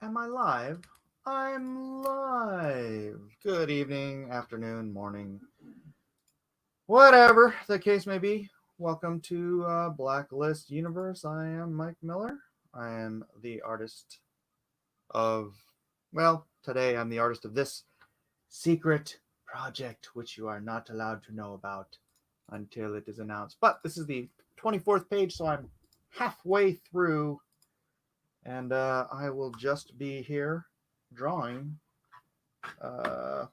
Am I live? I'm live. Good evening, afternoon, morning, whatever the case may be. Welcome to Blacklist Universe. I am Mike Miller. I am the artist of, well, today I'm the artist of this secret project, which you are not allowed to know about until it is announced. But this is the 24th page, so I'm halfway through, and I will just be here drawing, uh,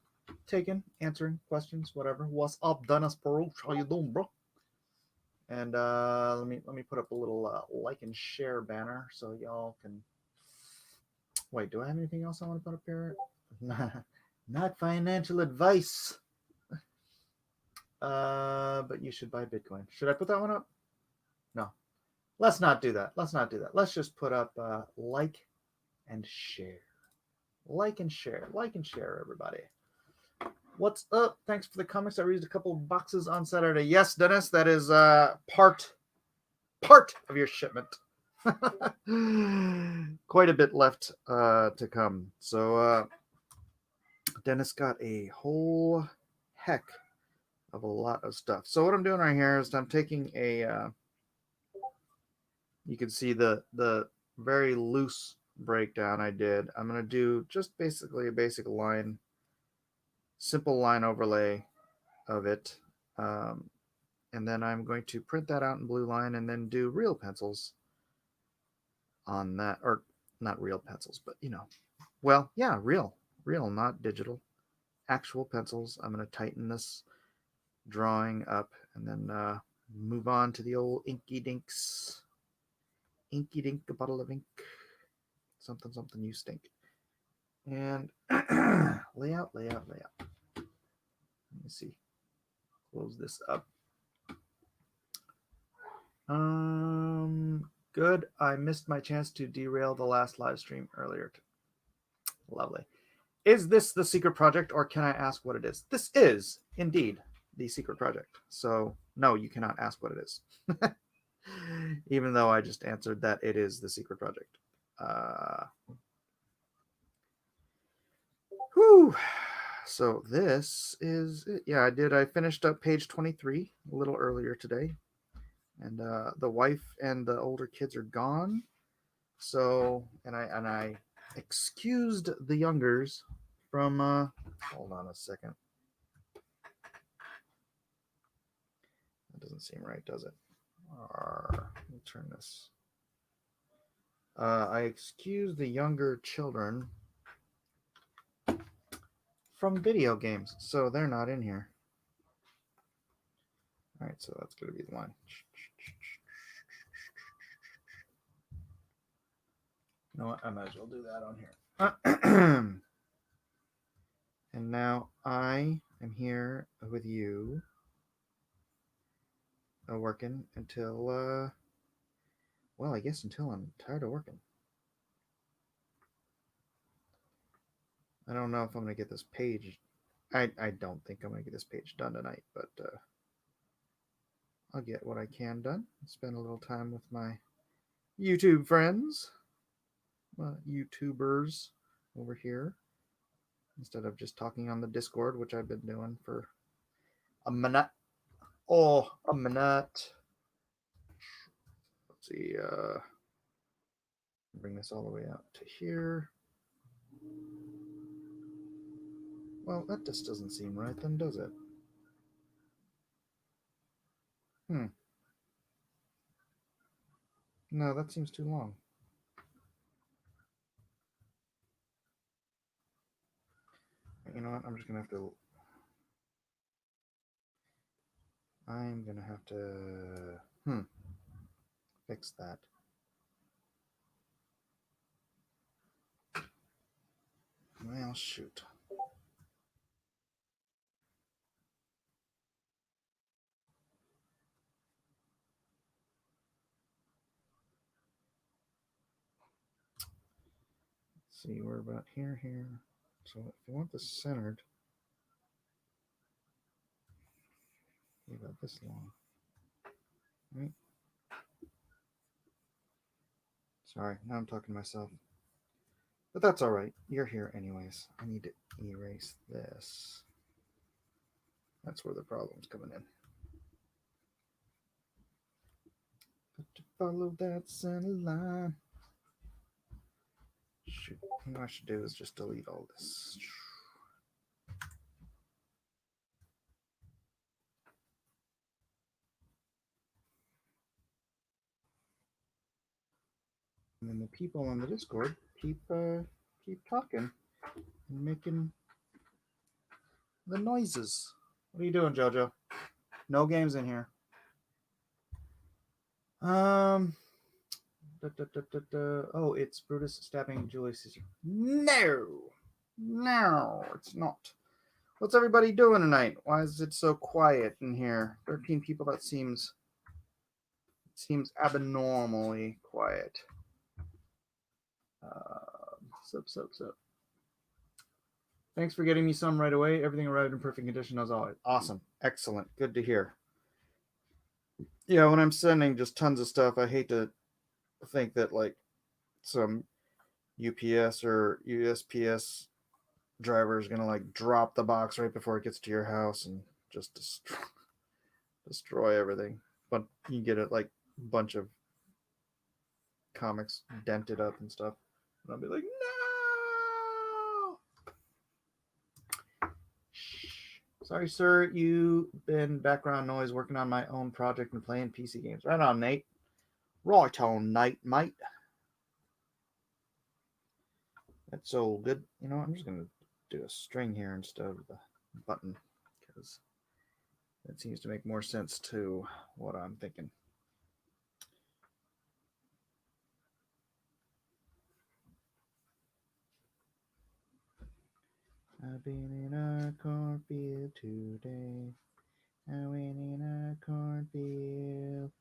taking, answering questions, whatever. What's up, Dennis Peruch? How you doing, bro? And let me put up a little like and share banner so y'all can. Wait, do I have anything else I want to put up here? Not financial advice. But you should buy Bitcoin. Should I put that one up? No. Let's not do that. Let's not do that. Let's just put up like and share. Like and share. Like and share, everybody. What's up? Thanks for the comics. I read a couple of boxes on Saturday. Yes, Dennis, that is part of your shipment. Quite a bit left to come. So Dennis got a whole heck of a lot of stuff. So what I'm doing right here is I'm taking a. You can see the very loose breakdown I did. I'm gonna do just basically a basic line, simple line overlay of it. Um, and then I'm going to print that out in blue line and then do real pencils on that, or not real pencils, but well, yeah, real, not digital, actual pencils. I'm going to tighten this drawing up and then move on to the old inky dink, a bottle of ink, something, something, you stink. And layout. Let me see. Close this up. Good. I missed my chance to derail the last live stream earlier. Lovely. Is this the secret project, or can I ask what it is? This is indeed the secret project. So no, you cannot ask what it is. Even though I just answered that it is the secret project. Whew. So this is it. Yeah, I finished up page 23 a little earlier today. And the wife and the older kids are gone. So and I excused the youngers from hold on a second. That doesn't seem right, does it? Let me turn this. I excused the younger children from video games, so they're not in here. All right, so that's going to be the line. You know what? I might as well do that on here. And now I am here with you, working until, well, I guess until I'm tired of working. I don't know if I'm going to get this page. I don't think I'm going to get this page done tonight, but I'll get what I can done. Spend a little time with my YouTube friends, YouTubers over here, instead of just talking on the Discord, which I've been doing for a minute. Oh, a minute. Let's see. Bring this all the way out to here. Well, that just doesn't seem right then, does it? No, that seems too long. You know what? I'm just gonna have to. I'm gonna have to. Fix that. Well, shoot. Let's see, we're about here. So if you want this centered, you got this long. Right? Sorry, now I'm talking to myself. But that's all right. You're here anyways. I need to erase this. That's where the problem's coming in. Got to follow that center line. Shoot, what I should do is just delete all this. And then the people on the Discord keep talking and making the noises. What are you doing, JoJo? No games in here. Oh, it's Brutus stabbing Julius Caesar. No, it's not. What's everybody doing tonight? Why is it so quiet in here? 13 people. That seems abnormally quiet. Sup. Thanks for getting me some right away. Everything arrived in perfect condition as always. Awesome. Excellent. Good to hear. Yeah, when I'm sending just tons of stuff, I hate to think that like some UPS or USPS driver is going to like drop the box right before it gets to your house and just destroy everything. But you get it like a bunch of comics dented up and stuff. And I'll be like, no! Sorry, sir. You've been background noise working on my own project and playing PC games. Right on, Nate. Right on, Nate, mate. That's so good. You know, I'm just going to do a string here instead of the button because that seems to make more sense to what I'm thinking. I've been in a cornfield today. I went in a cornfield.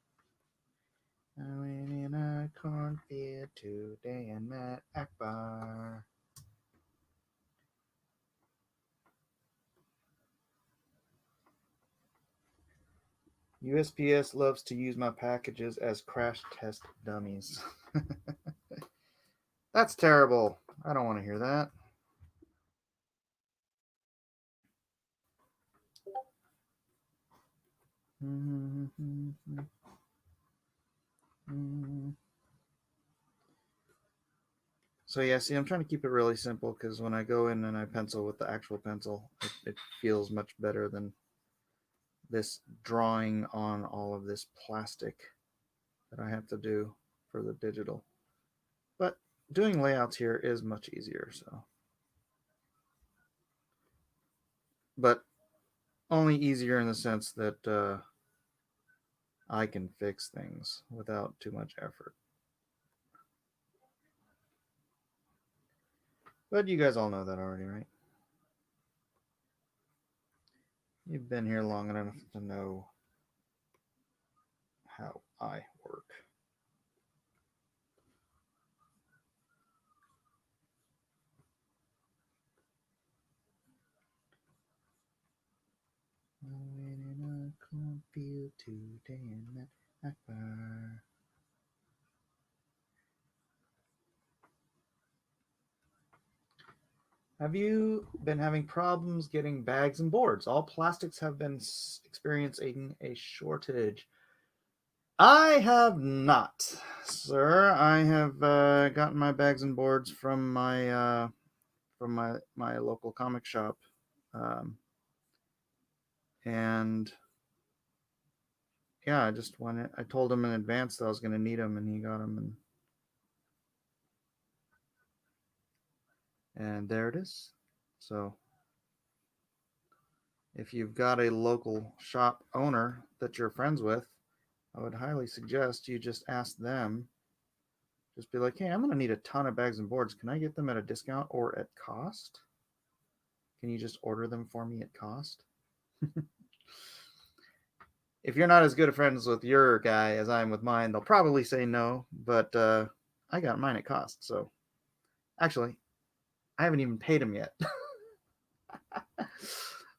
I went in a cornfield today and met Akbar. USPS loves to use my packages as crash test dummies. That's terrible. I don't want to hear that. So yeah, see, I'm trying to keep it really simple because when I go in and I pencil with the actual pencil, it feels much better than this drawing on all of this plastic that I have to do for the digital. But doing layouts here is much easier, so. But only easier in the sense that I can fix things without too much effort. But you guys all know that already, right? You've been here long enough to know how I work. I went in a cornfield today and met Akbar. Have you been having problems getting bags and boards? All plastics have been experiencing a shortage. I have not, sir. I have gotten my bags and boards from my local comic shop, and yeah, I just went. I told him in advance that I was going to need them, and he got them, and there it is. So, if you've got a local shop owner that you're friends with, I would highly suggest you just ask them. Just be like, hey, I'm going to need a ton of bags and boards. Can I get them at a discount or at cost? Can you just order them for me at cost? If you're not as good of friends with your guy as I am with mine, they'll probably say no, but I got mine at cost. So actually, I haven't even paid him yet.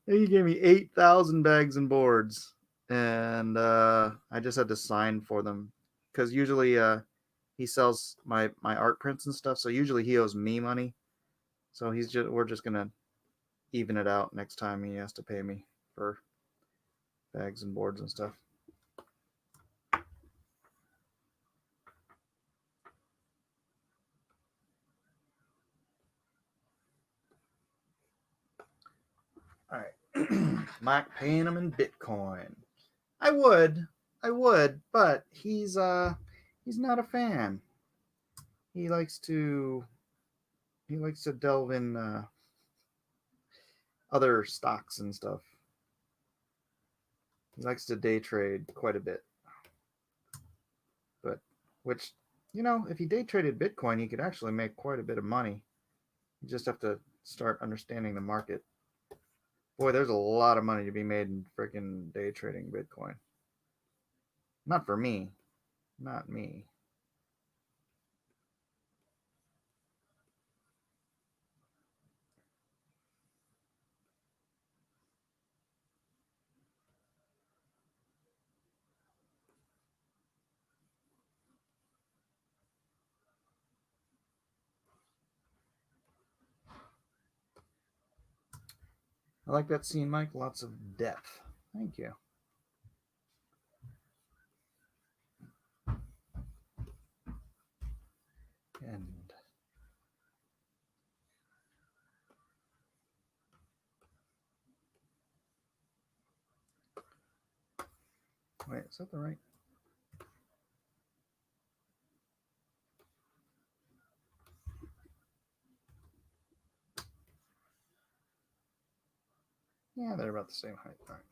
He gave me 8,000 bags and boards, and I just had to sign for them because usually he sells my art prints and stuff. So usually he owes me money. So we're just gonna even it out next time he has to pay me for bags and boards and stuff. All right, Mike paying him in Bitcoin. I would, but he's not a fan. He likes to delve in other stocks and stuff. He likes to day trade quite a bit, but which if he day traded Bitcoin, he could actually make quite a bit of money. You just have to start understanding the market. Boy, there's a lot of money to be made in freaking day trading Bitcoin. Not for me. Not me. I like that scene, Mike. Lots of depth. Thank you. And wait, is that the right? Yeah, they're about the same height. All right.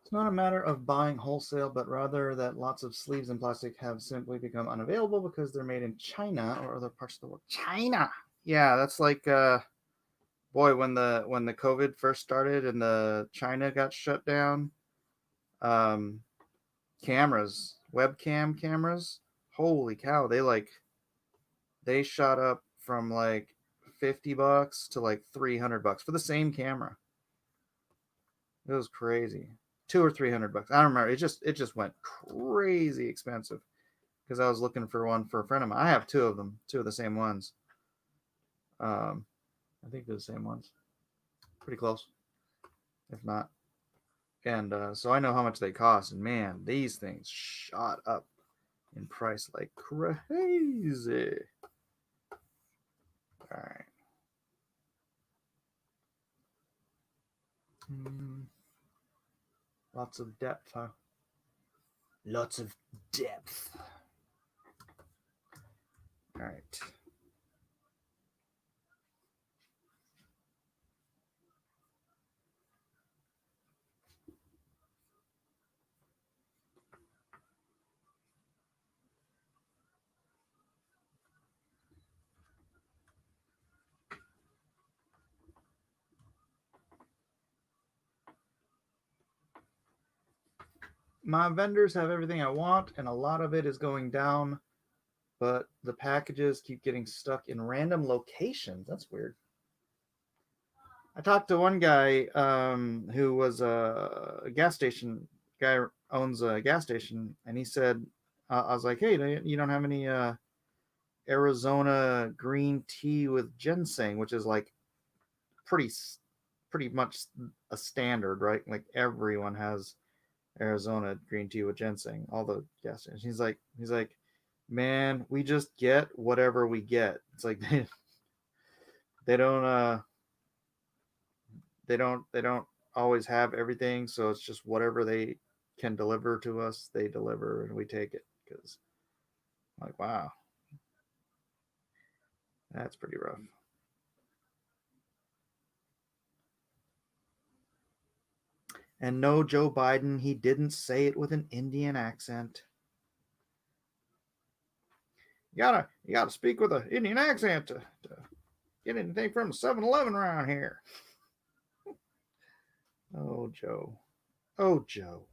It's not a matter of buying wholesale, but rather that lots of sleeves in plastic have simply become unavailable because they're made in China or other parts of the world. China. Yeah, that's like boy, when the COVID first started and the China got shut down, um cameras, webcam cameras, holy cow, they shot up from like $50 to like $300 for the same camera. It was crazy. 200 or 300 bucks. I don't remember. It just went crazy expensive because I was looking for one for a friend of mine. I have two of them, two of the same ones. Um, I think they're the same ones. Pretty close, if not. And so I know how much they cost. And man, these things shot up in price like crazy. All right. Lots of depth, huh? Lots of depth. All right. My vendors have everything I want, and a lot of it is going down, but the packages keep getting stuck in random locations. That's weird. I talked to one guy who was a gas station guy, owns a gas station, and he said, I was like, hey, you don't have any Arizona green tea with ginseng, which is like pretty pretty much a standard, right? Like everyone has Arizona green tea with ginseng, all the gas stations. He's like, man, we just get whatever we get. It's like they don't they don't always have everything, so it's just whatever they can deliver to us, they deliver and we take it because like wow, that's pretty rough. And no, Joe Biden, he didn't say it with an Indian accent. You gotta speak with an Indian accent to get anything from 7-Eleven around here. Oh, Joe. Oh, Joe.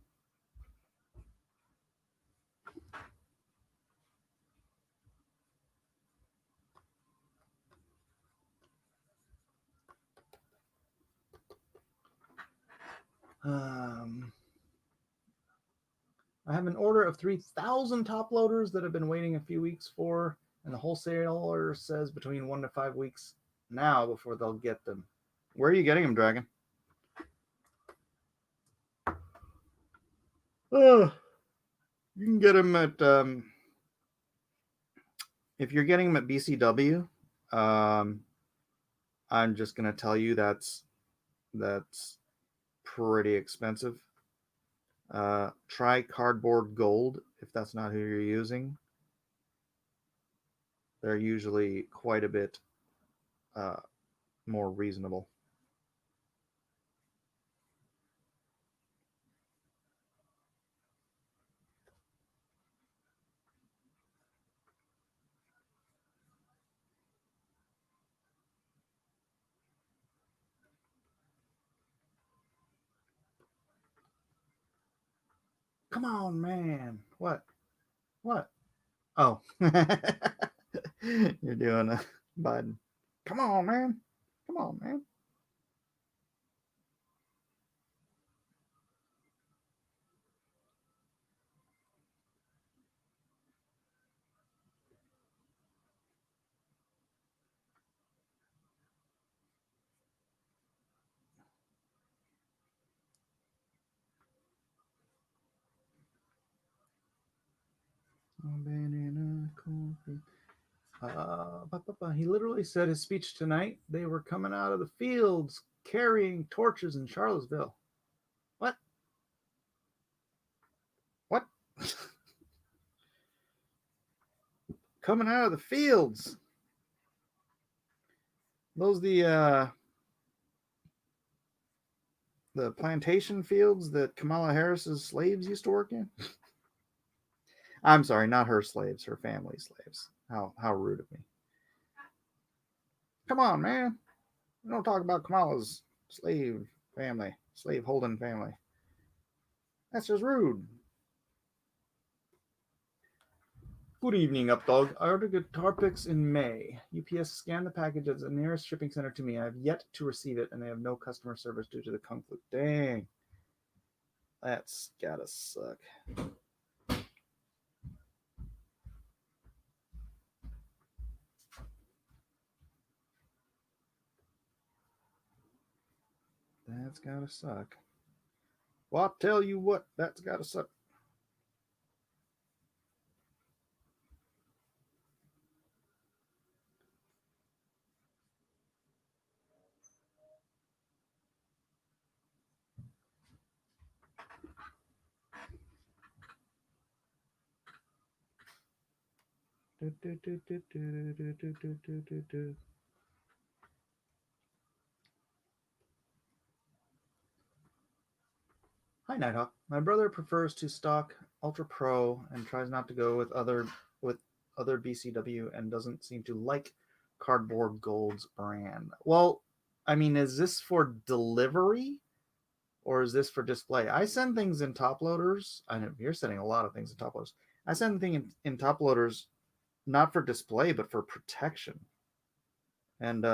Um, I have an order of 3,000 top loaders that I've been waiting a few weeks for, and the wholesaler says between 1 to 5 weeks now before they'll get them. Where are you getting them, Dragon? You can get them at if you're getting them at BCW. I'm just gonna tell you that's pretty expensive. Try Cardboard Gold if that's not who you're using. They're usually quite a bit more reasonable. Come on, man. What? What? Oh. You're doing a Biden. Come on, man. Come on, man. He literally said his speech tonight. They were coming out of the fields carrying torches in Charlottesville. What? What? Coming out of the fields. Those the plantation fields that Kamala Harris's slaves used to work in. I'm sorry, not her slaves, her family slaves. How rude of me. Come on, man. We don't talk about Kamala's slave family, slave holding family. That's just rude. Good evening, Updog. I ordered guitar picks in May. UPS scanned the package at the nearest shipping center to me. I have yet to receive it, and they have no customer service due to the conflict. Dang. That's gotta suck. That's gotta suck. Well, I'll tell you what, that's gotta suck. Hi, Nighthawk. My brother prefers to stock Ultra Pro and tries not to go with other BCW and doesn't seem to like Cardboard Gold's brand. Well, I mean, is this for delivery or is this for display? I send things in top loaders. I know you're sending a lot of things in top loaders. I send things in top loaders not for display but for protection. And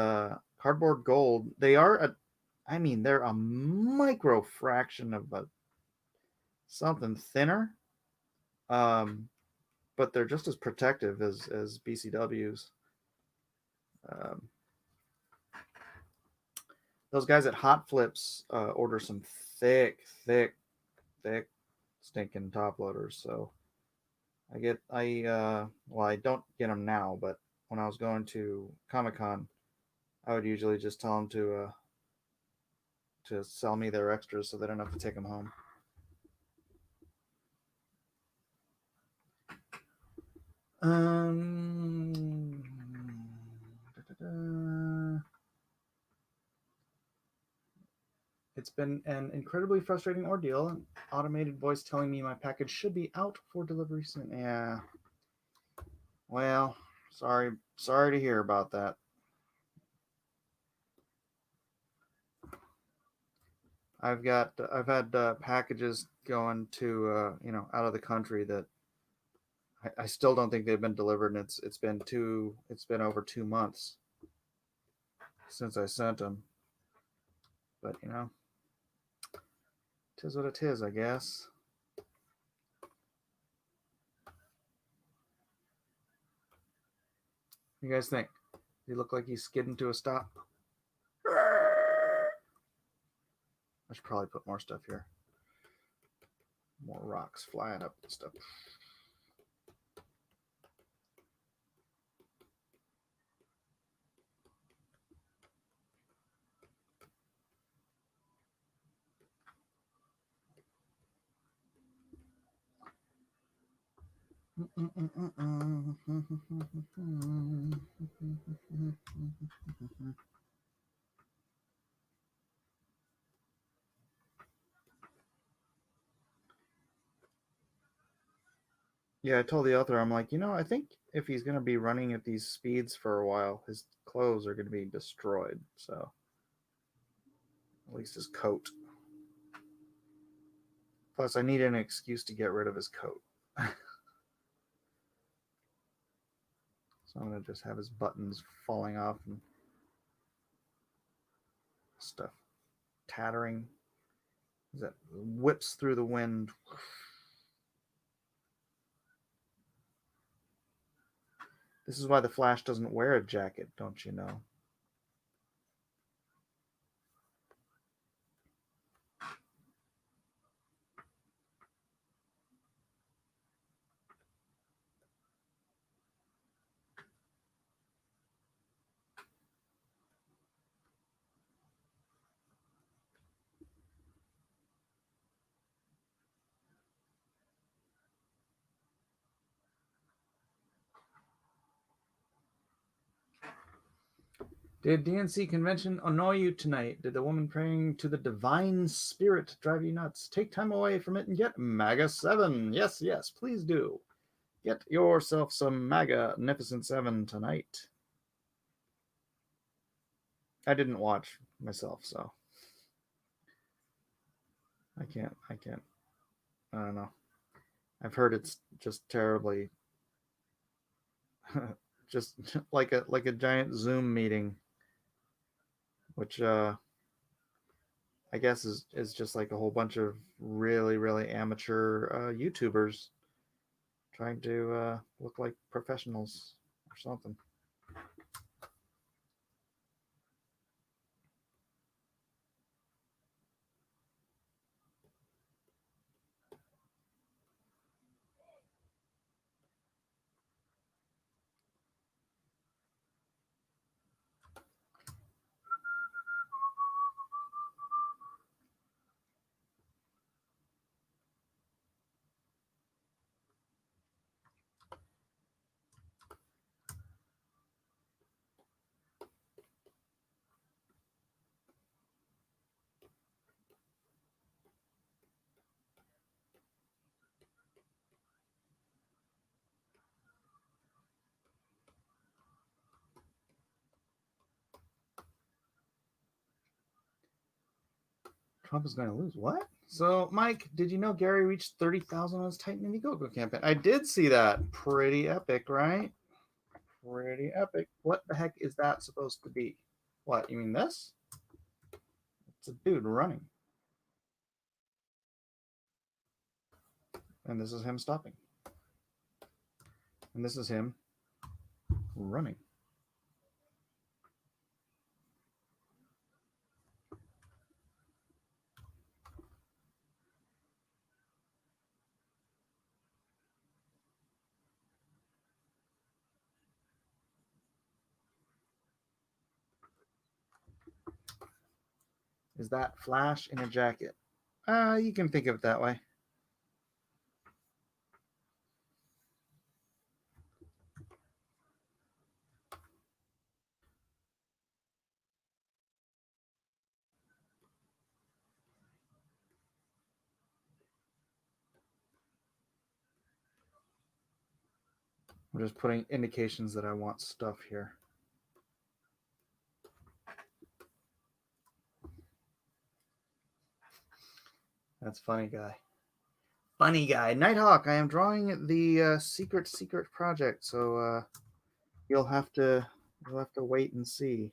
Cardboard Gold, I mean, they're a micro fraction of something thinner, um, but they're just as protective as BCWs. Um, those guys at Hot Flips order some thick, stinking top loaders. So I don't get them now, but when I was going to Comic Con, I would usually just tell them to sell me their extras so they don't have to take them home. Um, It's been an incredibly frustrating ordeal. An automated voice telling me my package should be out for delivery soon. Yeah. Well, sorry to hear about that. I've had packages going to out of the country that I still don't think they've been delivered, and it's been over 2 months since I sent them. But 'Tis what it is, I guess. What do you guys think? Does he look like he's skidding to a stop? I should probably put more stuff here. More rocks flying up and stuff. Yeah, I told the author, I'm like, I think if he's going to be running at these speeds for a while, his clothes are going to be destroyed. So, at least his coat. Plus, I need an excuse to get rid of his coat. So I'm going to just have his buttons falling off and stuff tattering. That whips through the wind. This is why the Flash doesn't wear a jacket, don't you know? Did DNC convention annoy you tonight? Did the woman praying to the divine spirit drive you nuts? Take time away from it and get MAGA 7. Yes, yes, please do. Get yourself some Magnificent 7 tonight. I didn't watch myself, so I can't. I don't know. I've heard it's just terribly just like a giant Zoom meeting, which I guess is just like a whole bunch of really amateur YouTubers trying to look like professionals or something. Trump is going to lose. What? So, Mike, did you know Gary reached 30,000 on his Titan Indiegogo campaign? I did see that. Pretty epic, right? Pretty epic. What the heck is that supposed to be? What, you mean this? It's a dude running. And this is him stopping. And this is him running. Is that Flash in a jacket? You can think of it that way. I'm just putting indications that I want stuff here. That's funny guy. Funny guy. Nighthawk, I am drawing the secret project, so you'll have to wait and see.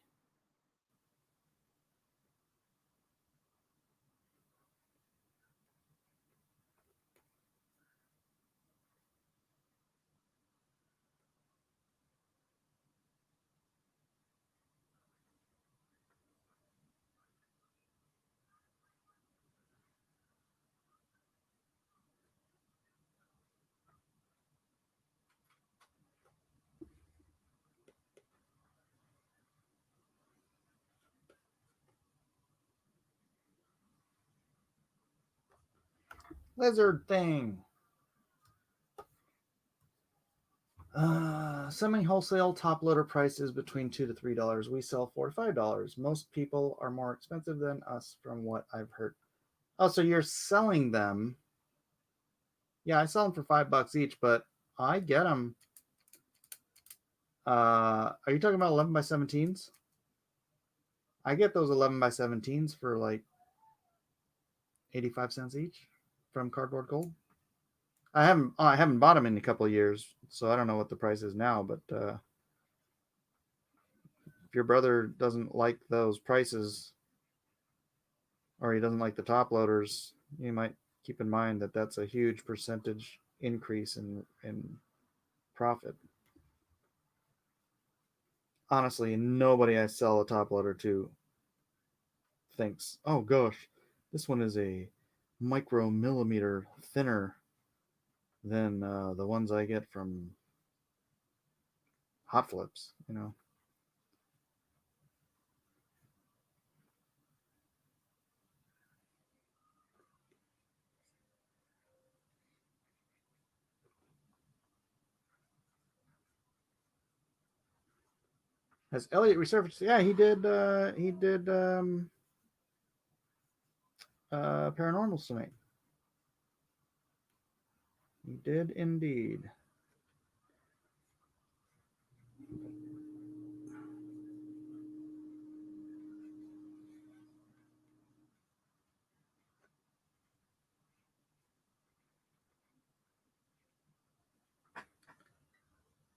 Lizard thing. Semi-wholesale top loader prices between $2 to $3. We sell $4 to $5. Most people are more expensive than us from what I've heard. Oh, so you're selling them. Yeah, I sell them for $5 each, but I get them. Are you talking about 11 by 17s? I get those 11 by 17s for like 85 cents each from Cardboard Gold. I haven't bought them in a couple of years, so I don't know what the price is now, but if your brother doesn't like those prices or he doesn't like the top loaders, you might keep in mind that that's a huge percentage increase in profit. Honestly, nobody I sell a top loader to thinks, oh gosh, this one is a micromillimeter thinner than the ones I get from Hot Flips, you know. Has Elliot resurfaced? Yeah, he did. He did paranormal tonight. He did indeed.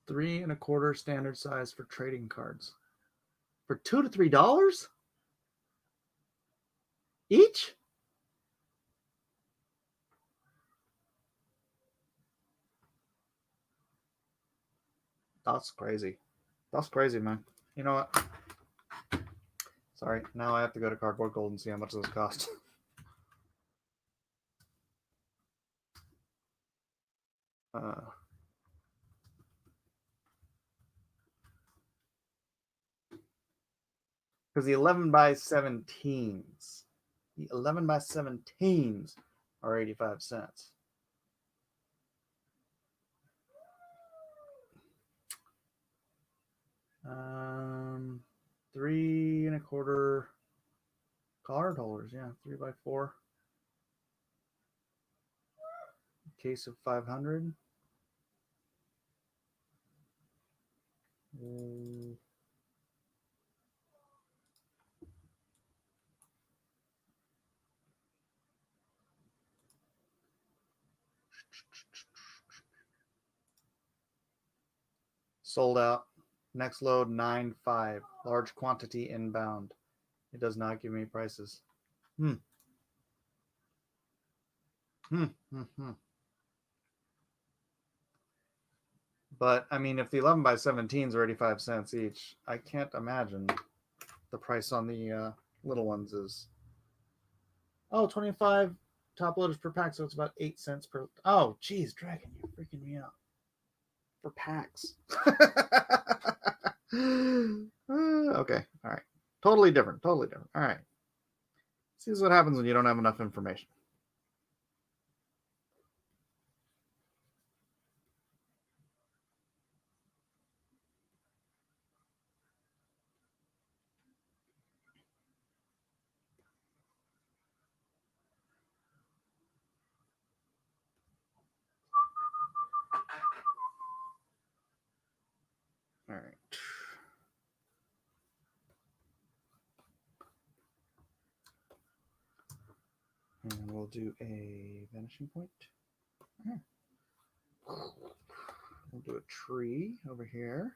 Three and a quarter standard size for trading cards for $2 to $3 each. That's crazy. That's crazy, man. You know what? Sorry. Now I have to go to Cardboard Gold and see how much those cost. Because the 11 by 17s, the 11 by 17s are 85 cents. Three and a quarter card holders. Yeah, 3x4. Case of 500. Sold out. Next load 9.5. Large quantity inbound. It does not give me prices. Hmm. Hmm. Hmm. Hmm. But I mean, if the 11 by 17s are 85 cents each, I can't imagine the price on the little ones is 25 top loaders per pack, so it's about 8 cents per. Oh, geez, Dragon, you're freaking me out. For packs. Okay, all right. Totally different. Totally different. All right. See what happens when you don't have enough information. All right. And we'll do a vanishing point. We'll do a tree over here.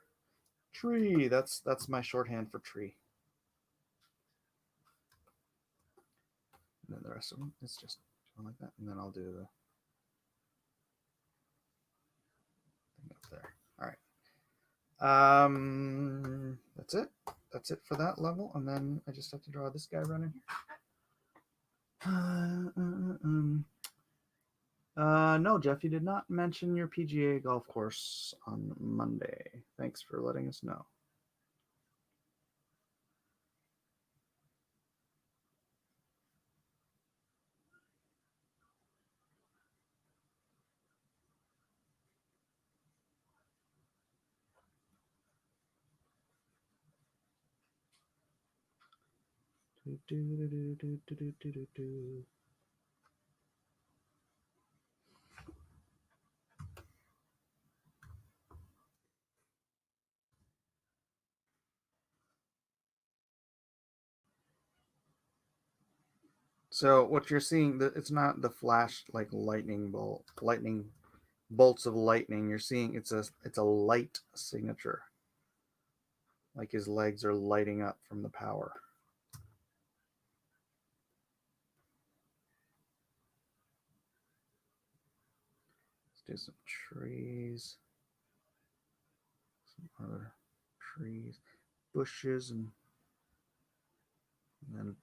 Tree. That's my shorthand for tree. And then the rest of them is just going like that. And then I'll do the thing up there. All right. That's it. That's it for that level. And then I just have to draw this guy running here. No, Jeff, you did not mention your PGA golf course on Monday. Thanks for letting us know. So what you're seeing, it's not the flash like lightning bolts of lightning. You're seeing it's a light signature, like his legs are lighting up from the power. Let's do some trees, some other trees, bushes, and then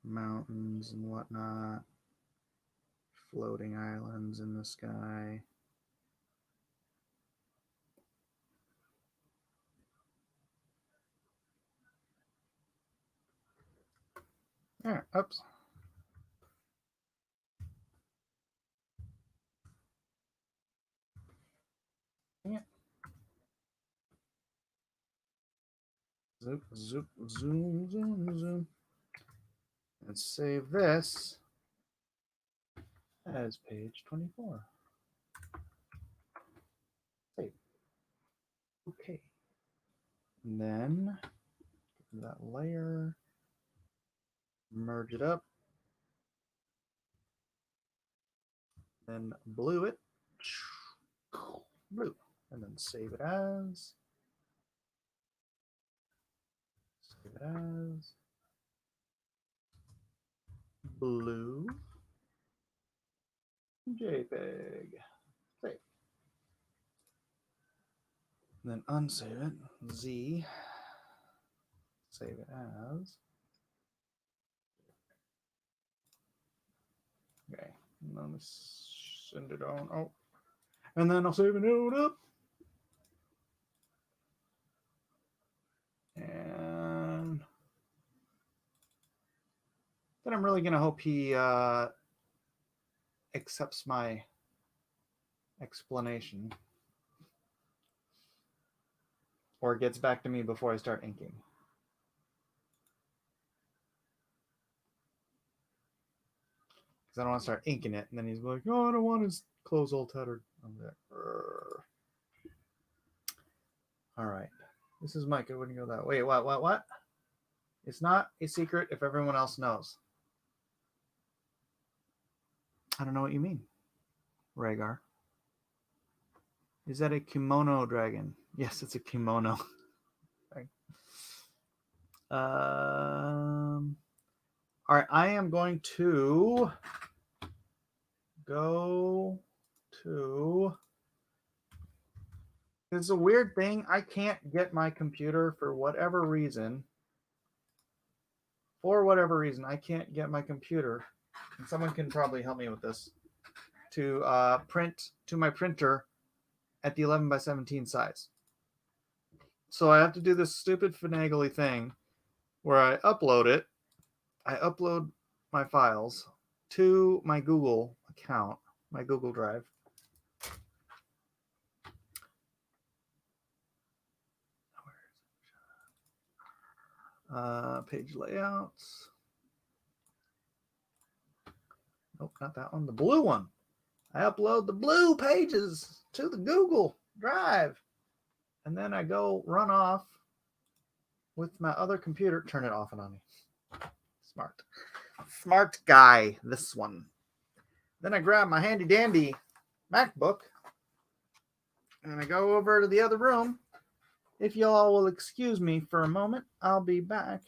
mountains and whatnot, floating islands in the sky. Yeah, oops. Yeah. Zoom, zoom, zoom, zoom, zoom. And save this as page 24. Save. Okay. And then that layer, merge it up, then blue it, blue, and then save it as blue JPEG. Save. Then unsave it. Z. Save it as. Okay. And then send it on. Oh. And then I'll save it up. And then I'm really gonna hope he accepts my explanation or gets back to me before I start inking. Because I don't want to start inking it, and then he's like, "Oh, I don't want his clothes all tattered." I'm like, all right. This is Mike. I wouldn't go that way. What? It's not a secret if everyone else knows. I don't know what you mean, Rhaegar. Is that a kimono dragon? Yes, it's a kimono. All right, I am going to go to. It's a weird thing. I can't get my computer for whatever reason. I can't get my computer, and someone can probably help me with this, to print to my printer at the 11 by 17 size. So I have to do this stupid finagly thing where I upload my files to my Google account, my Google Drive. Page layouts. Nope, not that one. The blue one. I upload the blue pages to the Google Drive. And then I go run off with my other computer. Turn it off and on me. Smart guy, this one. Then I grab my handy dandy MacBook and I go over to the other room. If y'all will excuse me for a moment, I'll be back.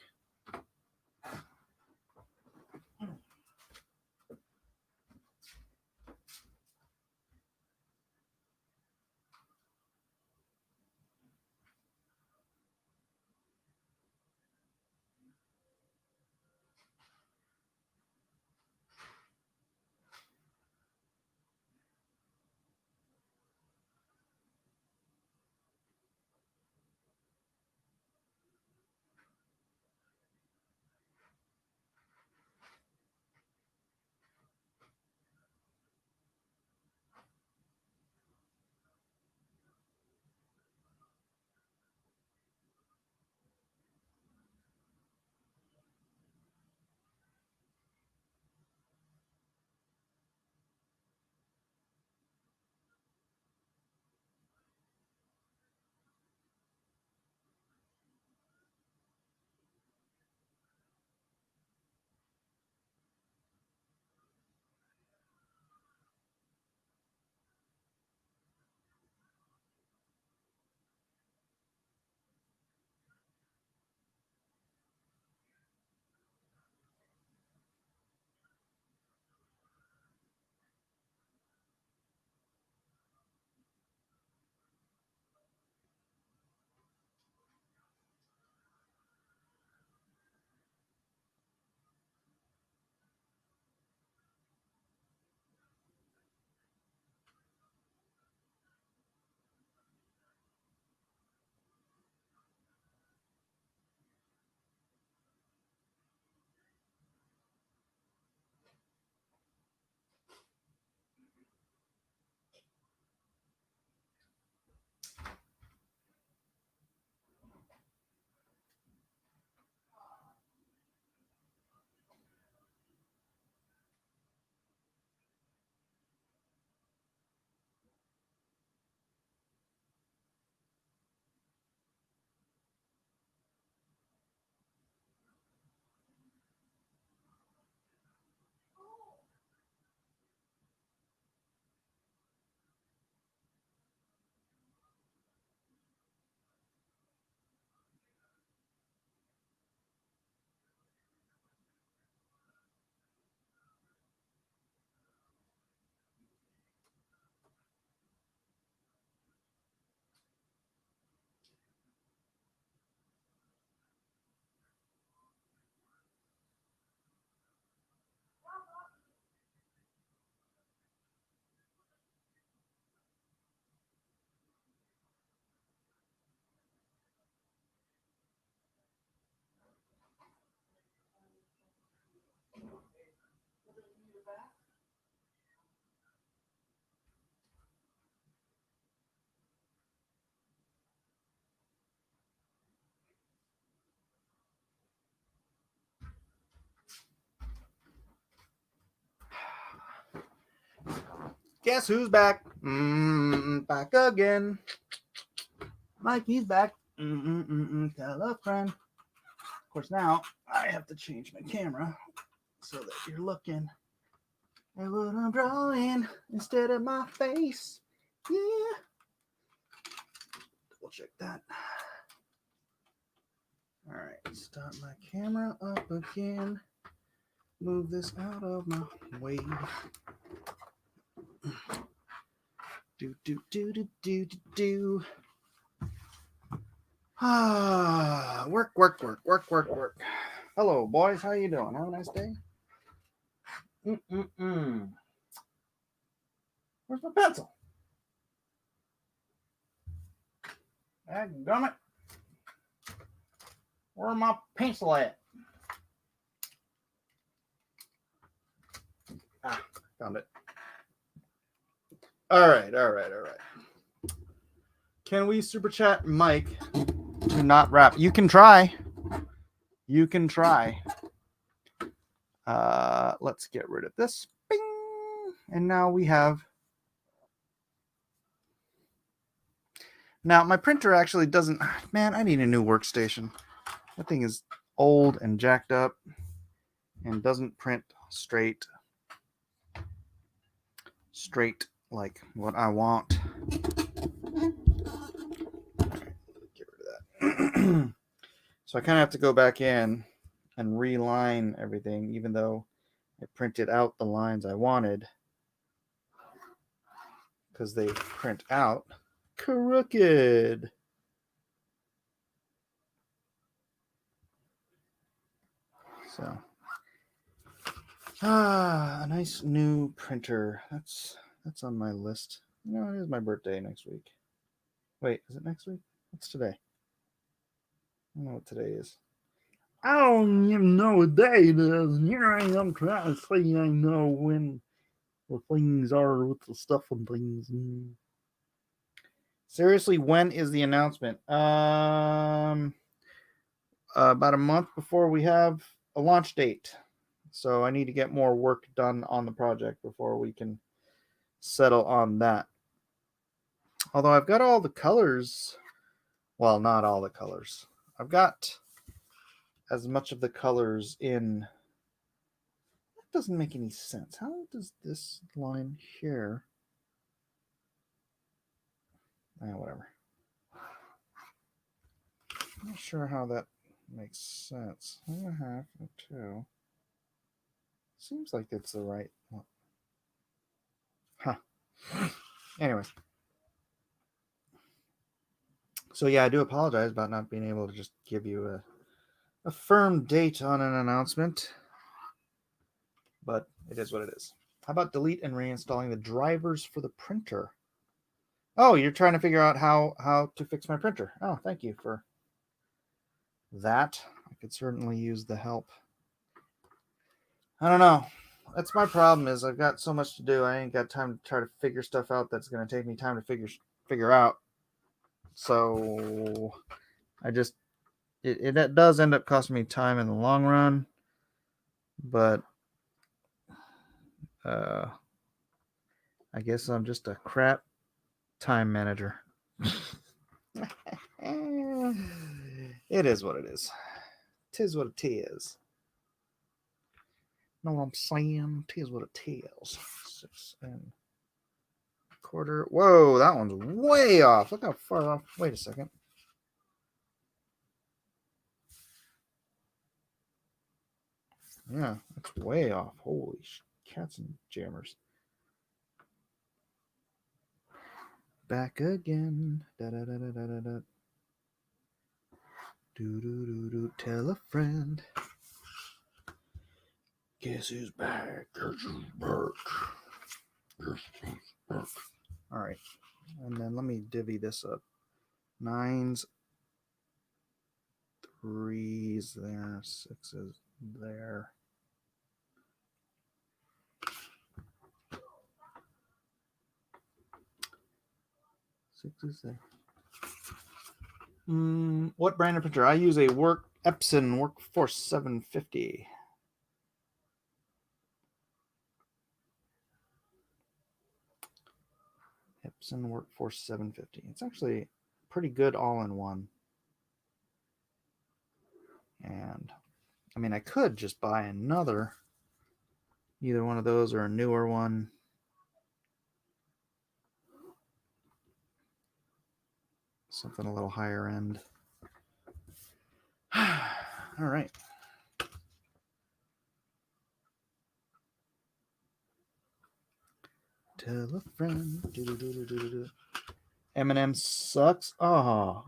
Guess who's back? Back again. Mikey's back. Tell a friend. Of course, now I have to change my camera so that you're looking at what I'm drawing instead of my face. Yeah. Double check that. All right, start my camera up again. Move this out of my way. Do. Work. Hello, boys. How you doing? Have a nice day. Where's my pencil? Dadgummit. Where's my pencil at? Found it. All right. Can we super chat Mike to not rap? You can try. Let's get rid of this. Bing! And now we have. Now, my printer actually doesn't. Man, I need a new workstation. That thing is old and jacked up and doesn't print straight like what I want. All right, get rid of that. So I kind of have to go back in and reline everything, even though I printed out the lines I wanted, because they print out crooked. So, a nice new printer. That's on my list. You know, it is my birthday next week. Wait, is it next week? What's today? I don't know what today is. I don't even know what day it is. Here I am trying to say I know when the things are with the stuff and things. Seriously, when is the announcement? About a month before we have a launch date. So I need to get more work done on the project before we can settle on that. Although I've got all the colors. Well, not all the colors. I've got as much of the colors in. That doesn't make any sense. How does this line here? Whatever. I'm not sure how that makes sense. 1.5 and 2. Seems like it's the right one. Huh. Anyways. So yeah, I do apologize about not being able to just give you a firm date on an announcement. But it is what it is. How about delete and reinstalling the drivers for the printer? Oh, you're trying to figure out how to fix my printer. Oh, thank you for that. I could certainly use the help. I don't know. That's my problem is I've got so much to do. I ain't got time to try to figure stuff out that's going to take me time to figure out. So I just it does end up costing me time in the long run, but I guess I'm just a crap time manager. It is what it is. 'Tis what it is. Know what I'm saying? 'Tis what it is. 6 1/4. Whoa, that one's way off. Look how far off. Wait a second. Yeah, that's way off. Holy cats and jammers. Back again. Da da da da da da da. Do do do do. Tell a friend. Guess who's back? Guess who's back? Guess who's back? All right, and then let me divvy this up. 9s, 3s there, 6s there. Sixes there. What brand of printer? I use a Epson Workforce 750. Epson Workforce 750. It's actually pretty good all-in-one. And I mean, I could just buy another, either one of those or a newer one. Something a little higher end. All right. Tell a friend. Eminem sucks. Oh.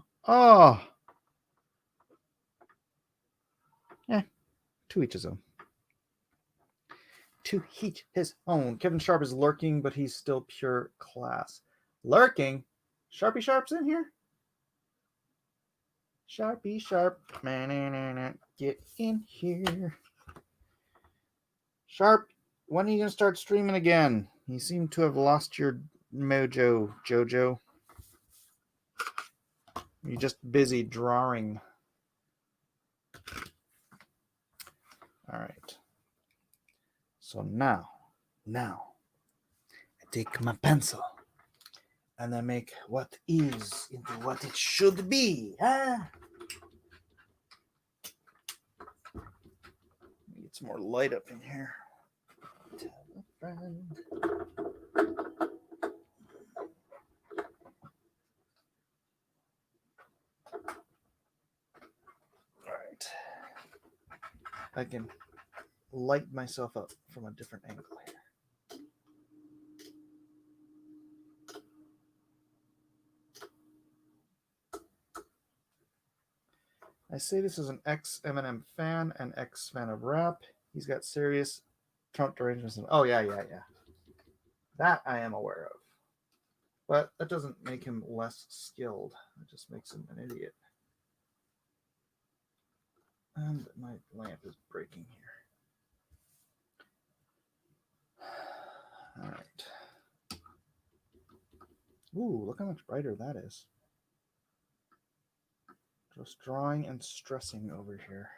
Yeah, to each his own. To each his own. Kevin Sharp is lurking, but he's still pure class. Lurking? Sharpie Sharp's in here? Sharpie Sharp. Get in here. Sharp, when are you going to start streaming again? You seem to have lost your mojo, Jojo. You're just busy drawing. All right. So now, I take my pencil and I make what is into what it should be. Huh? Get some more light up in here. Tell a friend. All right. I can light myself up from a different angle here. I say this is an ex-Eminem fan and ex-fan of rap. He's got serious Trump derangements. Oh, yeah. That I am aware of. But that doesn't make him less skilled. It just makes him an idiot. And my lamp is breaking here. All right. Ooh, look how much brighter that is. Just drawing and stressing over here.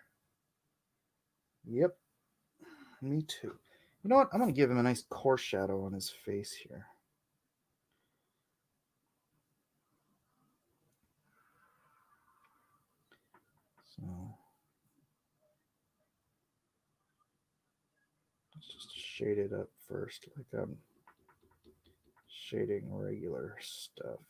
Yep. Me too. You know what? I'm going to give him a nice coarse shadow on his face here. So let's just shade it up first, like I'm shading regular stuff.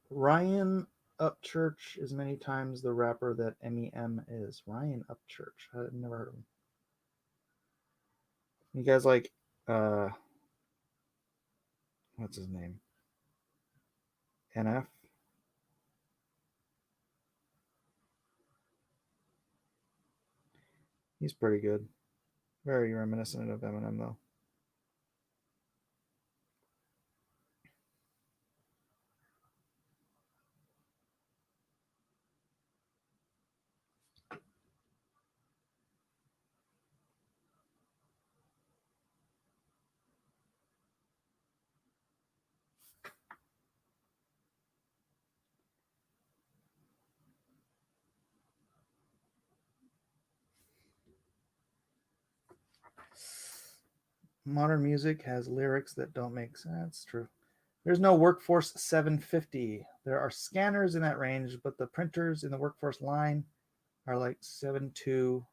Ryan Upchurch is many times the rapper that MEM is. Ryan Upchurch. I've never heard of him. You guys like what's his name? NF? He's pretty good. Very reminiscent of Eminem though. Modern music has lyrics that don't make sense. That's true. There's no Workforce 750. There are scanners in that range, but the printers in the Workforce line are like 72.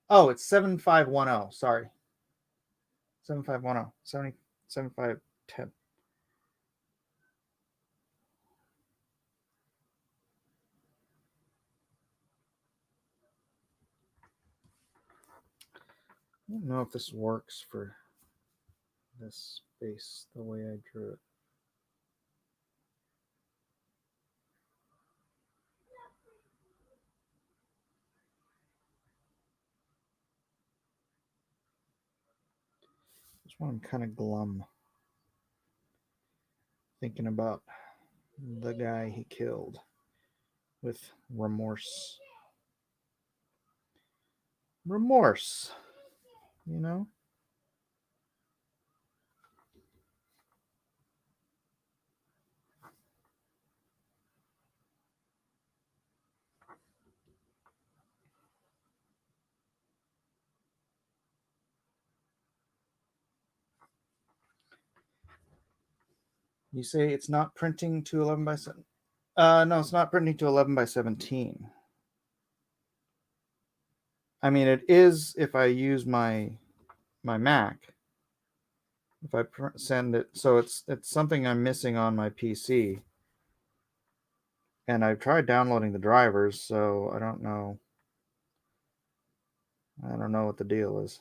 Oh, it's 7510. Sorry. 7510. 7510. I don't know if this works for this space the way I drew it. This one I'm kind of glum thinking about the guy he killed with remorse. Remorse, you know? You say it's not printing to 11 by 7. No, it's not printing to 11 by 17. I mean, it is if I use my Mac. If I send it, so it's something I'm missing on my PC. And I've tried downloading the drivers, so I don't know. I don't know what the deal is.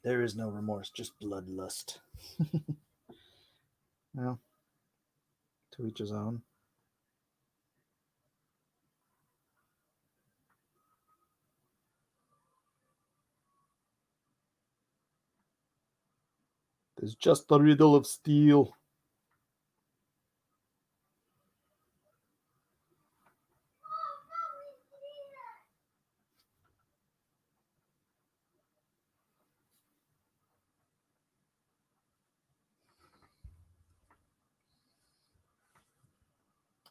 There is no remorse, just bloodlust. Well, to each his own. There's just a riddle of steel.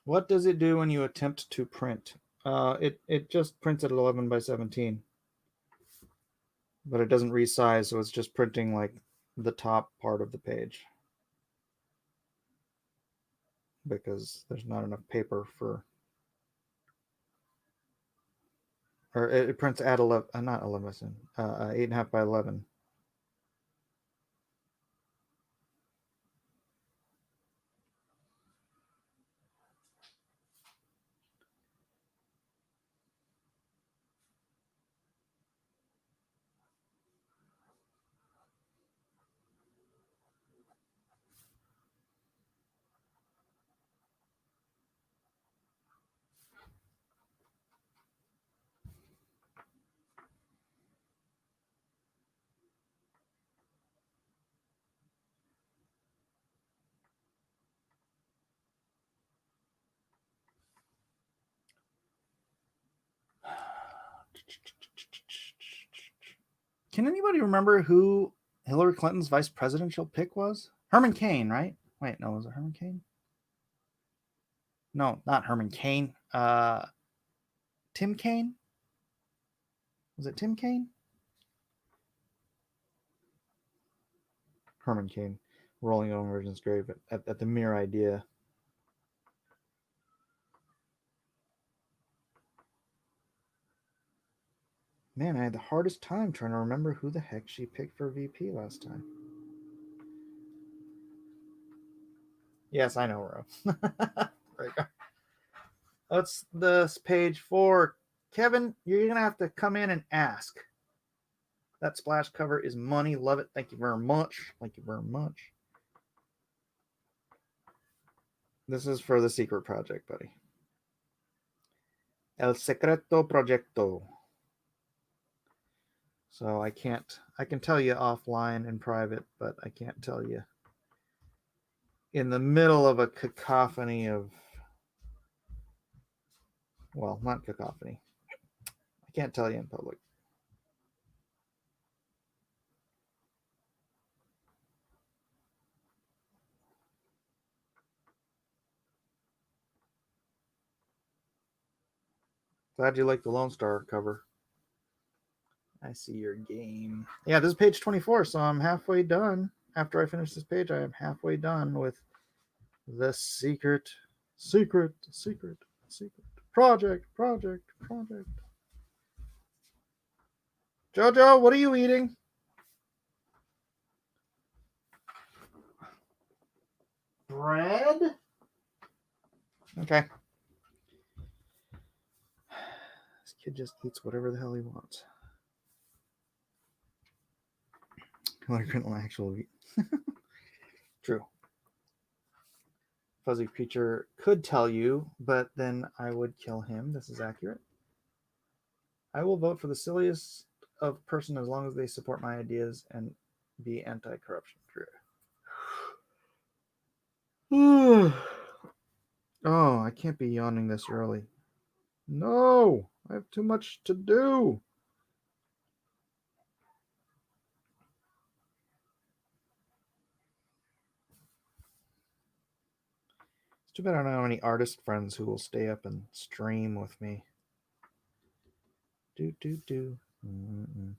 What does it do when you attempt to print? It just prints at 11 by 17, but it doesn't resize, so it's just printing like the top part of the page because there's not enough paper for. Or it prints at 11, not 11, 8.5 by 11. Can anybody remember who Hillary Clinton's vice presidential pick was? Herman Cain, right? Wait, no, was it Herman Cain? No, not Herman Cain. Tim Kaine? Was it Tim Kaine? Herman Cain, rolling over Virgin's grave at the mere idea. Man, I had the hardest time trying to remember who the heck she picked for VP last time. Yes, I know, Ro. That's this page 4. Kevin, you're going to have to come in and ask. That splash cover is money. Love it. Thank you very much. Thank you very much. This is for the secret project, buddy. El Secreto Proyecto. So I can tell you offline in private, but I can't tell you in the middle of a cacophony of, well, not cacophony. I can't tell you in public. Glad you like the Lone Star cover. I see your game. Yeah, this is page 24, so I'm halfway done. After I finish this page, I am halfway done with the secret project. Jojo, what are you eating? Bread? Okay. Kid just eats whatever the hell he wants. Like an actual True. Fuzzy Creature could tell you, but then I would kill him. This is accurate. I will vote for the silliest of person as long as they support my ideas and be anti-corruption. Oh, I can't be yawning this early. No, I have too much to do. It's too bad I don't have any artist friends who will stay up and stream with me. Do. Mm-mm.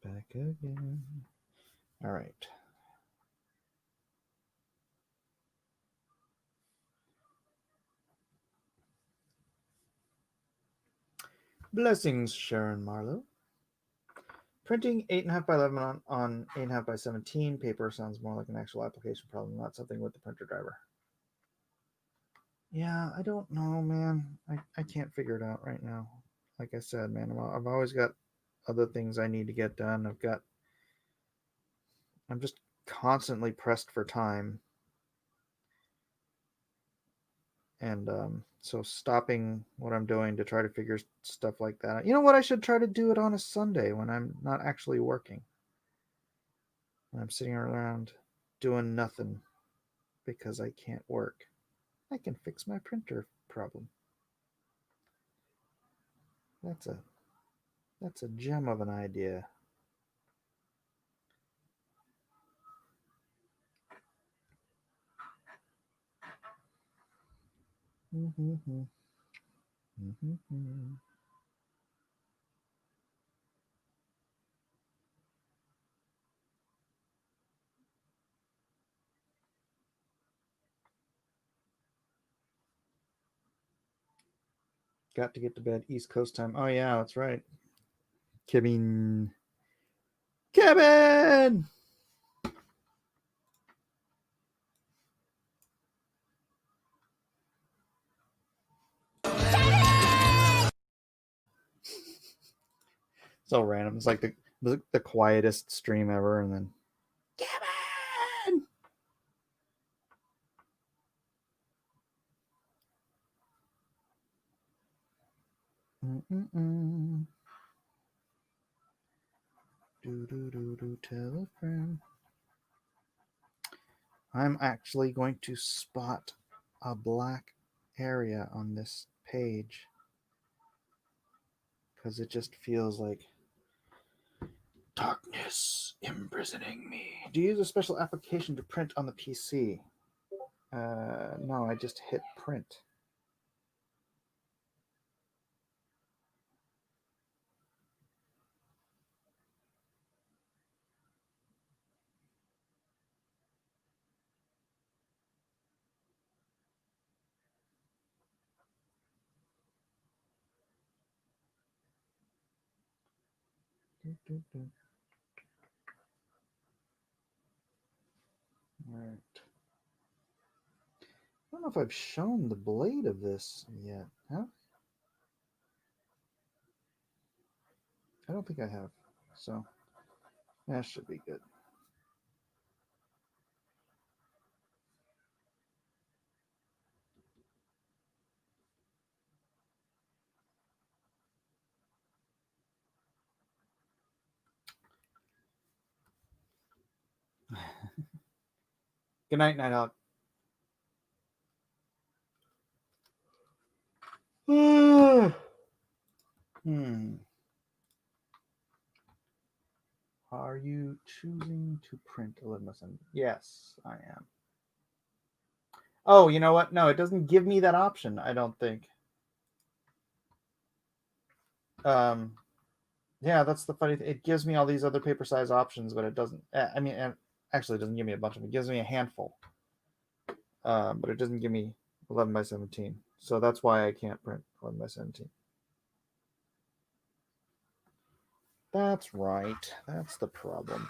Back again. All right. Blessings, Sharon Marlowe. Printing 8.5 by 11 on 8.5 by 17 paper sounds more like an actual application problem, not something with the printer driver. Yeah, I don't know, man. I can't figure it out right now. Like I said, man, I've always got other things I need to get done. I'm just constantly pressed for time. And so stopping what I'm doing to try to figure stuff like that. You know what? I should try to do it on a Sunday when I'm not actually working. When I'm sitting around doing nothing because I can't work. I can fix my printer problem. That's a gem of an idea. Mm-hmm. Mm-hmm. Got to get to bed East Coast time. Oh yeah, that's right. Kevin. Kevin. So random. It's like the quietest stream ever, and then Kevin. Mm-mm-mm. Do tell a friend. I'm actually going to spot a black area on this page because it just feels like darkness imprisoning me. Do you use a special application to print on the PC? No, I just hit print. All right. I don't know if I've shown the blade of this yet. Huh? I don't think I have. So that should be good. Good night, Night Hawk. Are you choosing to print 11 by 7? Yes, I am. Oh, you know what? No, it doesn't give me that option, I don't think. Yeah, that's the funny thing. It gives me all these other paper size options, but it doesn't. I mean, actually, it doesn't give me a bunch of them. It gives me a handful, but it doesn't give me 11 by 17. So that's why I can't print 11 by 17. That's right. That's the problem.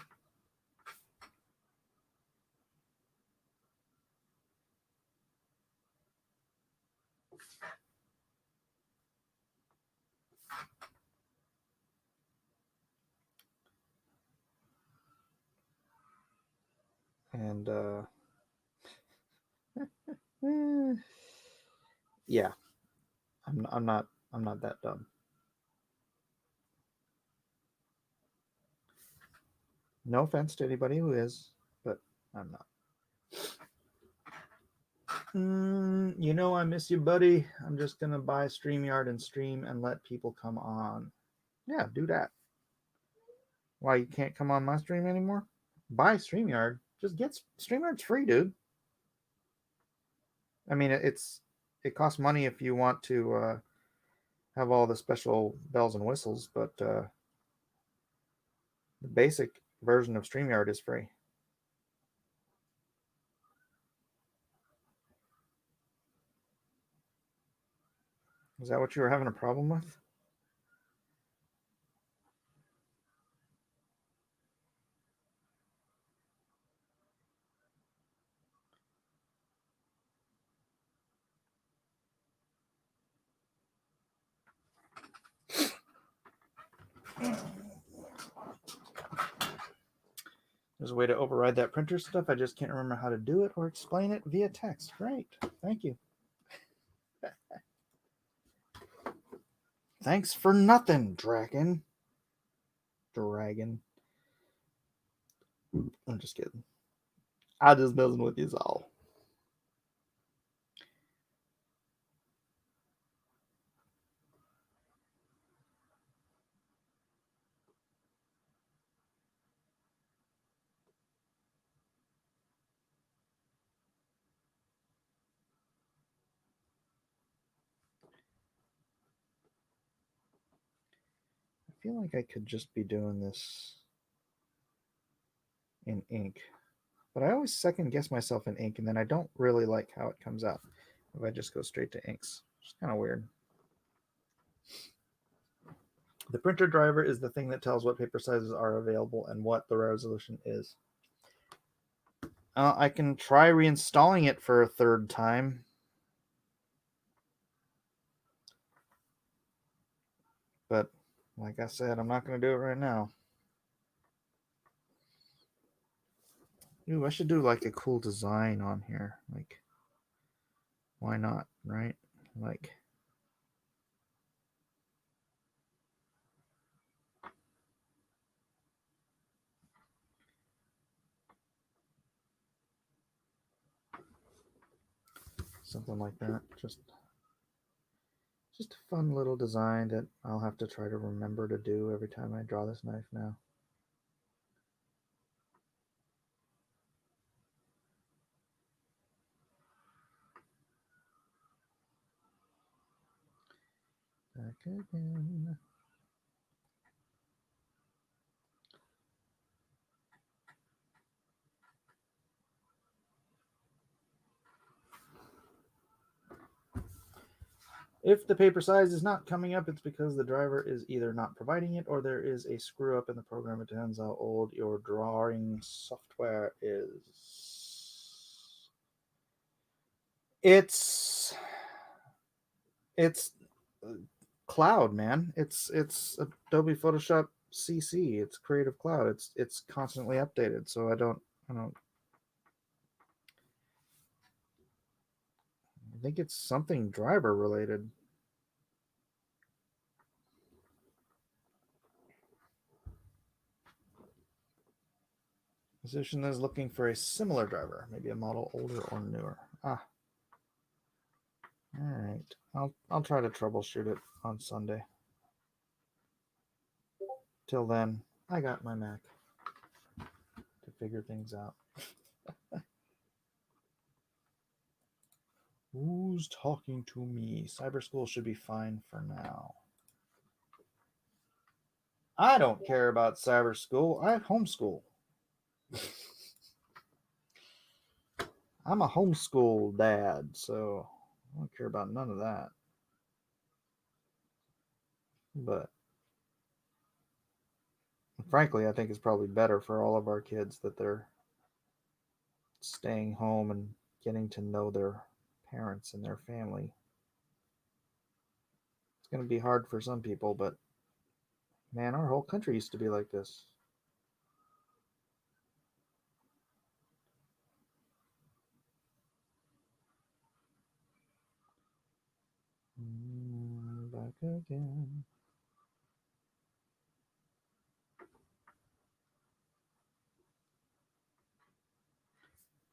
And yeah, I'm not that dumb. No offense to anybody who is, but I'm not. I miss you, buddy. I'm just gonna buy StreamYard and stream and let people come on. Yeah, do that. Why you can't come on my stream anymore? Buy StreamYard. Just get StreamYard's free, dude. I mean, it costs money if you want to have all the special bells and whistles, but the basic version of StreamYard is free. Is that what you were having a problem with? There's a way to override that printer stuff. I just can't remember how to do it or explain it via text. Great. Thank you. Thanks for nothing, Dragon. I'm just kidding. I just messing with you all. I feel like I could just be doing this in ink, but I always second guess myself in ink, and then I don't really like how it comes out if I just go straight to inks. It's kind of weird. The printer driver is the thing that tells what paper sizes are available and what the resolution is. I can try reinstalling it for a third time. But like I said, I'm not going to do it right now. Ooh, I should do like a cool design on here. Like, why not, right? Like, something like that. Just a fun little design that I'll have to try to remember to do every time I draw this knife now. Back again. If the paper size is not coming up, it's because the driver is either not providing it or there is a screw up in the program. It depends how old your drawing software is. It's cloud, man. It's Adobe Photoshop CC. It's Creative Cloud. It's constantly updated. So I think it's something driver related. Musician is looking for a similar driver, maybe a model older or newer. All right. I'll try to troubleshoot it on Sunday. Till then, I got my Mac to figure things out. Who's talking to me? Cyber school should be fine for now. I don't care about cyber school. I homeschool. I'm a homeschool dad, so I don't care about none of that. But frankly, I think it's probably better for all of our kids that they're staying home and getting to know their parents and their family. It's going to be hard for some people, but man, our whole country used to be like this. Back again.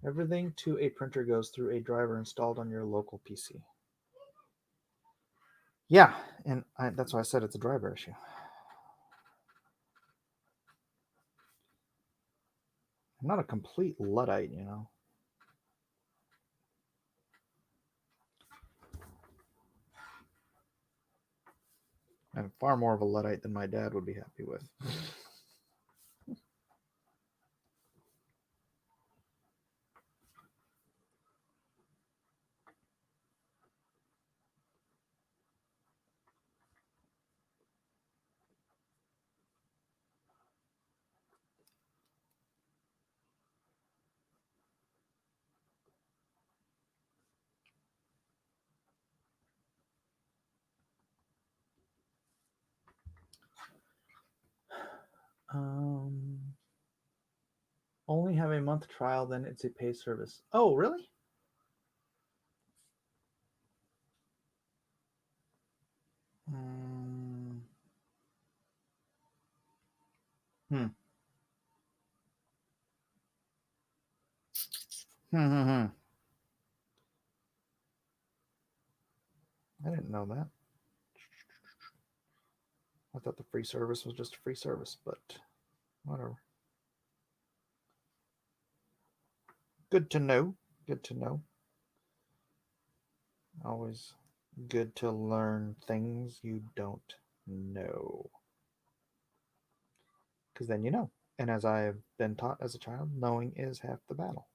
Everything to a printer goes through a driver installed on your local PC. Yeah, and that's why I said it's a driver issue. I'm not a complete Luddite, you know. I'm far more of a Luddite than my dad would be happy with. Only have a month trial, then it's a pay service. Oh, really? Um, hmm. Hmm. I didn't know that. I thought the free service was just a free service, but whatever. Good to know. Good to know. Always good to learn things you don't know. Because then you know. And as I have been taught as a child, knowing is half the battle.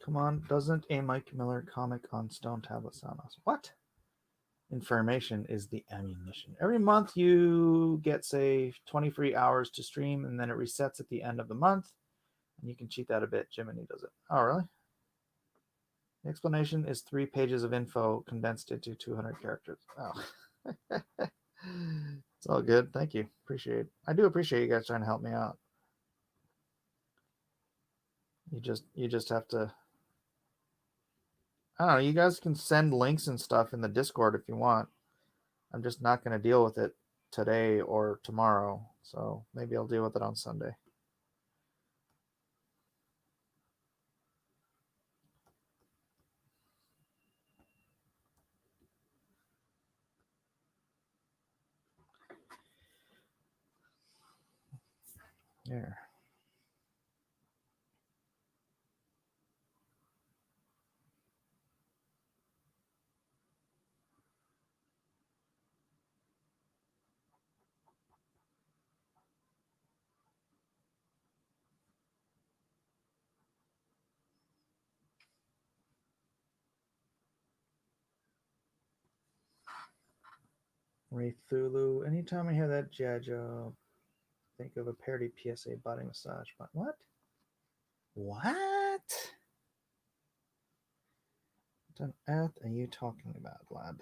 Come on, doesn't a Mike Miller comic on Stone Tablet sound awesome? What? Information is the ammunition. Every month you get, say, 20 free hours to stream, and then it resets at the end of the month. And you can cheat that a bit. Jiminy does it. Oh, really? The explanation is 3 pages of info condensed into 200 characters. Oh. It's all good. Thank you. Appreciate it. I do appreciate you guys trying to help me out. You just have to, I don't know, you guys can send links and stuff in the Discord if you want. I'm just not going to deal with it today or tomorrow. So maybe I'll deal with it on Sunday. There. Raythulu. Anytime I hear that Jajo, think of a parody PSA body massage. But what? What? What on earth are you talking about, lad?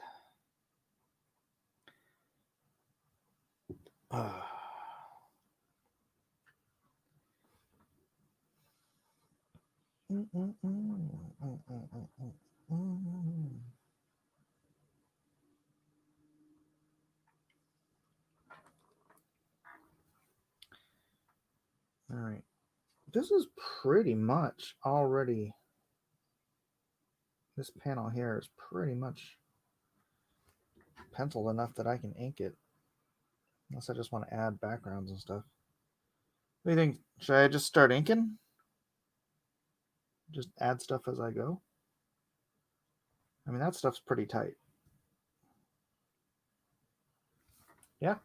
All right. This is pretty much already. This panel here is pretty much penciled enough that I can ink it. Unless I just want to add backgrounds and stuff. What do you think? Should I just start inking? Just add stuff as I go? I mean, that stuff's pretty tight. Yeah.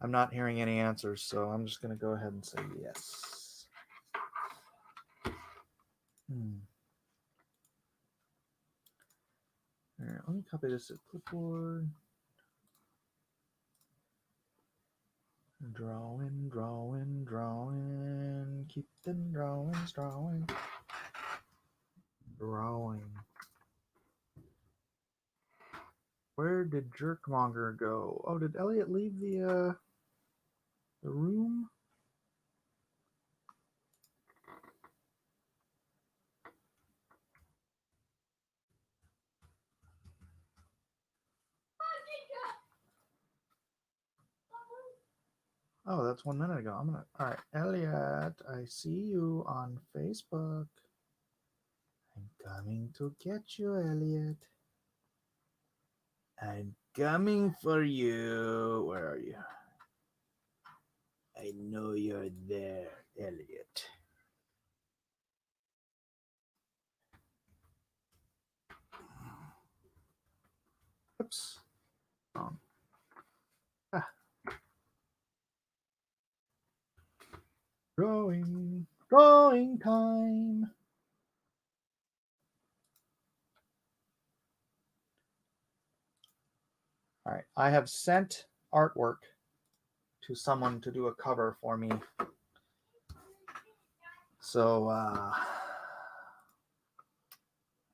I'm not hearing any answers, so I'm just going to go ahead and say yes. All right, let me copy this to clipboard. Drawing, drawing, drawing. Keep the drawings, drawing. Drawing. Where did Jerkmonger go? Oh, did Elliot leave the room? Oh, that's 1 minute ago. All right, Elliot, I see you on Facebook. I'm coming to get you, Elliot. I'm coming for you. Where are you? I know you're there, Elliot. Oops. Ah. Drawing time. All right, I have sent artwork to someone to do a cover for me. So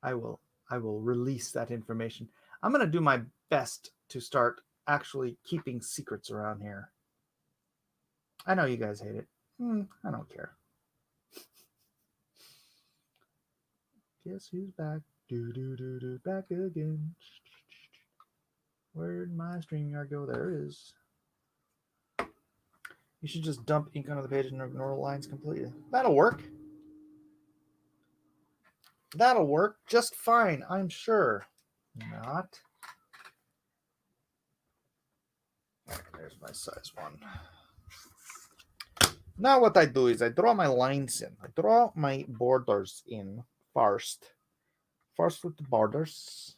I will release that information. I'm going to do my best to start actually keeping secrets around here. I know you guys hate it. I don't care. Guess who's back? Back again. Where'd my StreamYard go? There it is. You should just dump ink onto the page and ignore the lines completely. That'll work. That'll work just fine, I'm sure. Not. There's my size 1. Now what I do is I draw my lines in. I draw my borders in first. First with the borders.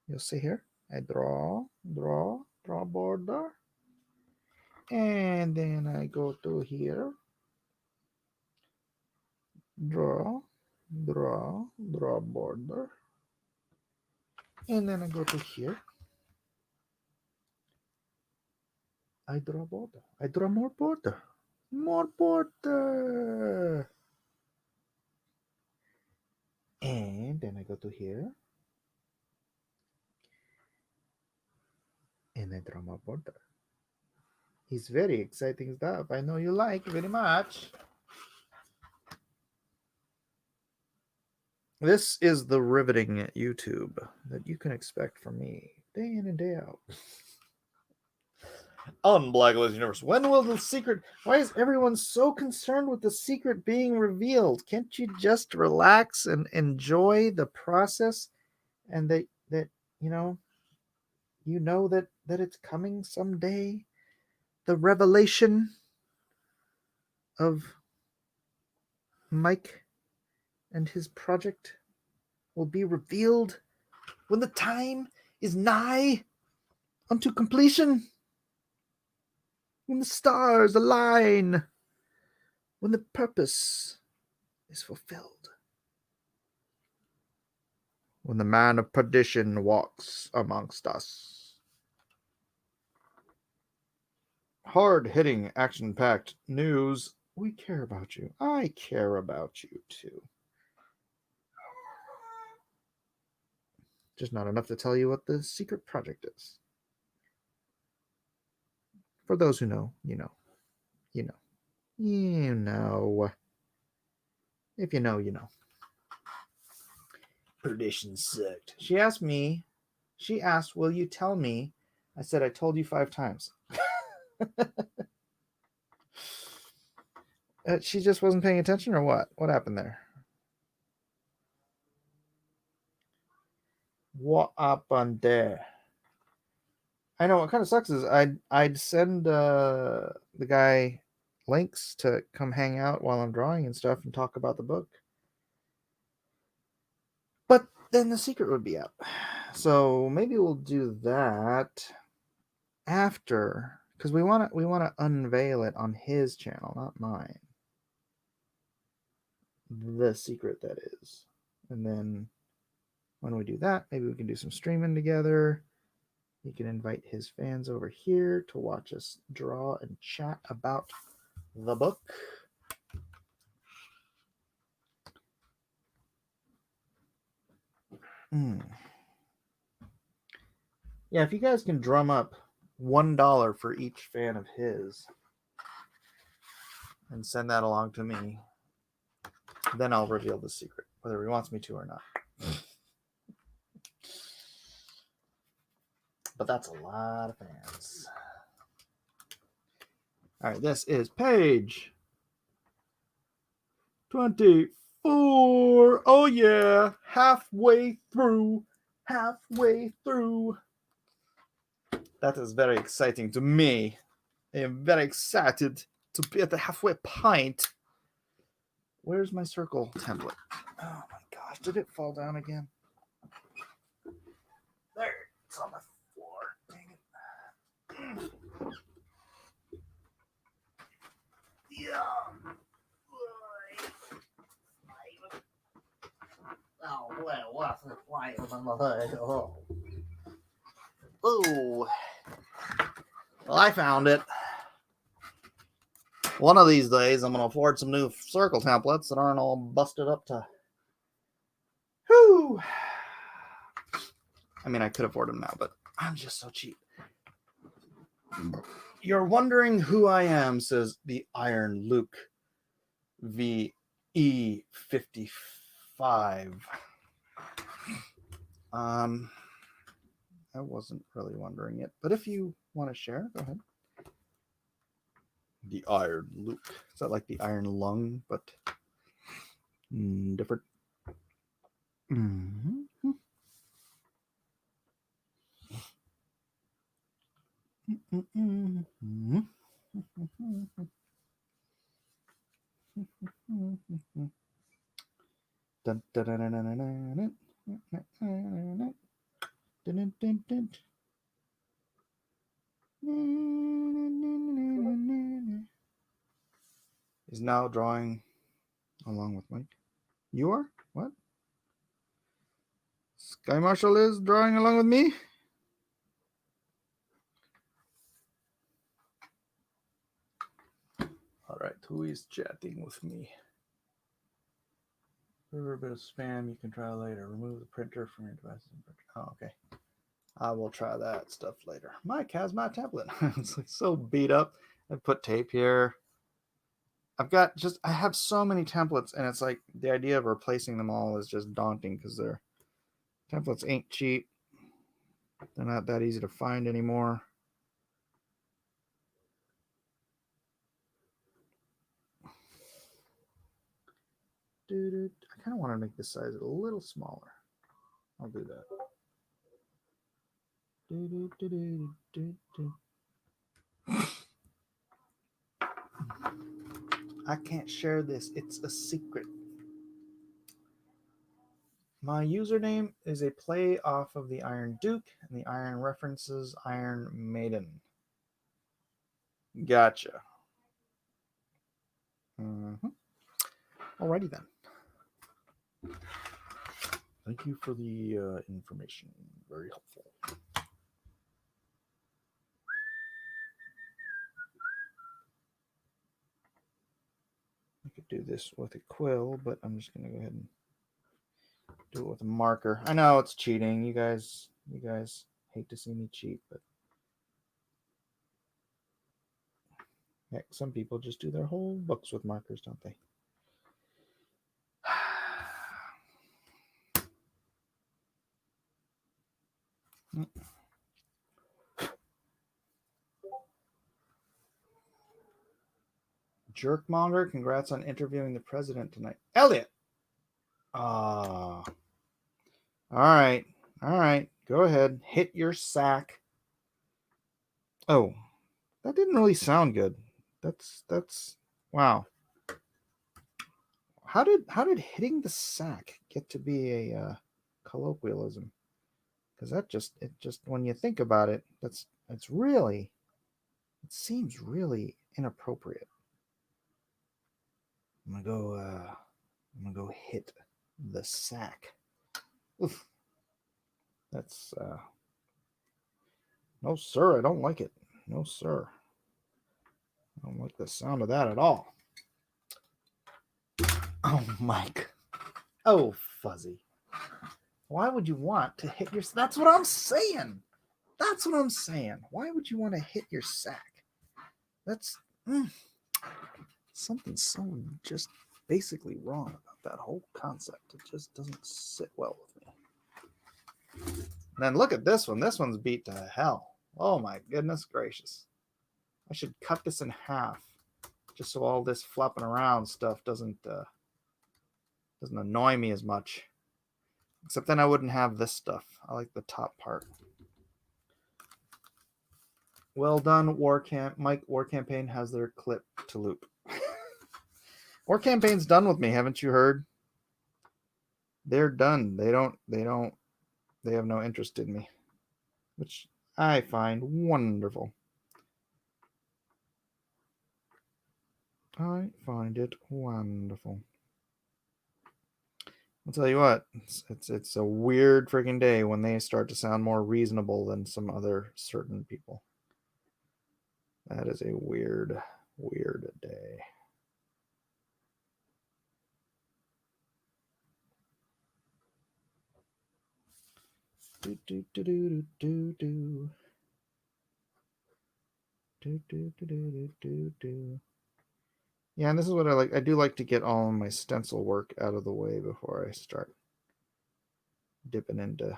You'll see here. I draw border. And then I go to here. Draw border. And then I go to here. I draw border. I draw more border. More border. And then I go to here. And I draw more border. It's very exciting stuff. I know you like very much. This is the riveting YouTube that you can expect from me day in and day out. On Blacklist Universe. When will the secret? Why is everyone so concerned with the secret being revealed? Can't you just relax and enjoy the process, and that you know that it's coming someday? The revelation of Mike and his project will be revealed when the time is nigh unto completion. When the stars align, when the purpose is fulfilled, when the man of perdition walks amongst us. Hard-hitting, action-packed news. We care about you. I care about you too. Just not enough to tell you what the secret project is. For those who know, you know. You know. You know. If you know, you know. Perdition sucked. She asked, will you tell me? I said, I told you 5 times. She just wasn't paying attention, or what? What happened there? What happened there? I know what kind of sucks is I'd send the guy links to come hang out while I'm drawing and stuff and talk about the book. But then the secret would be up. So maybe we'll do that after, because we want to unveil it on his channel, not mine. The secret, that is. And then when we do that, maybe we can do some streaming together. He can invite his fans over here to watch us draw and chat about the book. Yeah, if you guys can drum up $1 for each fan of his and send that along to me, then I'll reveal the secret, whether he wants me to or not. But that's a lot of fans. All right, this is page 24. Oh yeah, halfway through. That is very exciting to me. I am very excited to be at the halfway point. Where's my circle template? Oh my gosh, did it fall down again? There, it's on the floor. Dang it. Yeah. Oh, well, what's the flight of my leg? Oh. Well, I found it. One of these days, I'm going to afford some new circle templates that aren't all busted up to... Whew. I mean, I could afford them now, but I'm just so cheap. You're wondering who I am, says the Iron Luke VE55. I wasn't really wondering it, but if you want to share, go ahead. The Iron Luke. Is that like the Iron Lung, but different? Mm-hmm. Dun, dun, dun, dun, dun, dun, dun, dun, dun. Is now drawing along with Mike. You are? What? Sky Marshal is drawing along with me? All right, who is chatting with me? For a bit of spam, you can try later. Remove the printer from your devices. Oh, okay. I will try that stuff later. Mike has my template. It's like so beat up. I put tape here. I have so many templates, and it's like the idea of replacing them all is just daunting because their templates ain't cheap. They're not that easy to find anymore. I kind of want to make this size a little smaller. I'll do that. I can't share this. It's a secret. My username is a play off of the Iron Duke, and the Iron references Iron Maiden. Gotcha. Alrighty then. Thank you for the information. Very helpful. I could do this with a quill, but I'm just going to go ahead and do it with a marker. I know it's cheating. You guys hate to see me cheat, but heck, some people just do their whole books with markers, don't they? Jerkmonger, congrats on interviewing the president tonight. Elliot! All right. Go ahead. Hit your sack. Oh, that didn't really sound good. That's wow. How did hitting the sack get to be a colloquialism? Because it just when you think about it, it seems really inappropriate. I'm gonna go hit the sack. Oof. That's no sir, I don't like it. No sir. I don't like the sound of that at all. Oh, Mike. Oh, Fuzzy. Why would you want to hit your... That's what I'm saying. That's what I'm saying. Why would you want to hit your sack? That's something so just basically wrong about that whole concept. It just doesn't sit well with me. And then look at this one. This one's beat to hell. Oh my goodness gracious. I should cut this in half just so all this flopping around stuff doesn't annoy me as much. Except then I wouldn't have this stuff. I like the top part. Well done, Mike. War Campaign has their clip to loop. War Campaign's done with me, haven't you heard? They're done. They have no interest in me, which I find wonderful. I find it wonderful. I'll tell you what, it's a weird freaking day when they start to sound more reasonable than some other certain people. That is a weird, weird day. Do do do do do do do do do do do do. Yeah, and this is what I like. I do like to get all my stencil work out of the way before I start dipping into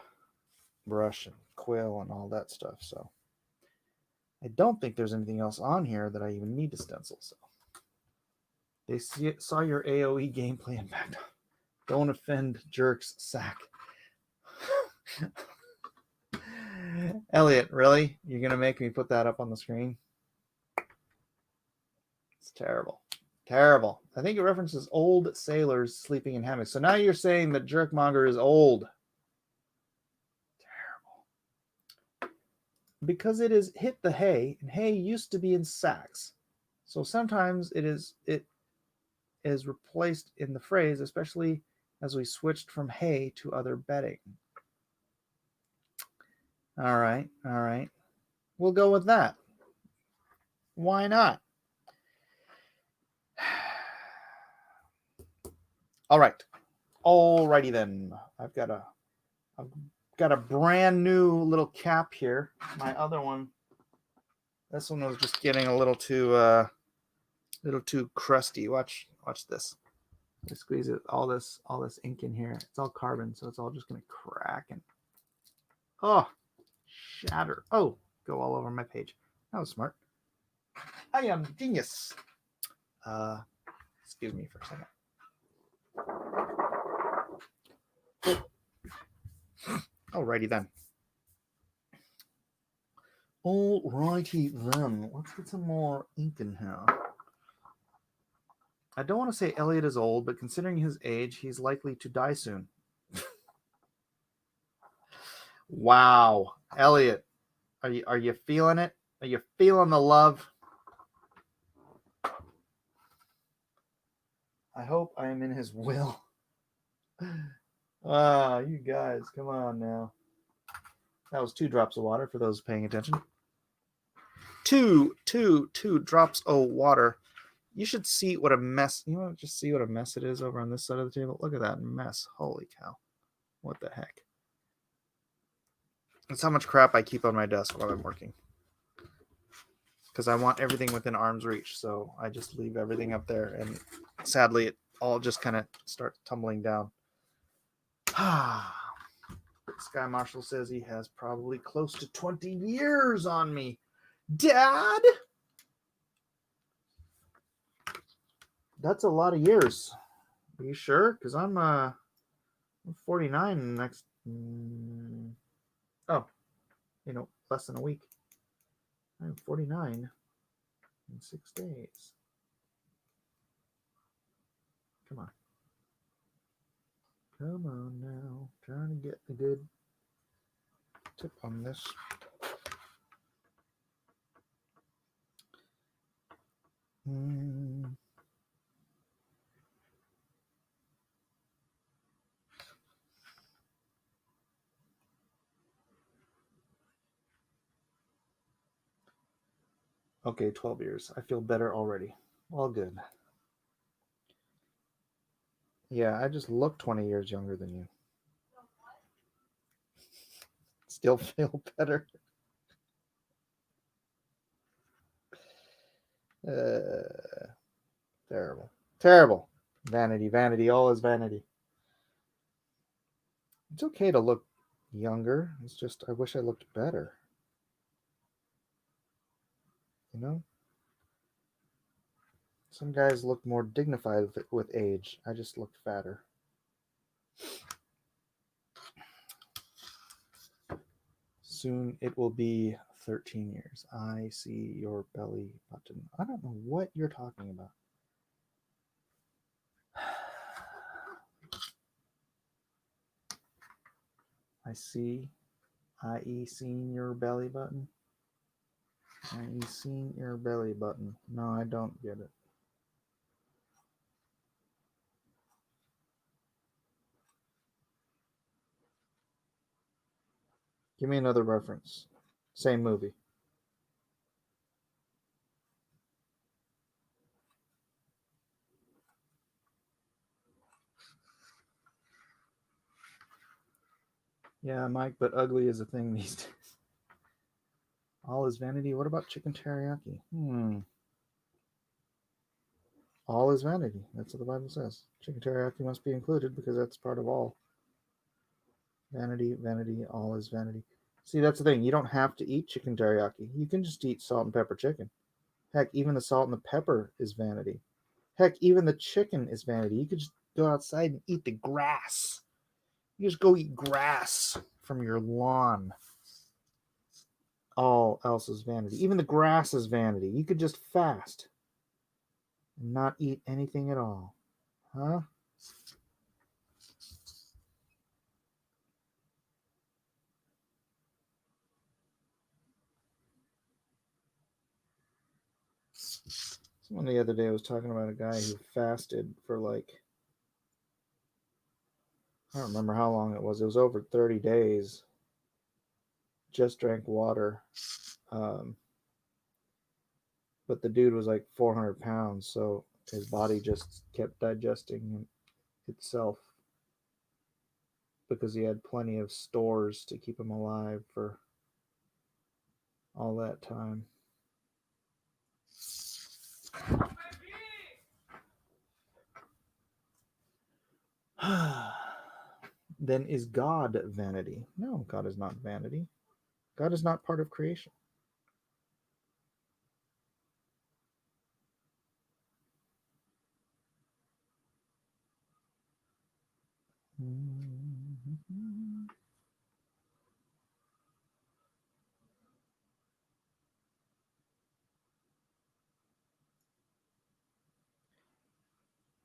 brush and quill and all that stuff. So I don't think there's anything else on here that I even need to stencil. So they saw your AoE gameplay impact. Don't offend Jerk's sack. Elliot, really? You're gonna make me put that up on the screen? It's terrible. Terrible. I think it references old sailors sleeping in hammocks. So now you're saying that Jerkmonger is old. Terrible. Because it is hit the hay, and hay used to be in sacks. So sometimes it is replaced in the phrase, especially as we switched from hay to other bedding. All right. We'll go with that. Why not? All right. Alrighty then. I've got a brand new little cap here. My other one, this one was just getting a little too crusty. Watch this. I squeeze it, all this ink in here. It's all carbon, so it's all just gonna crack and shatter. Oh, go all over my page. That was smart. I am genius. Excuse me for a second. Alrighty then. Let's get some more ink in here. I don't want to say Elliot is old, but considering his age, he's likely to die soon. Wow. Elliot, are you feeling it? Are you feeling the love? I hope I am in his will. You guys, come on now. That was 2 drops of water for those paying attention. Two drops of water. You should see what a mess. You want to just see what a mess it is over on this side of the table? Look at that mess. Holy cow. What the heck? That's how much crap I keep on my desk while I'm working. Because I want everything within arm's reach. So I just leave everything up there. And sadly, it all just kind of starts tumbling down. Sky Marshall says he has probably close to 20 years on me. Dad? That's a lot of years. Are you sure? Because I'm 49 next... less than a week. I'm 49 in 6 days. Come on. Come on now. Trying to get a good tip on this. Okay, 12 years. I feel better already. All good. Yeah, I just look 20 years younger than you. Still feel better. Terrible. Terrible. Vanity, vanity, all is vanity. It's okay to look younger. It's just, I wish I looked better. You know? Some guys look more dignified with age. I just looked fatter. Soon it will be 13 years. I see your belly button. I don't know what you're talking about. I see. I.e. seen your belly button. I.e. seen your belly button. No, I don't get it. Give me another reference. Same movie. Yeah, Mike, but ugly is a thing these days. All is vanity. What about chicken teriyaki? All is vanity. That's what the Bible says. Chicken teriyaki must be included because that's part of all. Vanity, vanity, all is vanity. See, that's the thing. You don't have to eat chicken teriyaki. You can just eat salt and pepper chicken. Heck, even the salt and the pepper is vanity. Heck, even the chicken is vanity. You could just go outside and eat the grass. You just go eat grass from your lawn. All else is vanity. Even the grass is vanity. You could just fast and not eat anything at all. Huh? Someone the other day was talking about a guy who fasted for like, I don't remember how long it was. It was over 30 days. Just drank water. But the dude was like 400 pounds, so his body just kept digesting itself because he had plenty of stores to keep him alive for all that time. Then is God vanity? No, God is not vanity. God is not part of creation.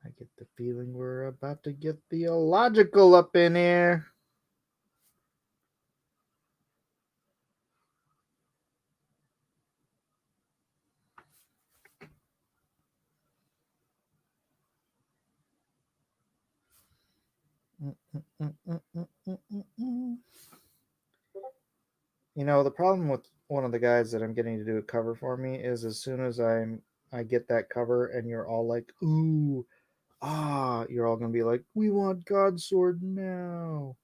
I get the feeling we're about to get theological up in here. You know, the problem with one of the guys that I'm getting to do a cover for me is as soon as I get that cover and you're all like, ooh, you're all gonna be like, we want God's sword now.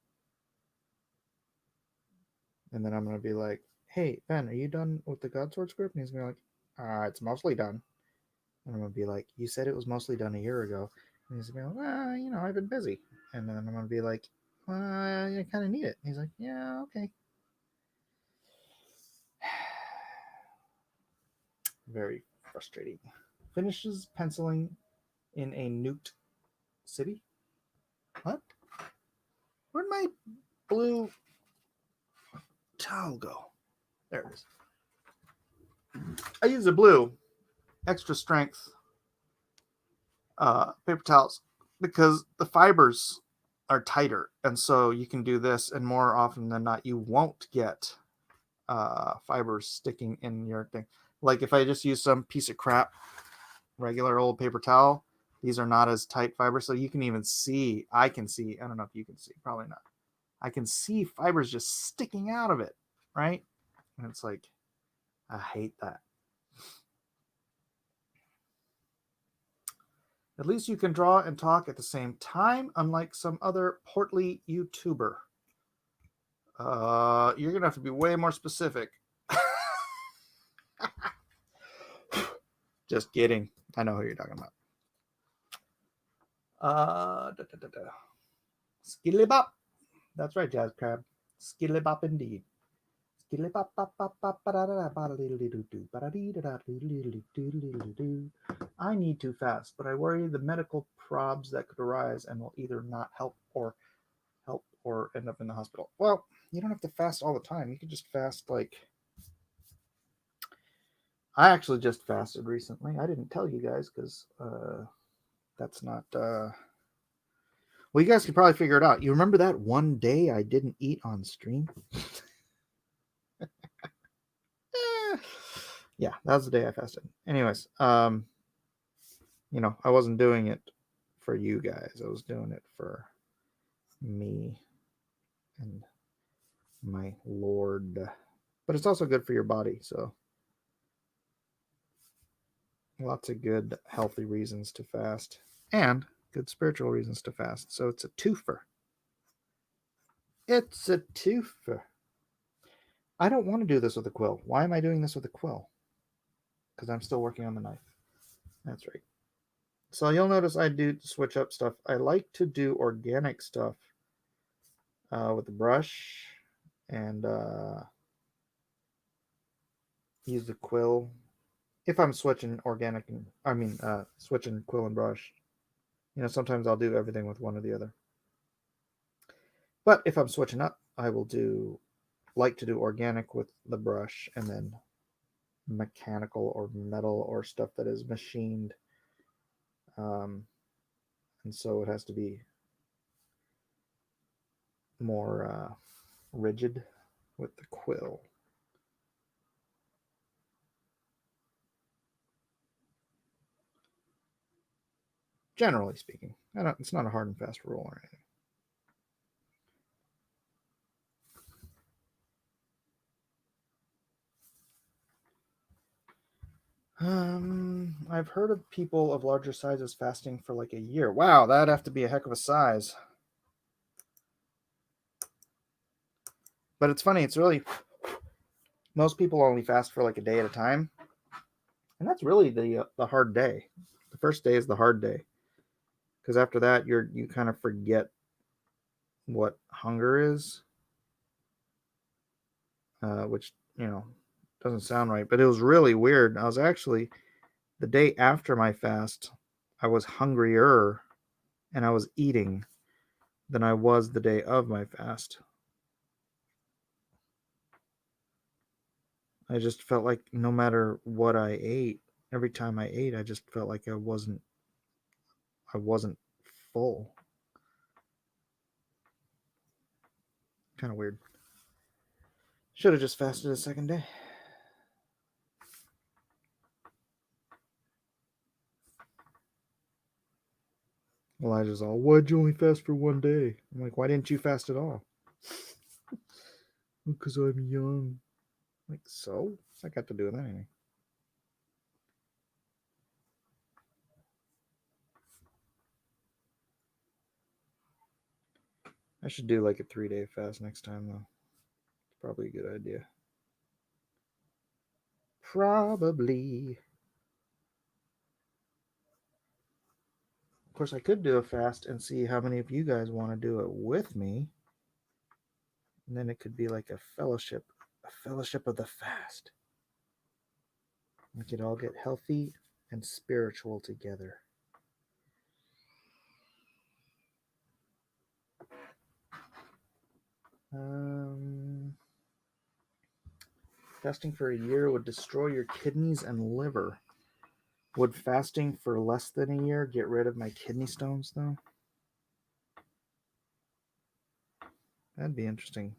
And then I'm gonna be like, hey, Ben, are you done with the God sword script? And he's gonna be like, it's mostly done. And I'm gonna be like, you said it was mostly done a year ago. And he's gonna be like, well, you know, I've been busy. And then I'm gonna be like, well, I kind of need it. And he's like, yeah, okay. Very frustrating. Finishes penciling in a nuked city. What? Where'd my blue towel go? There it is. I use the blue extra strength paper towels because the fibers are tighter, and so you can do this, and more often than not, you won't get fibers sticking in your thing. Like if I just use some piece of crap, regular old paper towel, these are not as tight fibers, so you can even see. I can see. I don't know if you can see. Probably not. I can see fibers just sticking out of it, right? And it's like, I hate that. At least you can draw and talk at the same time, unlike some other portly YouTuber. You're gonna have to be way more specific. Just kidding. I know who you're talking about. Skillybop. That's right, Jazz Crab. Skillybop indeed. I need to fast, but I worry the medical probs that could arise and will either not help or end up in the hospital. Well, you don't have to fast all the time. You can just fast like I actually just fasted recently. I didn't tell you guys because that's not. Well, you guys can probably figure it out. You remember that one day I didn't eat on stream? Yeah, that was the day I fasted. Anyways, I wasn't doing it for you guys. I was doing it for me and my Lord. But it's also good for your body, so lots of good, healthy reasons to fast and good spiritual reasons to fast. So it's a twofer. It's a twofer. I don't want to do this with a quill. Why am I doing this with a quill? Because I'm still working on the knife. That's right. So you'll notice I do switch up stuff. I like to do organic stuff with the brush and use the quill. If I'm switching organic switching quill and brush, sometimes I'll do everything with one or the other. But if I'm switching up, I will like to do organic with the brush and then mechanical or metal or stuff that is machined. And so it has to be more rigid with the quill. Generally speaking, it's not a hard and fast rule or anything. I've heard of people of larger sizes fasting for like a year. Wow, that'd have to be a heck of a size. But it's funny, it's really most people only fast for like a day at a time. And that's really the hard day. The first day is the hard day. Because after that you kind of forget what hunger is. Which, doesn't sound right, but it was really weird. I was actually the day after my fast, I was hungrier and I was eating than I was the day of my fast. I just felt like no matter what I ate, every time I ate, I just felt like I wasn't full. Kind of weird. Should have just fasted a second day. Elijah's all, why'd you only fast for one day? I'm like, why didn't you fast at all? Because I'm young. Like, so? What's that got to do with anything? I should do like a 3-day fast next time, though. It's probably a good idea. Probably. Of course, I could do a fast and see how many of you guys want to do it with me. And then it could be like a fellowship of the fast. We could all get healthy and spiritual together. Fasting for a year would destroy your kidneys and liver. Would fasting for less than a year get rid of my kidney stones, though? That'd be interesting.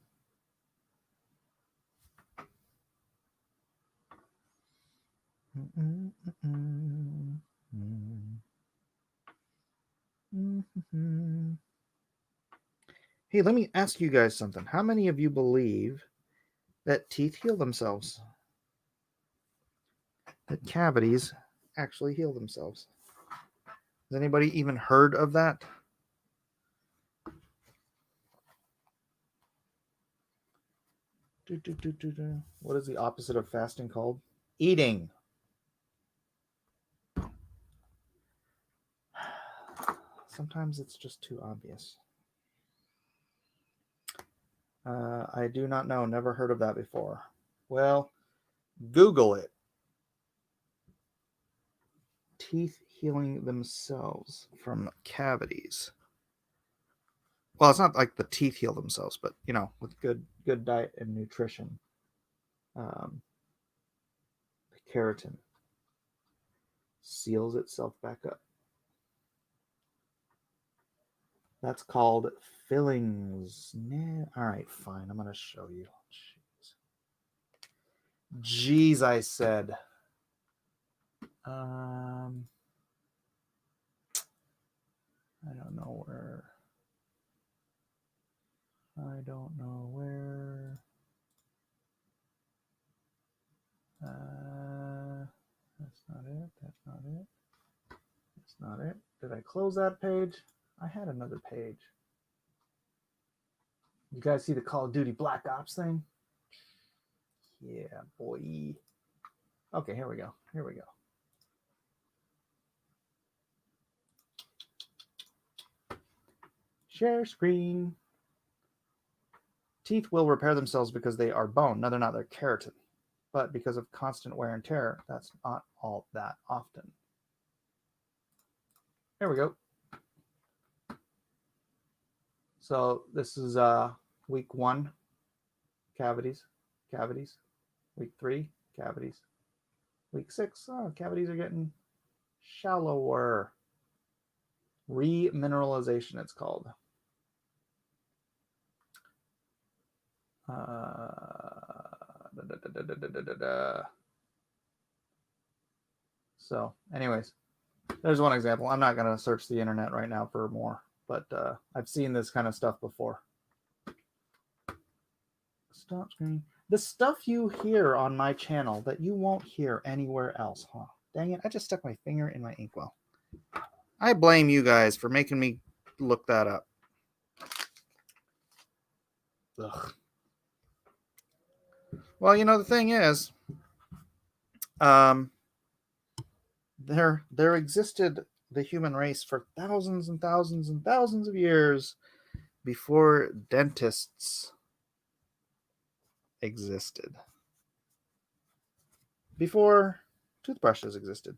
Hey, let me ask you guys something. How many of you believe that teeth heal themselves? That cavities actually heal themselves? Has anybody even heard of that? What is the opposite of fasting called? Eating. Sometimes it's just too obvious. I do not know. Never heard of that before. Well, Google it. Teeth healing themselves from cavities. Well, it's not like the teeth heal themselves, but with good diet and nutrition, the keratin seals itself back up. That's called fillings. All right, fine. I'm gonna show you. Jeez, I said. I don't know where. That's not it. That's not it. That's not it. Did I close that page? I had another page. You guys see the Call of Duty Black Ops thing? Yeah, boy. Okay, here we go. Share screen. Teeth will repair themselves because they are bone. No, they're not. They're keratin. But because of constant wear and tear, that's not all that often. Here we go. So this is week 1, cavities. Week 3, cavities. Week 6, cavities are getting shallower. Remineralization, it's called. So, anyways, there's one example. I'm not going to search the internet right now for more, but I've seen this kind of stuff before. Stop screen. The stuff you hear on my channel that you won't hear anywhere else, huh? Dang it, I just stuck my finger in my inkwell. I blame you guys for making me look that up. Ugh. Well, the thing is, there existed the human race for thousands and thousands and thousands of years before dentists existed. Before toothbrushes existed.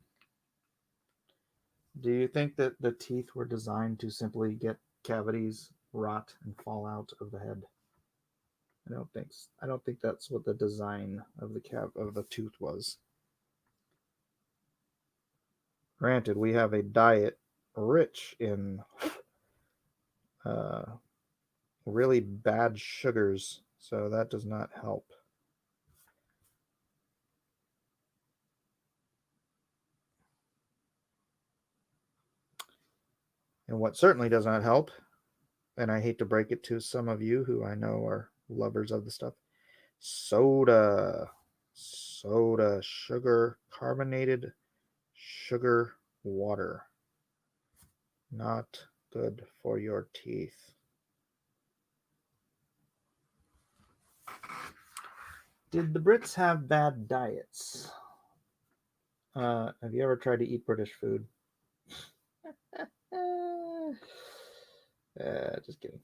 Do you think that the teeth were designed to simply get cavities, rot, and fall out of the head? I don't think that's what the design of the tooth was. Granted, we have a diet rich in really bad sugars, so that does not help. And what certainly does not help, and I hate to break it to some of you who I know are lovers of the stuff, soda, sugar, carbonated sugar water. Not good for your teeth. Did the Brits have bad diets? Have you ever tried to eat British food? Just kidding.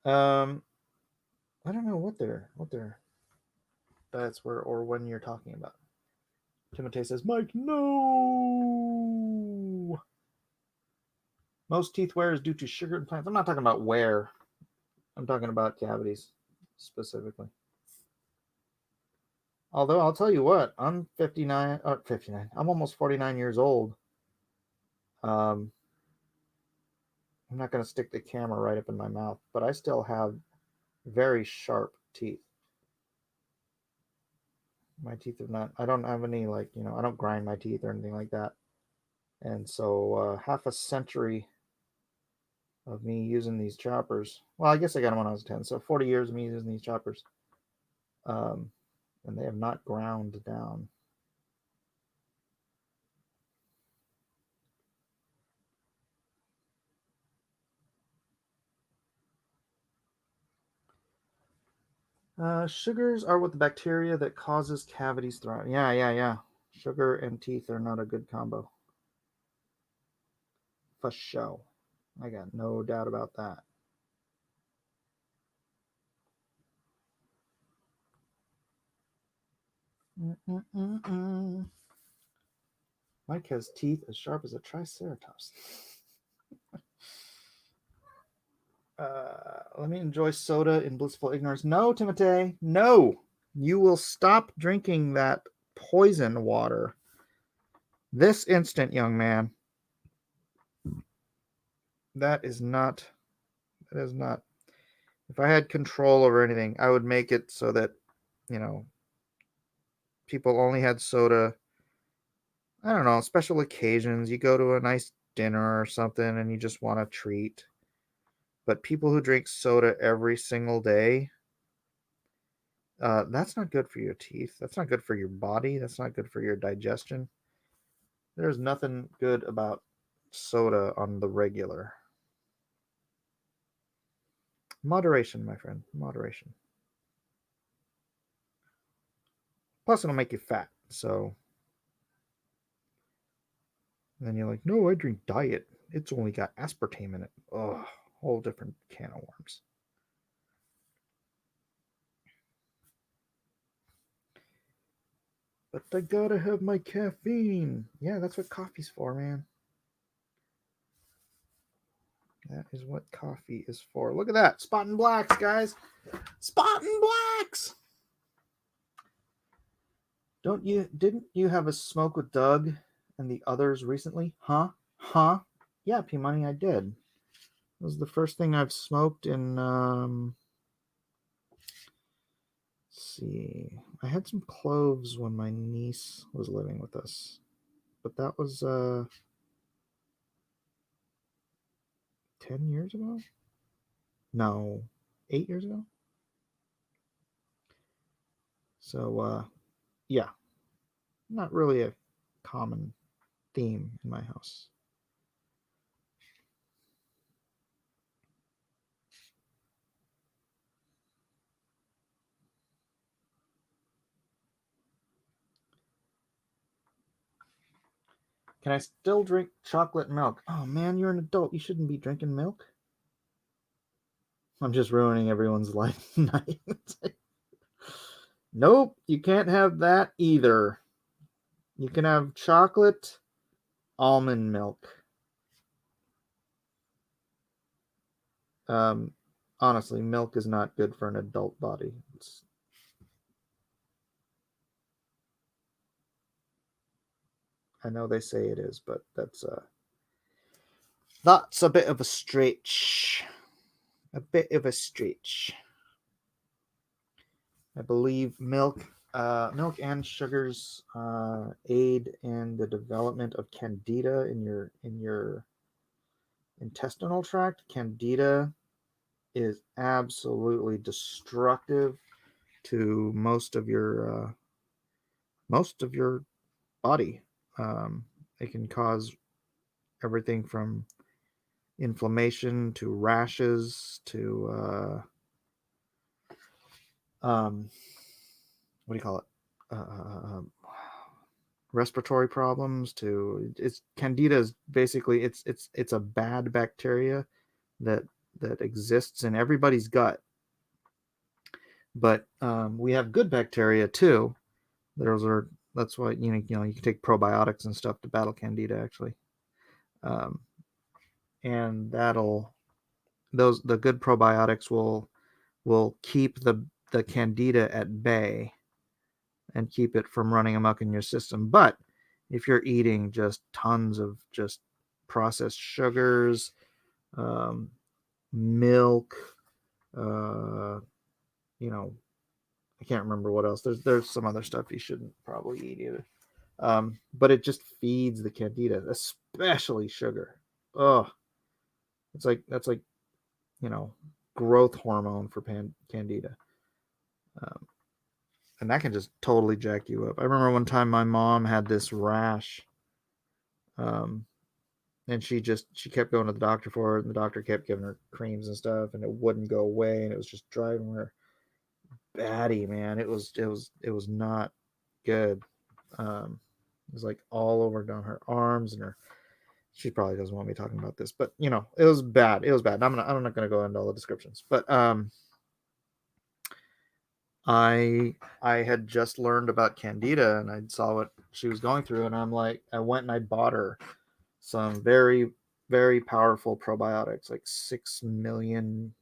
I don't know what their diets were or when you're talking about. Timotei says, Mike, no. Most teeth wear is due to sugar implants. I'm not talking about wear. I'm talking about cavities specifically. Although I'll tell you what, I'm 59, 59. I'm almost 49 years old. Um, I'm not going to stick the camera right up in my mouth, but I still have very sharp teeth. My teeth have not, I don't have any, like, I don't grind my teeth or anything like that. And so half a century of me using these choppers. Well, I guess I got them when I was 10. So 40 years of me using these choppers. Um, and they have not ground down. Sugars are what the bacteria that causes cavities thrive. Yeah, yeah, yeah. Sugar and teeth are not a good combo. For sure. I got no doubt about that. Mm-mm-mm-mm. Mike has teeth as sharp as a triceratops. Let me enjoy soda in blissful ignorance. No, Timotei, no. You will stop drinking that poison water this instant, young man. That is not. That is not. If I had control over anything, I would make it so that, you know, people only had soda. I don't know, special occasions. You go to a nice dinner or something and you just want a treat. But people who drink soda every single day, that's not good for your teeth. That's not good for your body. That's not good for your digestion. There's nothing good about soda on the regular. Moderation, my friend. Moderation. Plus, it'll make you fat. So then you're like, no, I drink diet. It's only got aspartame in it. Ugh, whole different can of worms. But I gotta have my caffeine. Yeah, that's what coffee's for, man. That is what coffee is for. Look at that. Spot and blacks, guys. Spot and blacks. Didn't you have a smoke with Doug and the others recently? Huh? Huh? Yeah, P Money, I did. It was the first thing I've smoked in let's see. I had some cloves when my niece was living with us. But that was 10 years ago? No, 8 years ago? So yeah, not really a common theme in my house. Can I still drink chocolate milk? Oh man, you're an adult. You shouldn't be drinking milk. I'm just ruining everyone's life night. Nope, you can't have that either. You can have chocolate almond milk. Um, honestly, milk is not good for an adult body. I know they say it is, but that's a bit of a stretch. A bit of a stretch. I believe milk and sugars aid in the development of candida in your intestinal tract. Candida is absolutely destructive to most of your body. It can cause everything from inflammation to rashes to what do you call it? Respiratory problems to it's candida is basically it's a bad bacteria that exists in everybody's gut, but we have good bacteria too. Those are that's why you can take probiotics and stuff to battle candida actually, um, and the good probiotics will keep the candida at bay, and keep it from running amok in your system. But if you're eating just tons of just processed sugars, um, milk, uh, you know, I can't remember what else. There's some other stuff you shouldn't probably eat either. But it just feeds the candida, especially sugar. Oh, that's like growth hormone for candida. Um, and that can just totally jack you up. I remember one time my mom had this rash, um, and she kept going to the doctor for it, and the doctor kept giving her creams and stuff, and it wouldn't go away, and it was just driving her batty, man. It was not good. It was like all over down her arms and her. She probably doesn't want me talking about this, but it was bad. It was bad. I'm not gonna go into all the descriptions, but I had just learned about candida and I saw what she was going through, and I went and I bought her some very, very powerful probiotics, like 6 million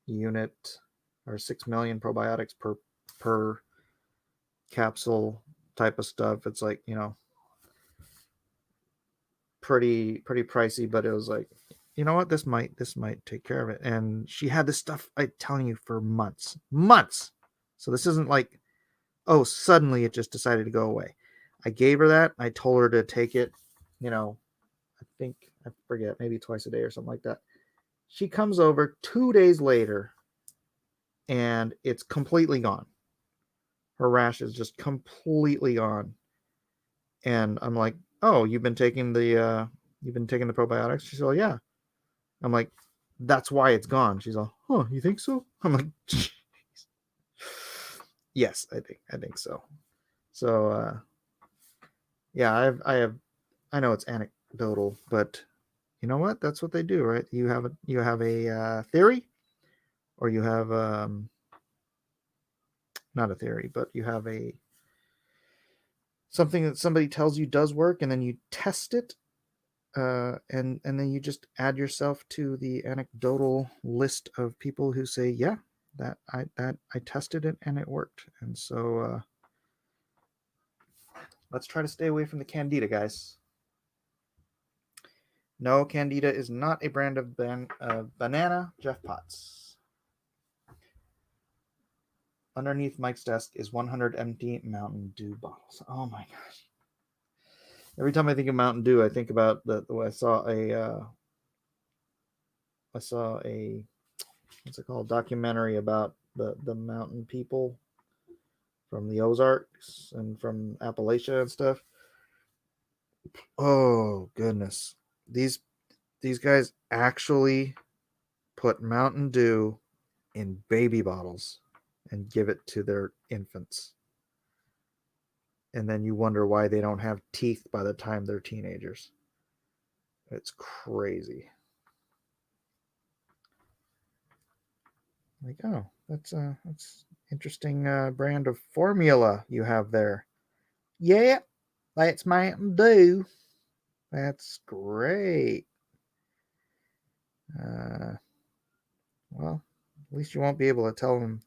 unit or 6 million probiotics per capsule type of stuff. It's like, pretty pricey, but it was like, you know what, this might take care of it. And she had this stuff, I'm telling you, for months. So this isn't like, oh, suddenly it just decided to go away. I gave her that. I told her to take it, I think, I forget, maybe twice a day or something like that. She comes over 2 days later and it's completely gone. Her rash is just completely gone. And I'm like, oh, you've been taking the probiotics? She's like, yeah. I'm like, that's why it's gone. She's all, huh, you think so? I'm like, jeez. Yes, I think so. So yeah, I know it's anecdotal, but you know what? That's what they do, right? You have a theory, or you have not a theory, but you have a something that somebody tells you does work, and then you test it, and then you just add yourself to the anecdotal list of people who say, yeah, that I tested it and it worked. And so let's try to stay away from the candida, guys. No, candida is not a brand of banana, Jeff Potts. Underneath Mike's desk is 100 empty Mountain Dew bottles. Oh my gosh. Every time I think of Mountain Dew, I think about I saw a what's it called, documentary about the mountain people from the Ozarks and from Appalachia and stuff. Oh goodness. These guys actually put Mountain Dew in baby bottles and give it to their infants. And then you wonder why they don't have teeth by the time they're teenagers. It's crazy. Like, oh, that's interesting brand of formula you have there. Yeah, that's Mountain Dew. That's great. Uh, well, at least you won't be able to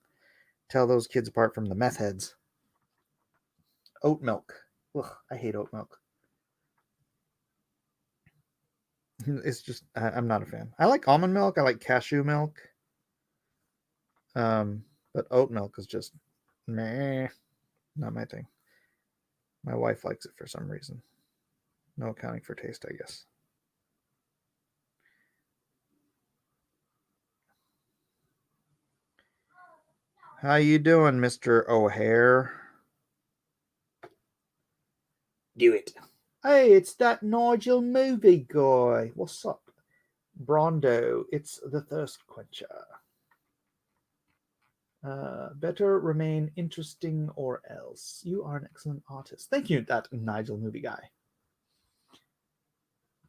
tell those kids apart from the meth heads. Oat milk. Ugh, I hate oat milk. It's just I'm not a fan. I like almond milk. I like cashew milk. But oat milk is just meh, not my thing. My wife likes it for some reason. No accounting for taste, I guess. How you doing, Mr. O'Hare? Do it. Hey, it's that Nigel movie guy. What's up? Brondo, it's the thirst quencher. Better remain interesting or else. You are an excellent artist. Thank you, that Nigel movie guy.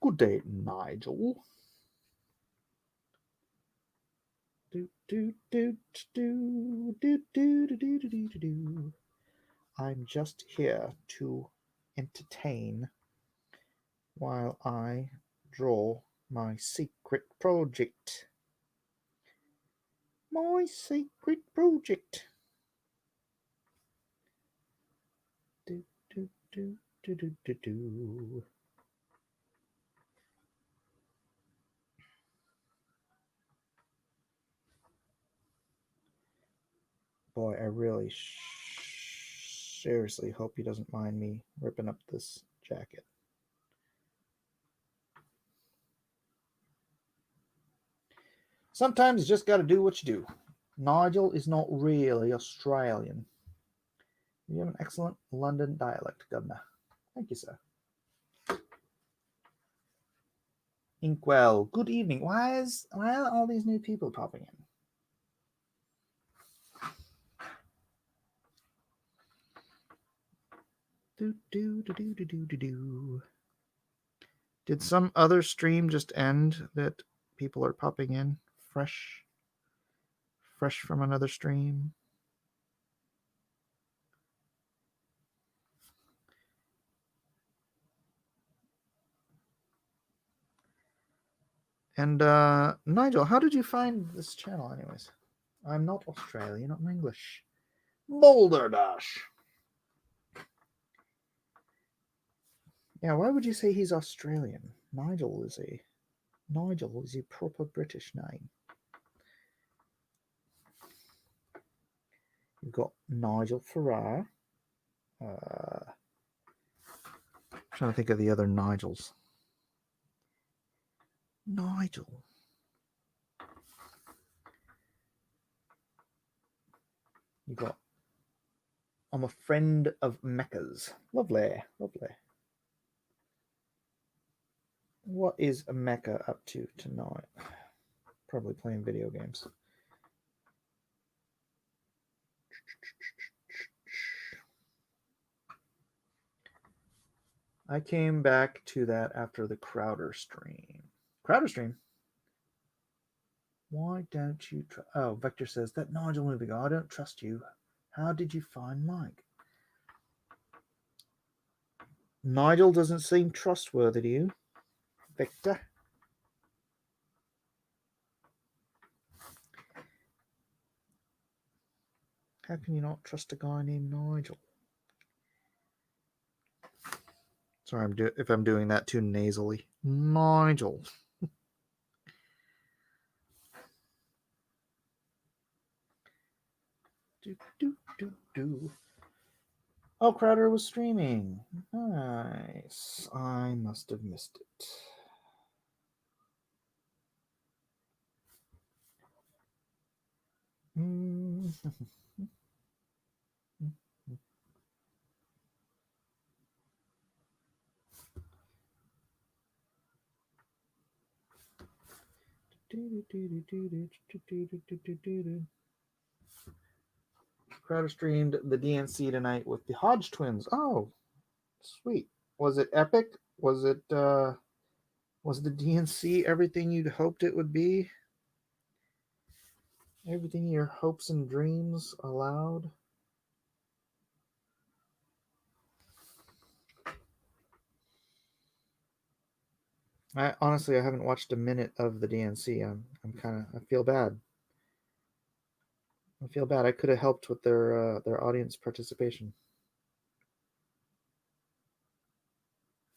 Good day, Nigel. Do, do, do, do, do, do, do, do, do, do, do. I'm just here to entertain while I draw my secret project. My secret project. Do, do, do, do, do, do, do. Boy, I really seriously hope he doesn't mind me ripping up this jacket. Sometimes you just got to do what you do. Nigel is not really Australian. You have an excellent London dialect, Governor. Thank you, sir. Inkwell, good evening. Why are all these new people popping in? Do. Did some other stream just end that people are popping in fresh from another stream? And Nigel, how did you find this channel anyways? I'm not Australian, I'm English. Boulder Dash. Yeah, why would you say he's Australian? Nigel is a proper British name. You've got Nigel Farrar. Trying to think of the other Nigels. Nigel. You got I'm a friend of Mecca's. Lovely, lovely. What is Mecca up to tonight? Probably playing video games. I came back to that after the Crowder stream. Crowder stream? Why don't you trust... Oh, Vector says, that Nigel movie guy, I don't trust you. How did you find Mike? Nigel doesn't seem trustworthy to you, Victor. How can you not trust a guy named Nigel? Sorry, if I'm doing that too nasally. Nigel. do. Oh, Crowder was streaming. Nice. I must have missed it. Crowder streamed the DNC tonight with the Hodge twins. Oh, sweet. Was it epic? Was the DNC everything you'd hoped it would be? Everything your hopes and dreams allowed? I haven't watched a minute of the DNC. I feel bad. I could have helped with their audience participation.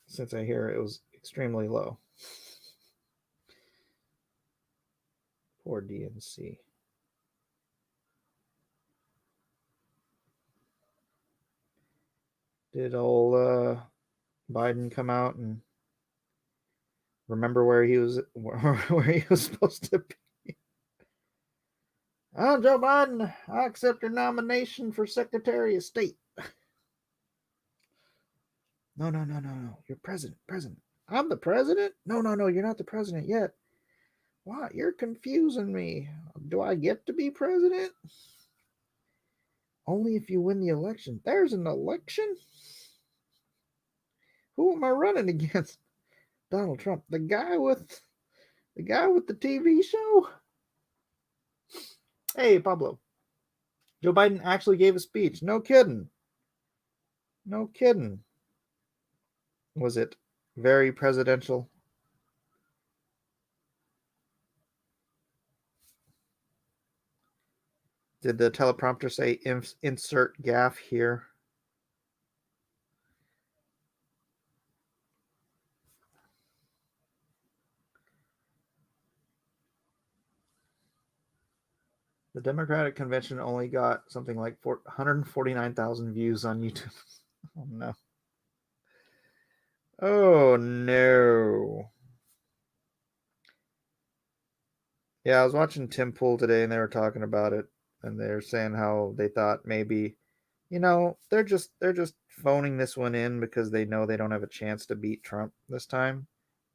Since I hear it was extremely low. Poor DNC. Did old Biden come out and remember where he was supposed to be? Oh, Joe Biden, I accept your nomination for Secretary of State. No. You're president. I'm the president? No, you're not the president yet. What? You're confusing me. Do I get to be president? Only if you win the election. There's an election? Who am I running against? Donald Trump. The guy with the TV show? Hey, Pablo. Joe Biden actually gave a speech. No kidding. Was it very presidential? Did the teleprompter say insert gaff here? The Democratic convention only got something like 149,000 views on YouTube. Oh no. Oh no. Yeah, I was watching Tim Pool today and they were talking about it and they're saying how they thought maybe, they're just phoning this one in because they know they don't have a chance to beat Trump this time.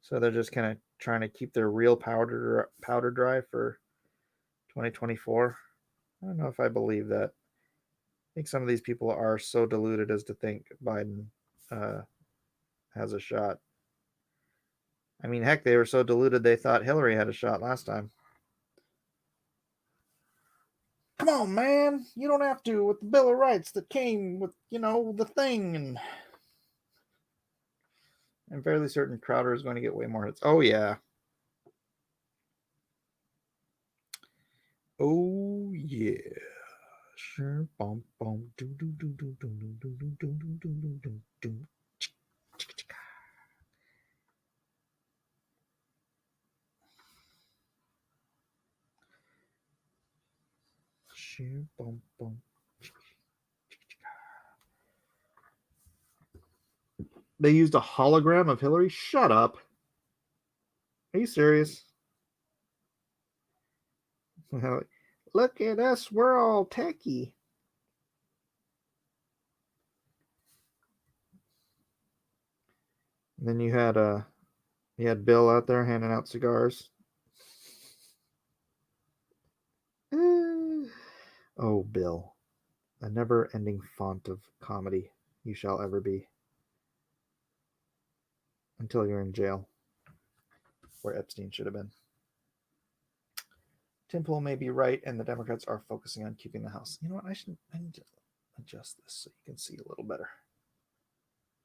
So they're just kind of trying to keep their real powder dry for 2024. I don't know if I believe that. I think some of these people are so deluded as to think Biden uh, has a shot. I mean, heck, they were so deluded they thought Hillary had a shot last time. Come on, man. You don't have to with the Bill of Rights that came with, the thing. And I'm fairly certain Crowder is going to get way more hits. Oh, yeah. Oh, yeah. Sure. Bum, bum. Do, do, do, do, do, do, do, do, do, do, do, do, do. Sure. Bum, bum. They used a hologram of Hillary? Shut up. Are you serious? Look at us. We're all techie. And then you had Bill out there handing out cigars. Oh, Bill, a never-ending font of comedy you shall ever be until you're in jail, where Epstein should have been. Tim Pool may be right, and the Democrats are focusing on keeping the House. You know what? I need to adjust this so you can see a little better.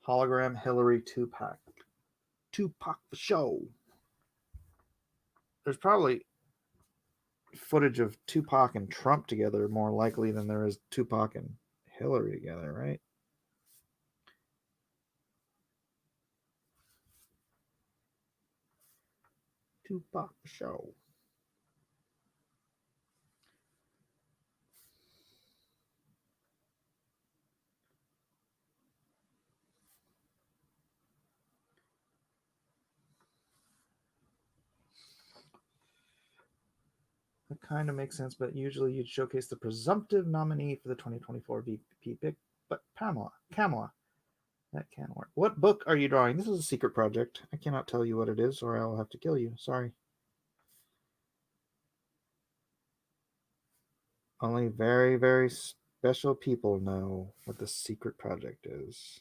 Hologram Hillary Tupac. Tupac the show. There's probably footage of Tupac and Trump together more likely than there is Tupac and Hillary together, right? Tupac the show. That kind of makes sense, but usually you'd showcase the presumptive nominee for the 2024 VP pick, but Kamala, that can't work. What book are you drawing? This is a secret project. I cannot tell you what it is, or I'll have to kill you. Sorry. Only very, very special people know what the secret project is.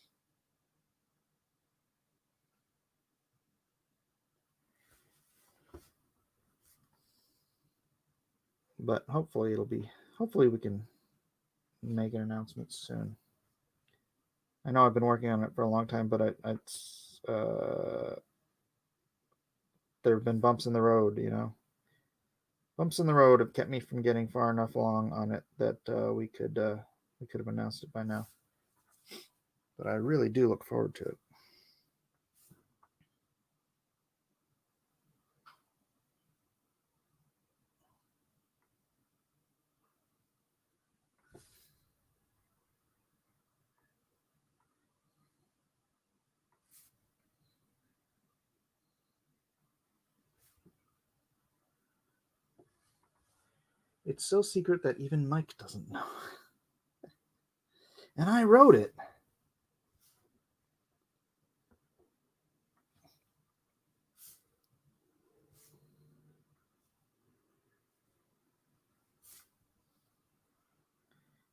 But hopefully we can make an announcement soon. I know I've been working on it for a long time, but there have been bumps in the road, Bumps in the road have kept me from getting far enough along on it that we could have announced it by now. But I really do look forward to it. It's so secret that even Mike doesn't know. And I wrote it.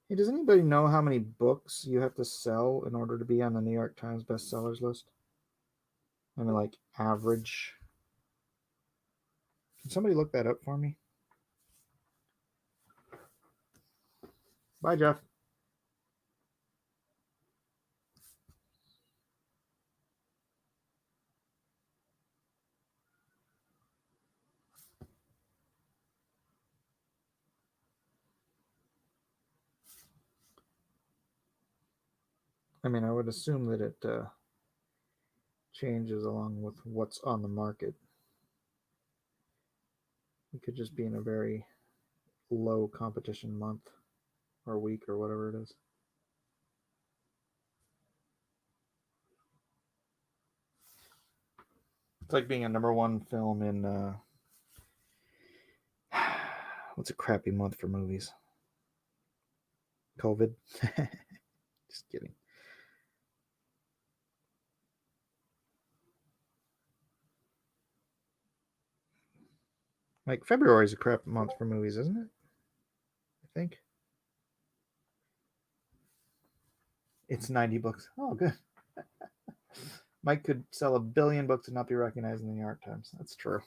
Hey, does anybody know how many books you have to sell in order to be on the New York Times bestsellers list? I mean, like average. Can somebody look that up for me? Bye, Jeff. I mean, I would assume that it changes along with what's on the market. We could just be in a very low competition month or week or whatever it is. It's like being a #1 film in what's a crappy month for movies? COVID. Just kidding. Like February is a crap month for movies, isn't it? I think it's 90 books. Oh, good. Mike could sell 1 billion books and not be recognized in the New York Times. That's true.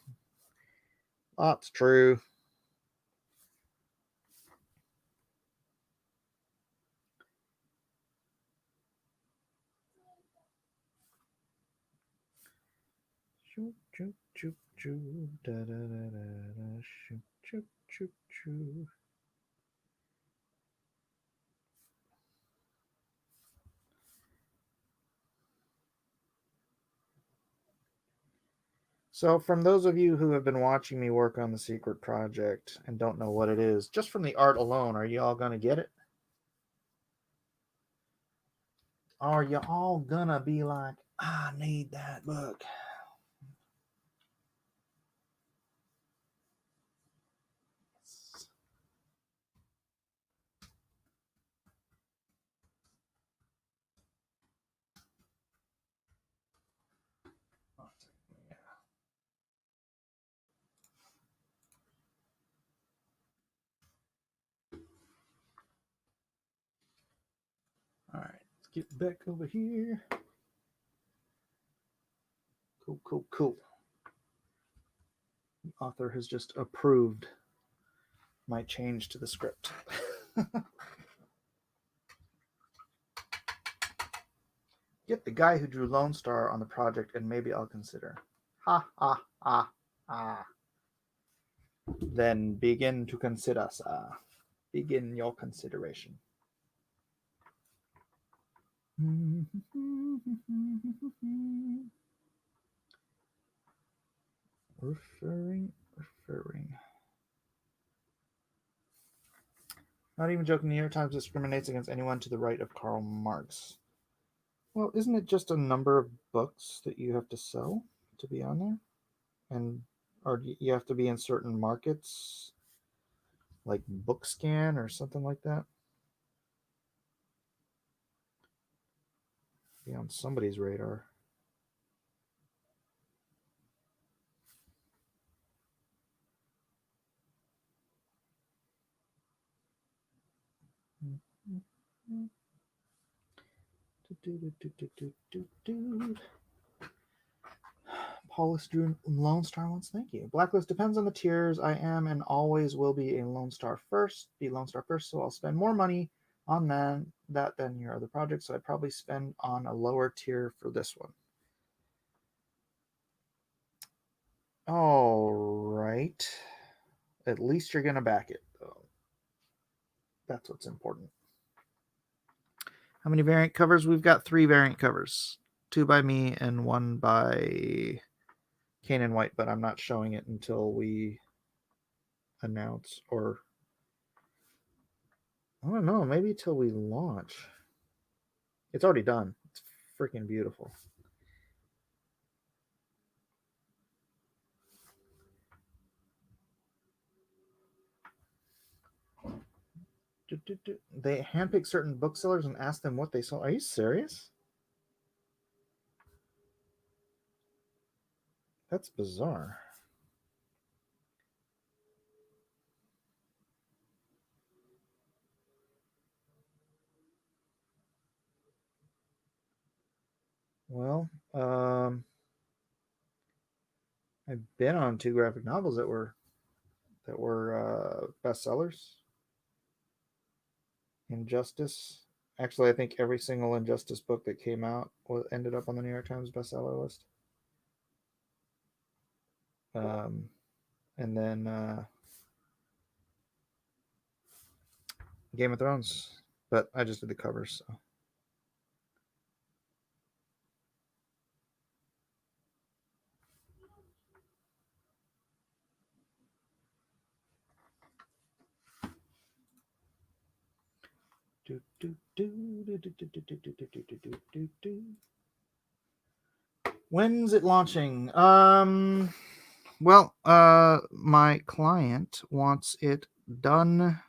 That's true. Choo choo choo choo da da da da da choo choo choo choo. So, from those of you who have been watching me work on the secret project and don't know what it is, just from the art alone, are you all gonna get it? Are you all gonna be like, I need that book? All right, let's get back over here. Cool, cool, cool. The author has just approved my change to the script. Get the guy who drew Lone Star on the project and maybe I'll consider. Ha ha ha ha. Then begin to consider, sir. Begin your consideration. Referring. Not even joking, New York Times discriminates against anyone to the right of Karl Marx. Well, isn't it just a number of books that you have to sell to be on there? And or you have to be in certain markets, like BookScan or something like that? Be on somebody's radar. Paulus drew Lone Star once. Thank you. Blacklist depends on the tiers. I am and always will be a Lone Star first. Be Lone Star first, so I'll spend more money on that than your other projects. So I'd probably spend on a lower tier for this one. All right. At least you're gonna back it, though. That's what's important. How many variant covers? We've got 3 variant covers. 2 by me and 1 by Kane and White, but I'm not showing it until we announce, or I don't know, maybe till we launch. It's already done. It's freaking beautiful. They handpick certain booksellers and ask them what they sold. Are you serious? That's bizarre. Well, I've been on 2 graphic novels that were bestsellers. Injustice. Actually, I think every single Injustice book that came out ended up on the New York Times bestseller list. And then Game of Thrones, but I just did the covers. So. When's it launching? Well, my client wants it done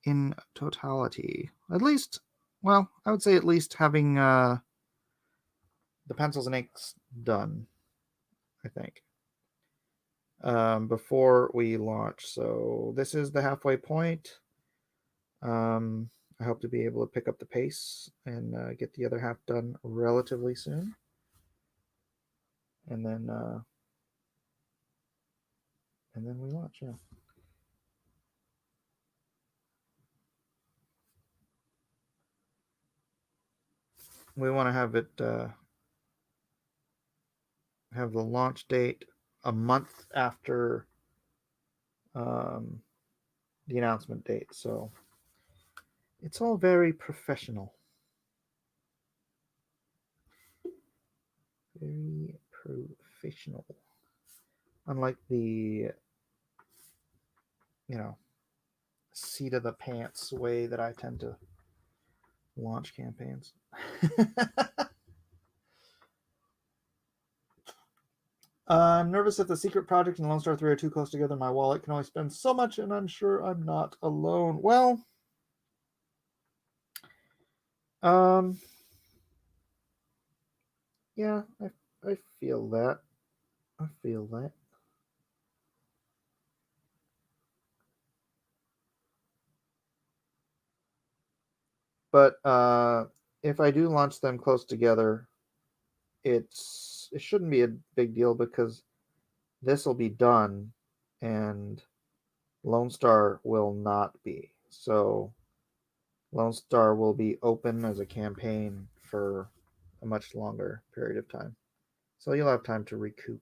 in totality. At least, well, I would say at least having the pencils and inks done, I think, before we launch. So this is the halfway point. I hope to be able to pick up the pace and get the other half done relatively soon. And then we launch, yeah. We want to have it have the launch date a month after the announcement date. So it's all very professional. Very professional. Unlike the, seat of the pants way that I tend to launch campaigns. I'm nervous if the secret project and Lone Star 3 are too close together. My wallet can only spend so much, and I'm sure I'm not alone. Well, yeah, I feel that. I feel that. But if I do launch them close together, it shouldn't be a big deal because this will be done, and Lone Star will not be. So Lone Star will be open as a campaign for a much longer period of time. So you'll have time to recoup.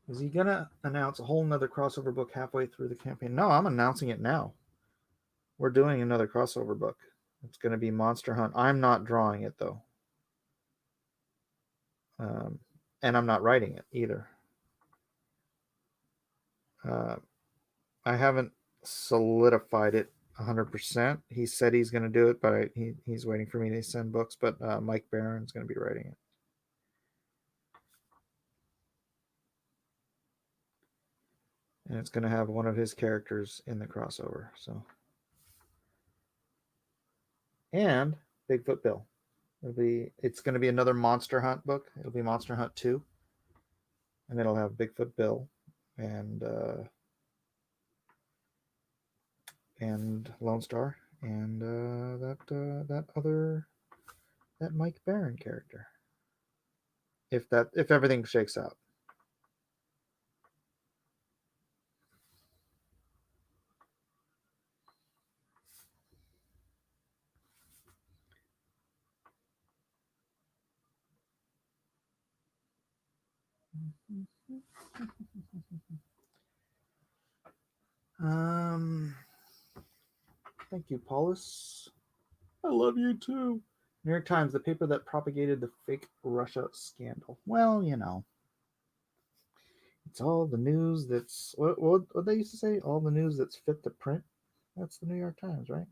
Is he gonna announce a whole nother crossover book halfway through the campaign? No, I'm announcing it now. We're doing another crossover book. It's gonna be Monster Hunt. I'm not drawing it though. And I'm not writing it either. Uh, I haven't solidified it 100%. He said he's going to do it, but he's waiting for me to send books. But Mike Barron's going to be writing it. And it's going to have one of his characters in the crossover. So, and Bigfoot Bill. It's going to be another Monster Hunt book. It'll be Monster Hunt 2. And it'll have Bigfoot Bill and Lone Star and that Mike Barron character. If everything shakes out. Thank you, Paulus. I love you too. New York Times, the paper that propagated the fake Russia scandal. Well, it's all the news that's what they used to say. All the news that's fit to print. That's the New York Times, right?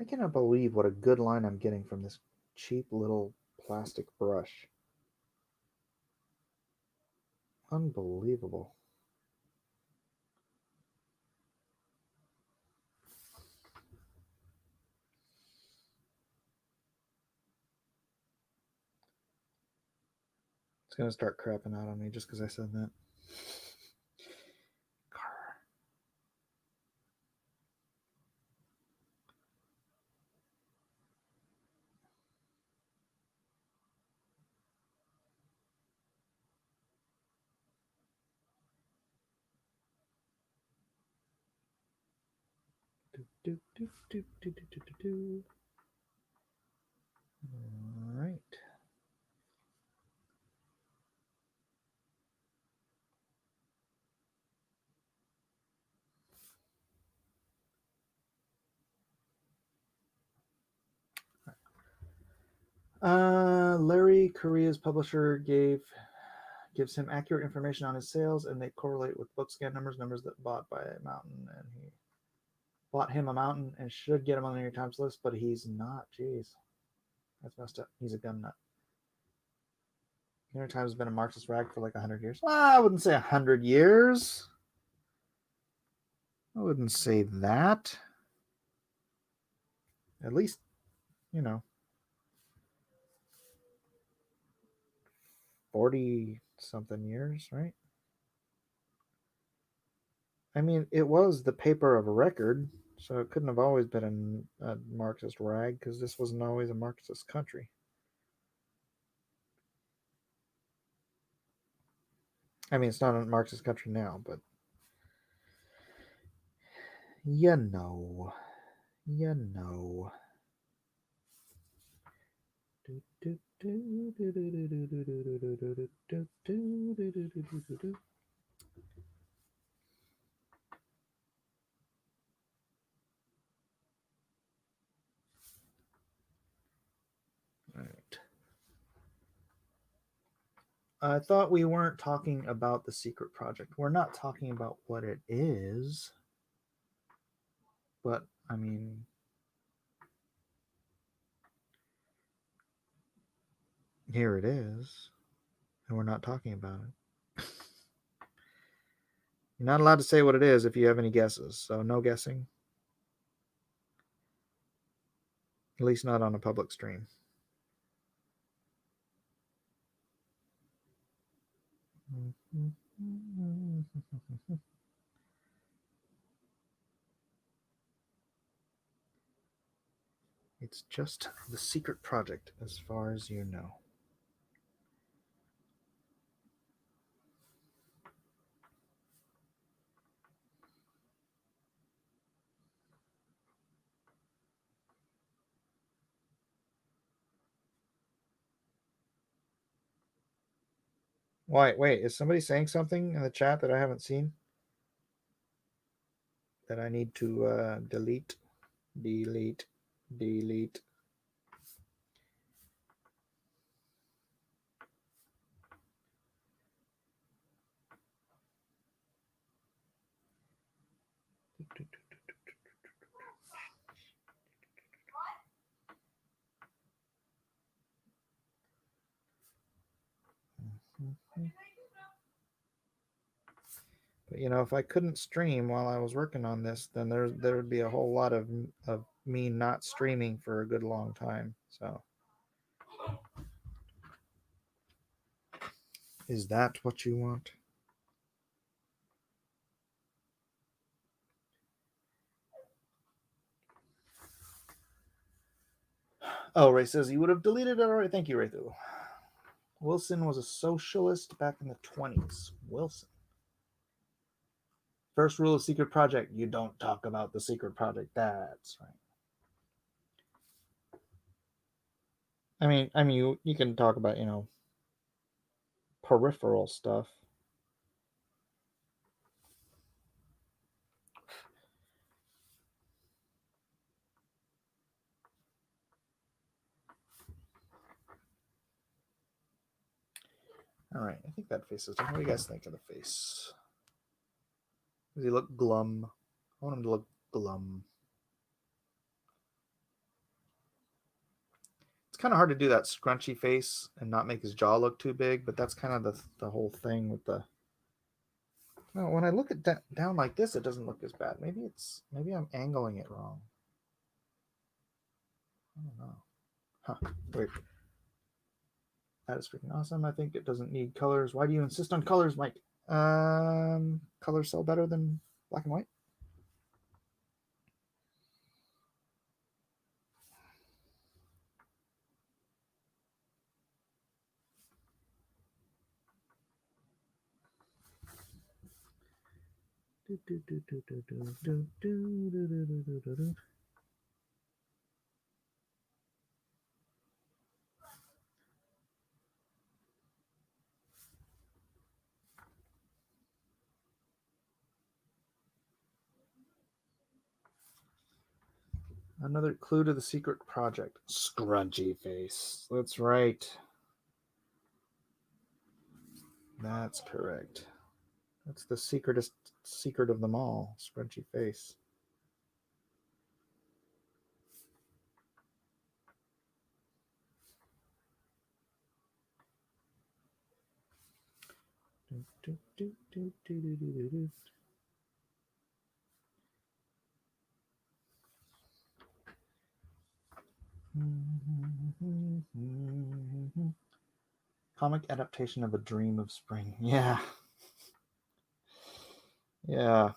I cannot believe what a good line I'm getting from this cheap little plastic brush. Unbelievable. It's gonna start crapping out on me just because I said that. All right. Larry Correa's publisher gives him accurate information on his sales, and they correlate with book scan numbers that bought by a mountain, and he bought him a mountain and should get him on the New York Times list, but he's not. Jeez, that's messed up. He's a gun nut. New York Times has been a Marxist rag for like 100 years. Well, I wouldn't say 100 years. I wouldn't say that. At least, 40 something years, right? I mean, it was the paper of a record, so it couldn't have always been a Marxist rag because this wasn't always a Marxist country. I mean, it's not a Marxist country now, but you know. Right. I thought we weren't talking about the secret project. We're not talking about what it is, but I mean, here it is, and we're not talking about it. You're not allowed to say what it is if you have any guesses, so no guessing. At least not on a public stream. It's just the secret project as far as you know. Wait, is somebody saying something in the chat that I haven't seen? That I need to delete? Delete. But if I couldn't stream while I was working on this, then there would be a whole lot of me not streaming for a good long time. So, is that what you want? Oh, Ray says you would have deleted it already. Thank you, Raythu. Wilson was a socialist back in the 20s. Wilson. First rule of secret project: you don't talk about the secret project. That's right. I mean, you can talk about peripheral stuff. All right, I think that face is done. What do you guys think of the face? Does he look glum? I want him to look glum. It's kind of hard to do that scrunchy face and not make his jaw look too big, but that's kind of the whole thing with the. No, when I look at down like this, it doesn't look as bad. Maybe I'm angling it wrong. I don't know. Huh? Wait. That is freaking awesome. I think it doesn't need colors. Why do you insist on colors, Mike? Colors sell better than black and white. Another clue to the secret project. Scrunchy face. That's right. That's correct. That's the secret of them all. Scrunchy face. Comic adaptation of A Dream of Spring. Yeah. Yeah.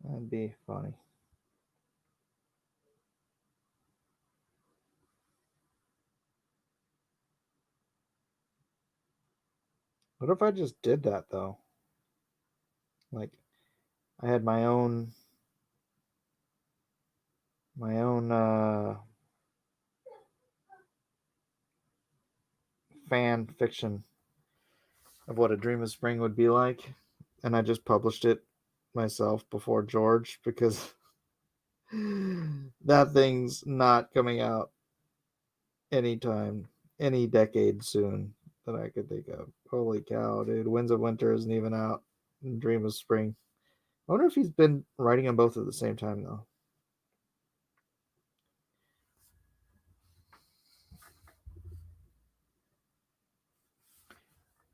That'd be funny. What if I just did that though? Like I had my own fan fiction of what A Dream of Spring would be like, and I just published it myself before George because that thing's not coming out anytime, any decade soon that I could think of. Holy cow, dude! Winds of Winter isn't even out. Dream of Spring. I wonder if he's been writing them both at the same time though.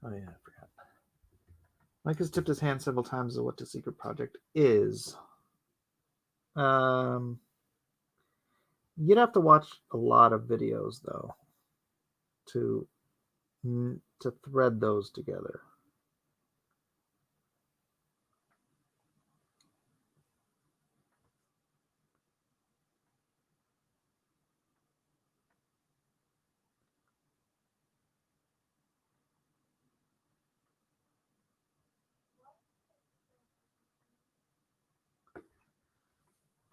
Oh yeah, I forgot. Mike has tipped his hand several times as what the secret project is. Um, you'd have to watch a lot of videos though to to thread those together.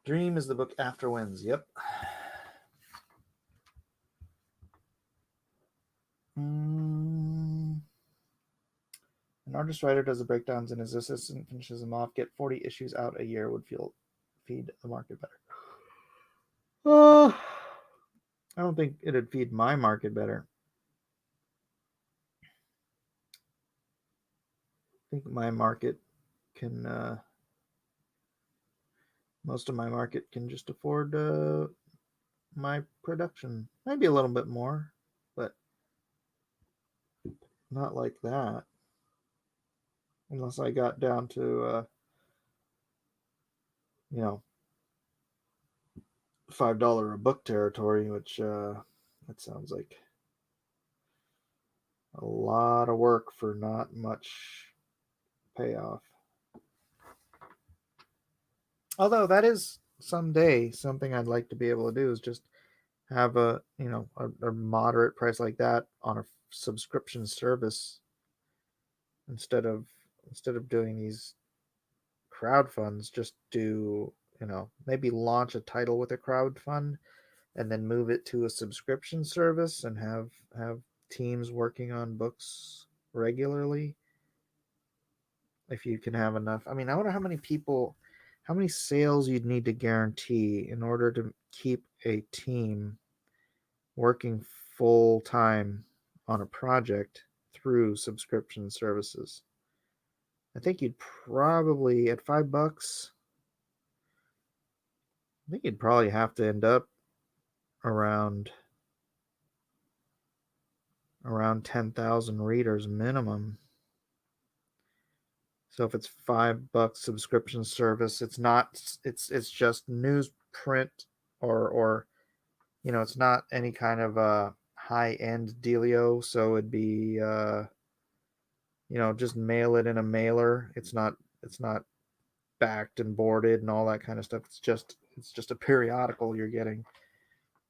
Dream is the book after Winds. Yep. An artist writer does the breakdowns and his assistant finishes them off. Get 40 issues out a year would feed the market better. I don't think it'd feed my market better. I think my market can most of my market can just afford my production. Maybe a little bit more, but not like that. Unless I got down to you know, $5 a book territory, which that sounds like a lot of work for not much payoff. Although that is someday something I'd like to be able to do is just have a moderate price like that on a subscription service instead of doing these crowd funds. Just do maybe launch a title with a crowd fund and then move it to a subscription service and have teams working on books regularly. If you can have enough, I mean, I wonder how many sales you'd need to guarantee in order to keep a team working full time on a project through subscription services. I think you'd probably at $5, I think you'd probably have to end up around 10,000 readers minimum. So if it's $5 subscription service, it's not it's just newsprint or it's not any kind of a high end dealio. So it'd be just mail it in a mailer. It's not backed and boarded and all that kind of stuff. It's just a periodical you're getting,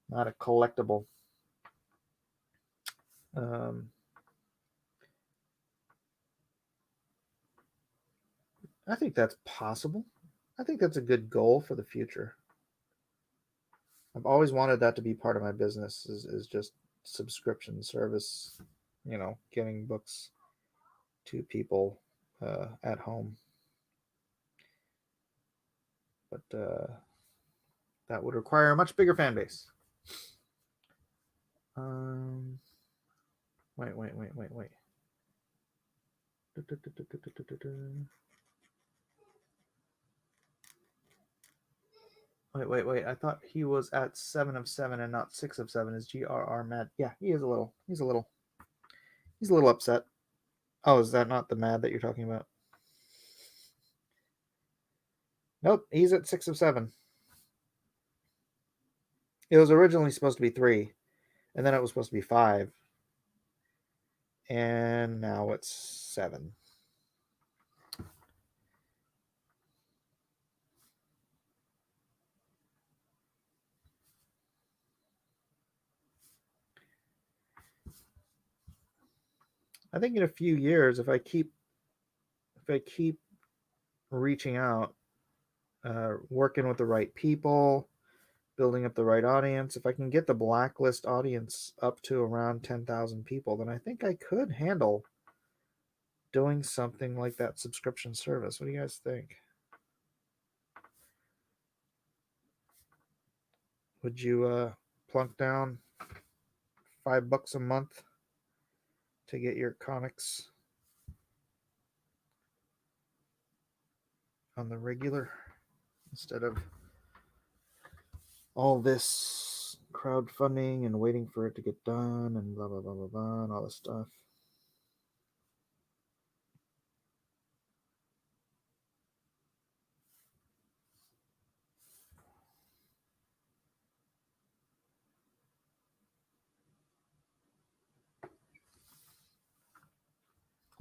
not a collectible. Um, I think that's possible. I think that's a good goal for the future. I've always wanted that to be part of my business is just subscription service, giving books to people at home. But that would require a much bigger fan base. Um, wait. Wait. I thought he was at 7 of 7 and not 6 of 7. Is GRR mad? Yeah, he is a little. He's a little upset. Oh, is that not the mad that you're talking about? Nope, he's at 6 of 7. It was originally supposed to be 3, and then it was supposed to be 5, and now it's 7. I think in a few years, if I keep reaching out, working with the right people, building up the right audience, if I can get the blacklist audience up to around 10,000 people, then I think I could handle doing something like that subscription service. What do you guys think? Would you plunk down $5 a month to get your comics on the regular instead of all this crowdfunding and waiting for it to get done and blah blah blah blah blah and all this stuff?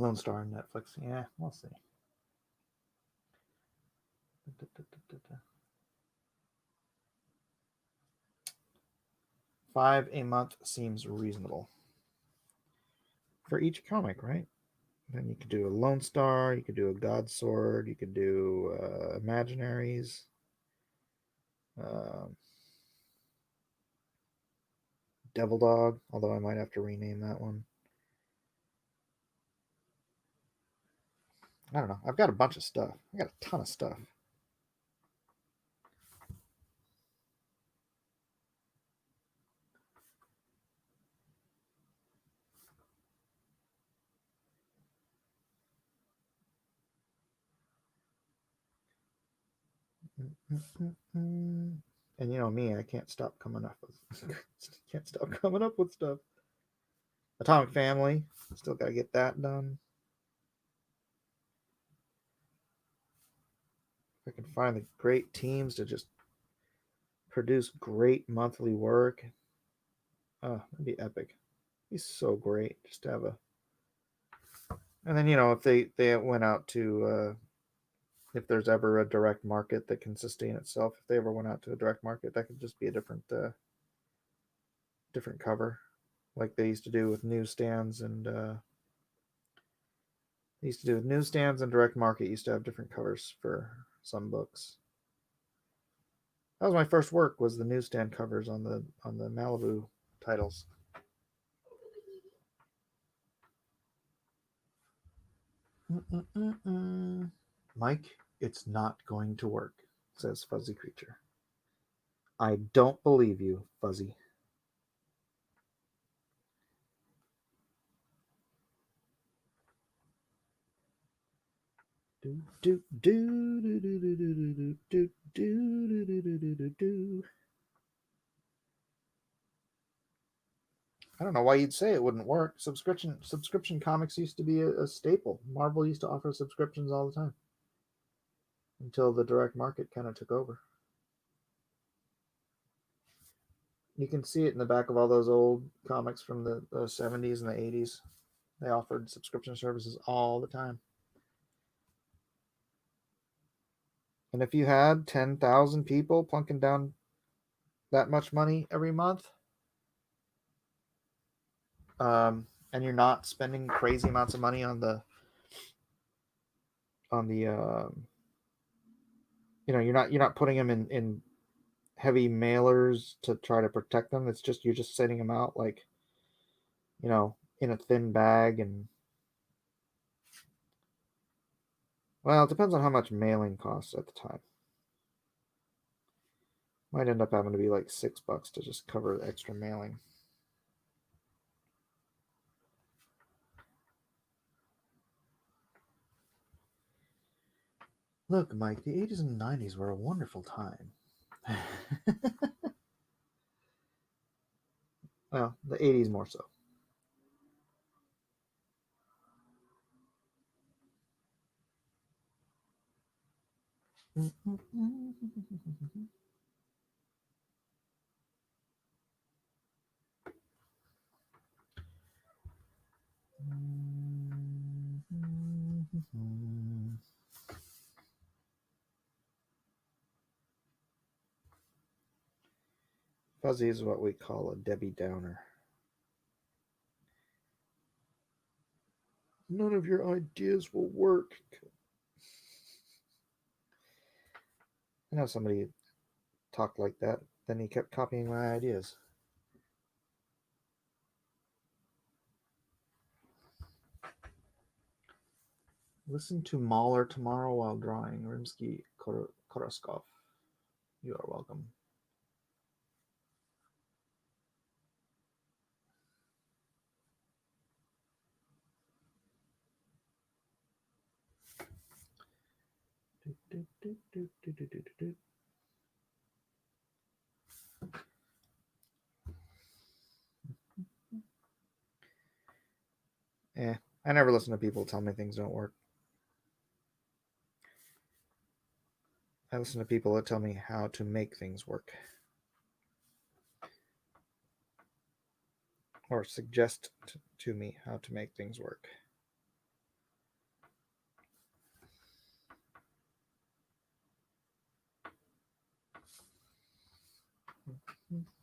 Lone Star on Netflix. Yeah, we'll see. $5 a month seems reasonable for each comic, right? Then you could do a Lone Star, you could do a God Sword, you could do Imaginaries, um, Devil Dog, although I might have to rename that one. I don't know. I've got a bunch of stuff. I got a ton of stuff. And you know me, I can't stop coming up with stuff. Atomic Family, still got to get that done. If I can find the great teams to just produce great monthly work, oh, that'd be epic. It'd be so great just to have a. And then if they went out to if there's ever a direct market that can sustain itself, if they ever went out to a direct market, that could just be a different cover, like they used to do with newsstands and direct market used to have different covers for some books. That was my first work, was the newsstand covers on the Malibu titles. Mike, it's not going to work, says Fuzzy Creature. I don't believe you, Fuzzy. I don't know why you'd say it wouldn't work. Subscription comics used to be a staple. Marvel used to offer subscriptions all the time until the direct market kind of took over. You can see it in the back of all those old comics from the 70s and the 80s. They offered subscription services all the time. And if you had 10,000 people plunking down that much money every month, and you're not spending crazy amounts of money on the you're not putting them in heavy mailers to try to protect them. It's just you're just sending them out like, in a thin bag. And well, it depends on how much mailing costs at the time. Might end up having to be like $6 to just cover the extra mailing. Look, Mike, the 80s and 90s were a wonderful time. Well, the 80s more so. Fuzzy is what we call a Debbie Downer. None of your ideas will work. I know somebody talked like that. Then he kept copying my ideas. Listen to Mahler tomorrow while drawing. Rimsky-Korsakov. You are welcome. I never listen to people tell me things don't work. I listen to people that tell me how to make things work. Or suggest to me how to make things work.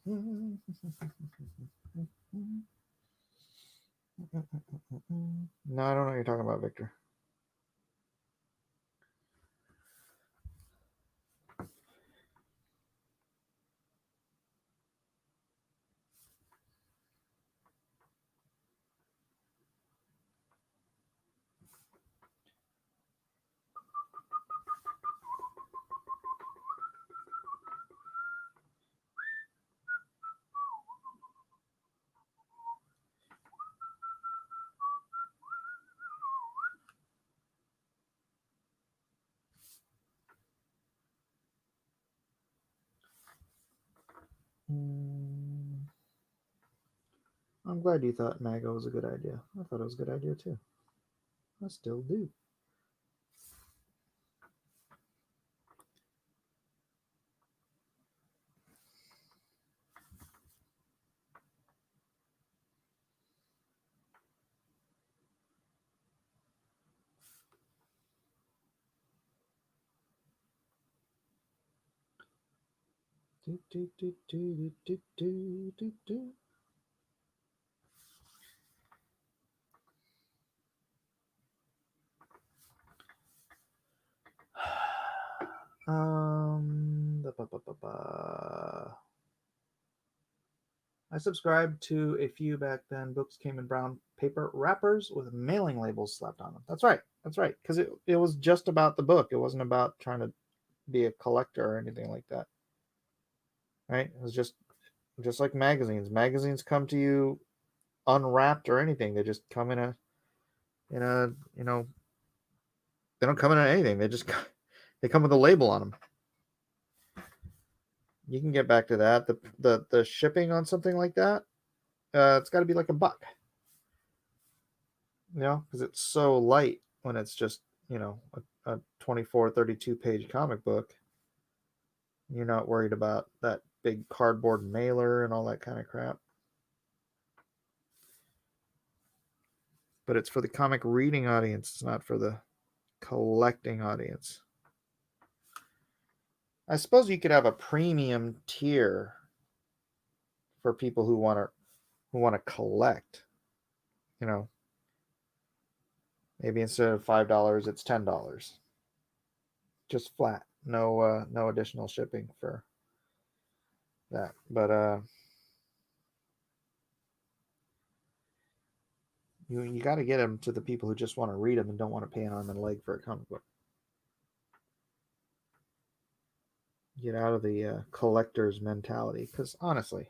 No, I don't know what you're talking about, Victor. I'm glad you thought MAGA was a good idea. I thought it was a good idea too. I still do. Do, do, do, do, do, do, do, do. I subscribed to a few back then. Books came in brown paper wrappers with mailing labels slapped on them. That's right. That's right. Because it was just about the book. It wasn't about trying to be a collector or anything like that. Right? It was just like magazines. Magazines come to you unwrapped or anything. They just come in a they don't come in anything. They come with a label on them. You can get back to that. The shipping on something like that, it's got to be like $1, because it's so light when it's just a 24, 32 page comic book. You're not worried about that big cardboard mailer and all that kind of crap. But it's for the comic reading audience. It's not for the collecting audience. I suppose you could have a premium tier for people who want to collect. Maybe instead of $5, it's $10. Just flat. No additional shipping for that. But you got to get them to the people who just want to read them and don't want to pay an arm and a leg for a comic book. Get out of the collector's mentality, because honestly,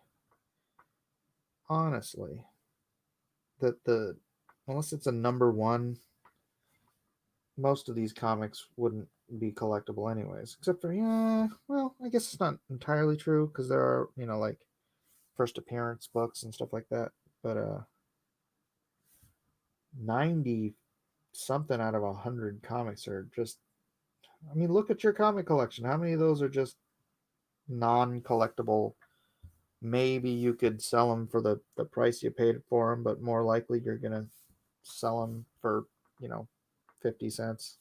the unless it's a number one, most of these comics wouldn't be collectible anyways. Except for well, I guess it's not entirely true, because there are like first appearance books and stuff like that. But 90 something out of 100 comics are just, I mean, look at your comic collection. How many of those are just non-collectible? Maybe you could sell them for the price you paid for them, but more likely you're gonna sell them for 50 cents.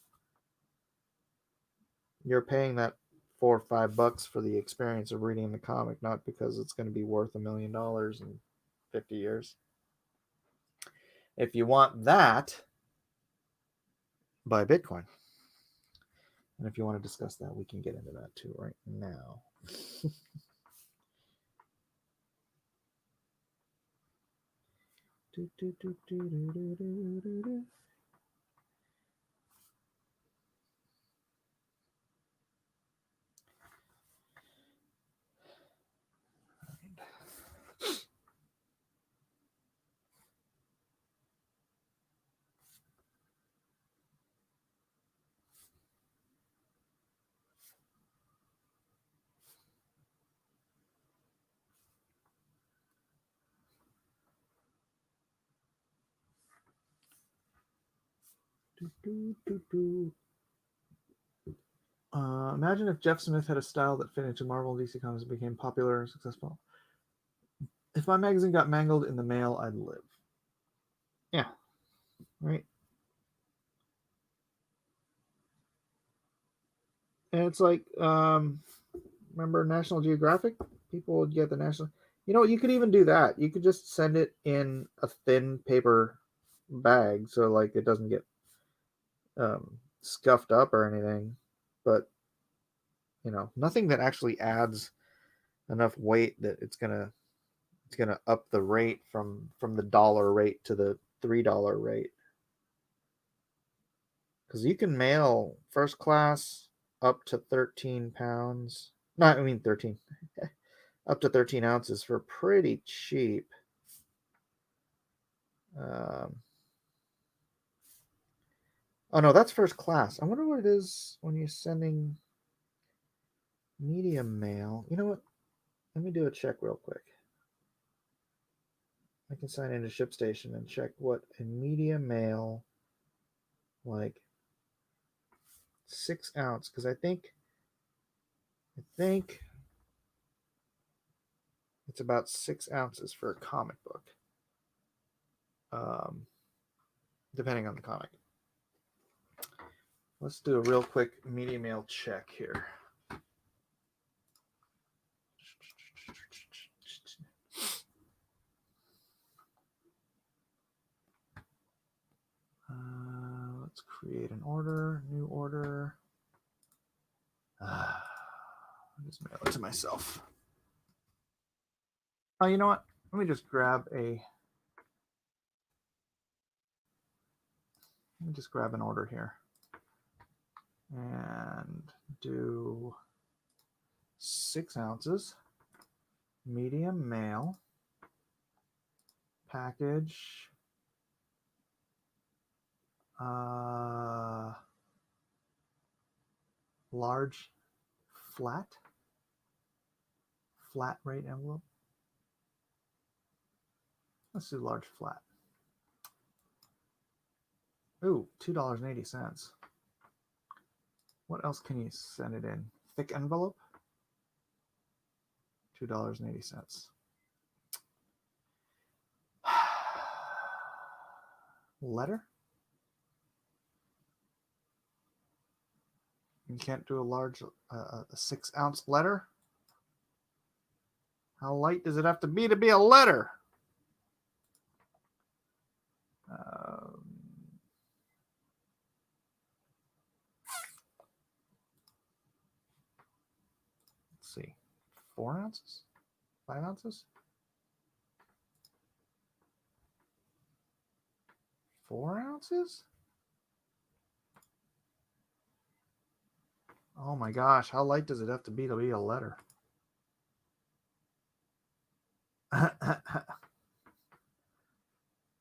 You're paying that $4 or $5 for the experience of reading the comic, not because it's going to be worth $1 million in 50 years. If you want that, buy Bitcoin. And if you want to discuss that, we can get into that too right now. Imagine if Jeff Smith had a style that fit into Marvel and DC comics and became popular and successful. If my magazine got mangled in the mail, I'd live. Yeah. Right. And it's like, remember National Geographic? People would get the National. You could even do that. You could just send it in a thin paper bag, so like it doesn't get scuffed up or anything. But nothing that actually adds enough weight that it's gonna up the rate from the dollar rate to the $3 rate. Because you can mail first class up to 13 pounds. No, I mean 13. Up to 13 ounces for pretty cheap. Oh no, that's first class. I wonder what it is when you're sending medium mail. You know what? Let me do a check real quick. I can sign into ShipStation and check what a medium mail, like 6 ounce, because I think it's about 6 ounces for a comic book, depending on the comic. Let's do a real quick medium mail check here. Let's create an order, new order. I'll just mail it to myself. Oh, you know what? Let me just grab an order here and do 6 ounces, medium mail, package, large flat rate envelope. Let's do large flat. Ooh, $2.80. What else can you send it in? Thick envelope? $2.80. Letter? You can't do a large, a 6 ounce letter? How light does it have to be a letter? 4 ounces? 5 ounces? 4 ounces? Oh my gosh, how light does it have to be a letter? All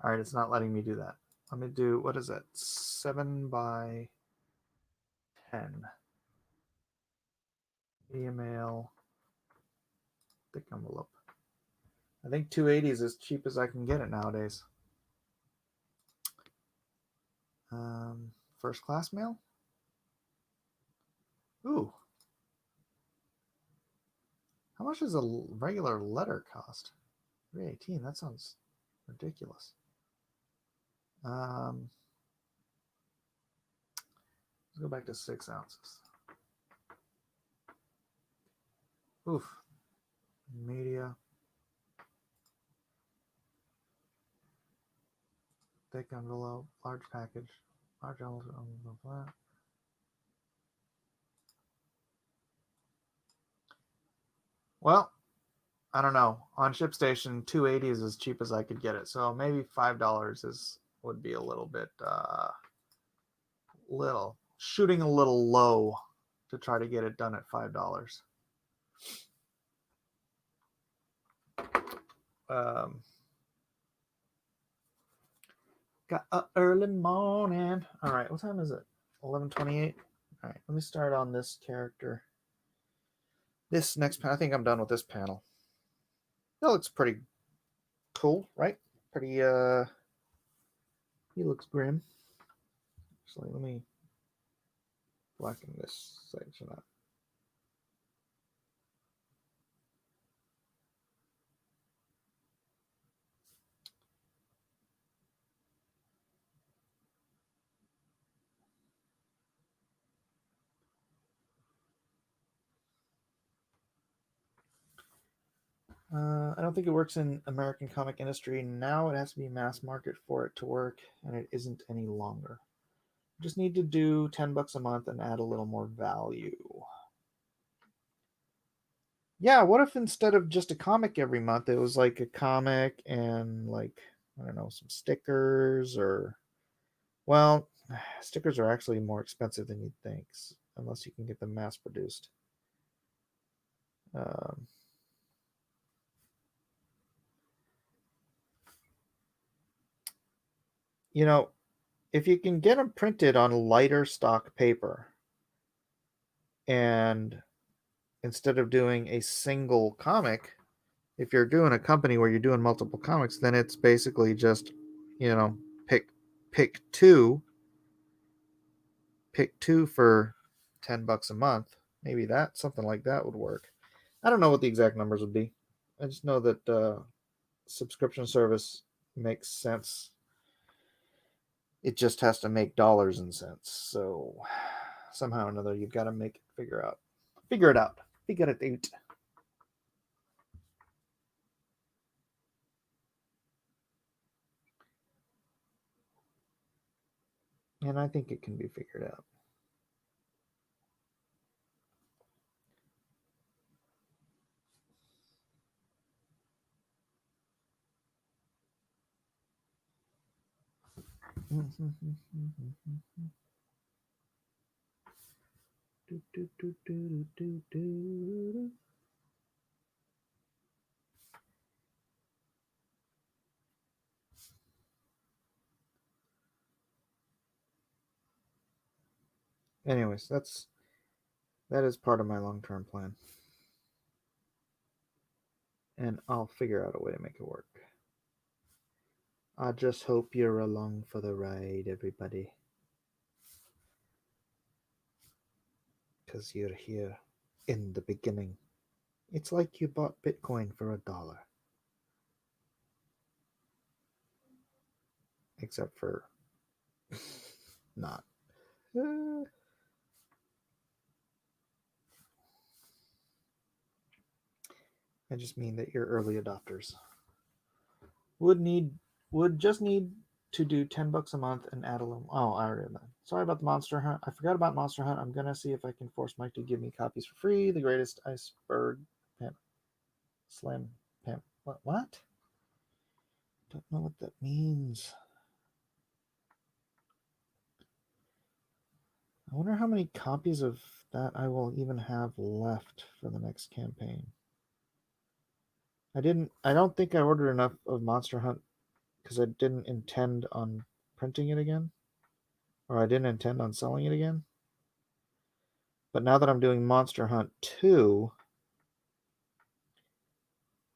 right, it's not letting me do that. Let me do, what is it? 7 by 10. Email. Thick envelope. I think 280 is as cheap as I can get it nowadays. First class mail? Ooh. How much does a regular letter cost? 318. That sounds ridiculous. Let's go back to 6 ounces. Oof. Media. Thick envelope. Large package. Large envelope. Well, I don't know. On ShipStation, 280 is as cheap as I could get it. So maybe $5 would be a little bit shooting a little low to try to get it done at $5. Got a early morning. All right, what time is it? 11:28. All right, let me start on this character. This next panel, I think I'm done with this panel. That looks pretty cool, right? Pretty, he looks grim. Actually, let me blacken this section up. I don't think it works in American comic industry now. It has to be mass market for it to work, and it isn't any longer. Just need to do $10 a month and add a little more value. Yeah, what if instead of just a comic every month, it was like a comic and like, I don't know, some stickers or, well, stickers are actually more expensive than you'd think, unless you can get them mass produced. You know, if you can get them printed on lighter stock paper, and instead of doing a single comic, if you're doing a company where you're doing multiple comics, then it's basically just, pick two for $10 a month. Maybe something like that would work. I don't know what the exact numbers would be. I just know that subscription service makes sense. It just has to make dollars and cents. So somehow or another, you've got to figure it out. Figure it out. And I think it can be figured out. Anyways, that is part of my long-term plan. And I'll figure out a way to make it work. I just hope you're along for the ride, everybody. Because you're here in the beginning. It's like you bought Bitcoin for $1. Except for not. I just mean that you're early adopters. Would just need to do $10 a month and add a little. Oh, I already did that. Sorry about the Monster Hunt. I forgot about Monster Hunt. I'm gonna see if I can force Mike to give me copies for free. The Greatest Iceberg Slam Pam. What? Don't know what that means. I wonder how many copies of that I will even have left for the next campaign. I don't think I ordered enough of Monster Hunt because I didn't intend on printing it again. Or I didn't intend on selling it again. But now that I'm doing Monster Hunt 2,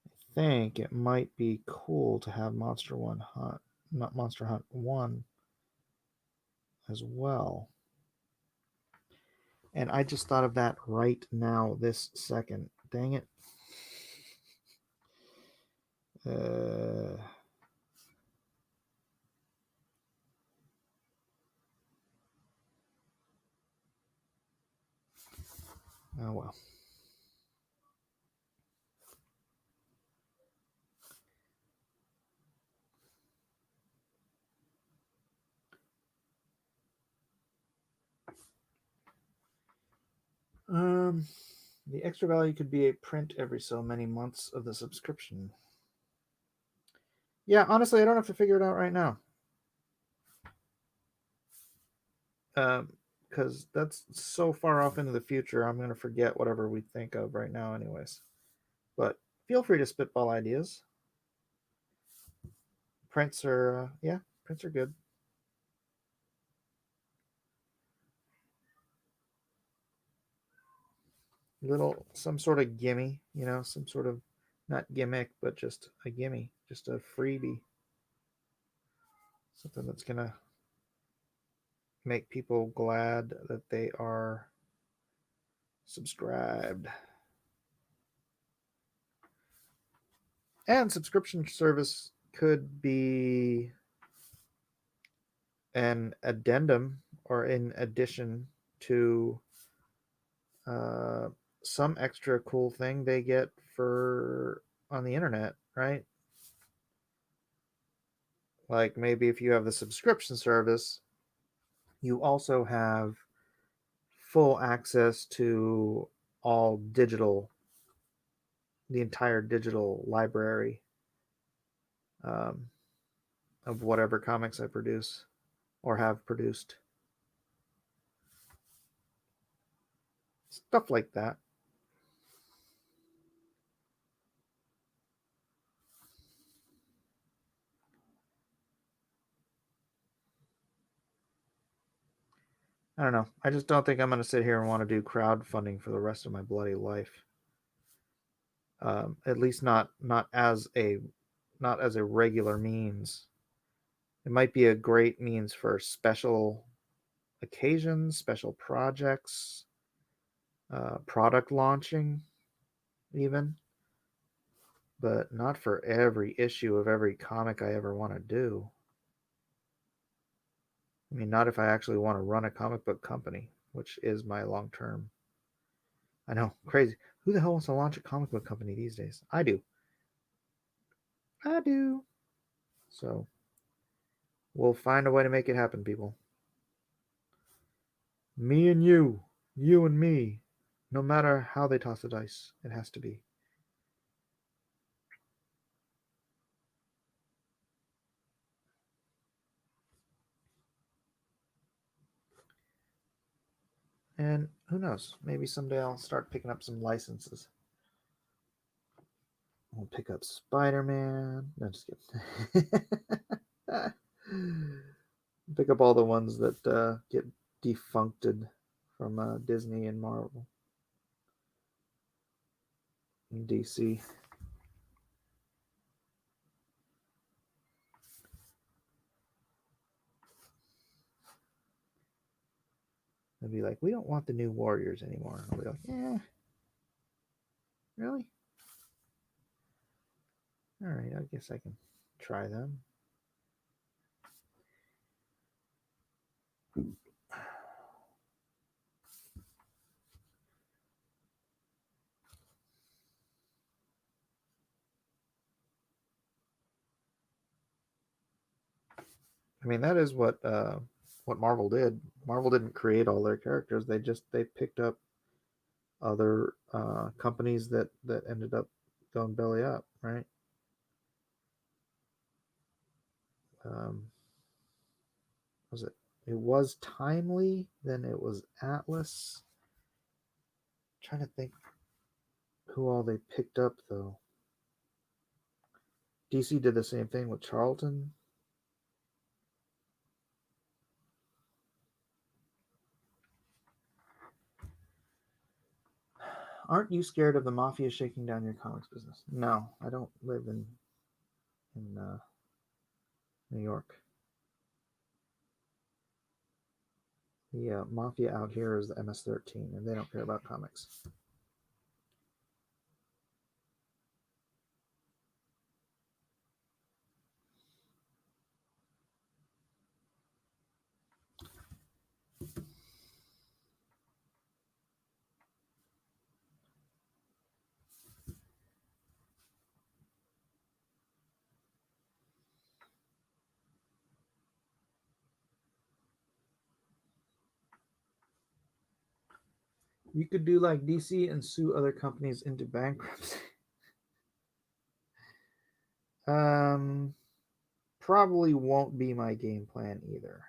I think it might be cool to have Monster Hunt 1 as well. And I just thought of that right now, this second. Dang it. Oh well. The extra value could be a print every so many months of the subscription. Yeah, honestly, I don't have to figure it out right now. Because that's so far off into the future, I'm going to forget whatever we think of right now, anyways. But feel free to spitball ideas. Prints are, prints are good. Some sort of gimme, some sort of, not gimmick, but just a gimme, just a freebie. Something that's going to make people glad that they are subscribed. And subscription service could be an addendum or in addition to some extra cool thing they get for on the internet, right? Like maybe if you have the subscription service, you also have full access to all digital, the entire digital library um, of whatever comics I produce or have produced. Stuff like that. I don't know. I just don't think I'm going to sit here and want to do crowdfunding for the rest of my bloody life. At least not as a regular means. It might be a great means for special occasions, special projects, product launching, even, but not for every issue of every comic I ever want to do. I mean, not if I actually want to run a comic book company, which is my long term. I know, crazy. Who the hell wants to launch a comic book company these days? I do. I do. So we'll find a way to make it happen, people. Me and you and me. No matter how they toss the dice, it has to be. And who knows? Maybe someday I'll start picking up some licenses. I'll pick up Spider-Man. No, just kidding. Pick up all the ones that get defuncted from Disney and Marvel and DC. They'll be like, we don't want the new Warriors anymore. I'll be like, yeah, really? All right, I guess I can try them. I mean, that is what Marvel did. Marvel didn't create all their characters. They picked up other companies that ended up going belly up, right? Was it? It was Timely. Then it was Atlas. I'm trying to think who all they picked up though. DC did the same thing with Charlton. Aren't you scared of the mafia shaking down your comics business? No, I don't live in New York. The mafia out here is the MS-13, and they don't care about comics. You could do like DC and sue other companies into bankruptcy. Probably won't be my game plan either.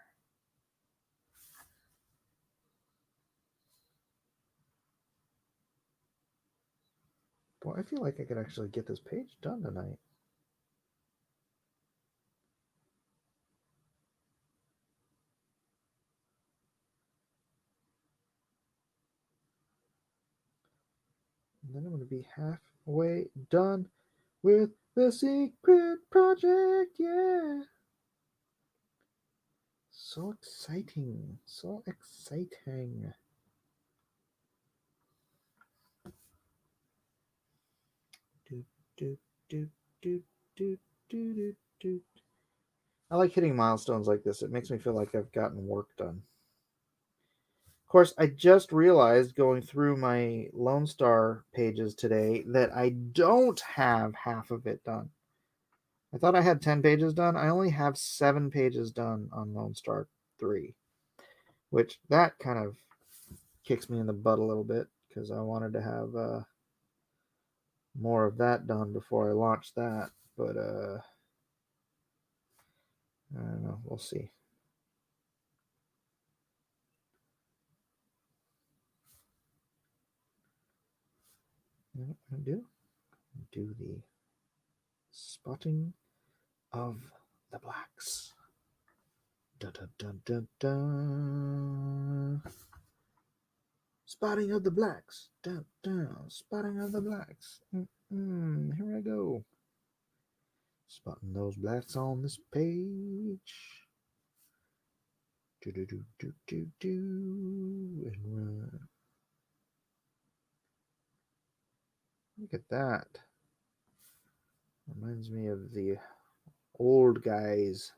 Boy, I feel like I could actually get this page done tonight. And then I'm going to be halfway done with the secret project. Yeah. So exciting. So exciting. Do, do, do, do, do, do, do, do. I like hitting milestones like this. It makes me feel like I've gotten work done. Of course, I just realized going through my Lone Star pages today that I don't have half of it done. I thought I had 10 pages done. I only have 7 pages done on Lone Star 3, which that kind of kicks me in the butt a little bit because I wanted to have more of that done before I launch that. But I don't know. We'll see. You know what I'm going to do the spotting of the blacks. Dun, dun, dun, dun, dun. Spotting of the blacks. Dun, dun. Spotting of the blacks. Here I go. Spotting those blacks on this page. Do do do do do do and run. Look at that. Reminds me of the old guys.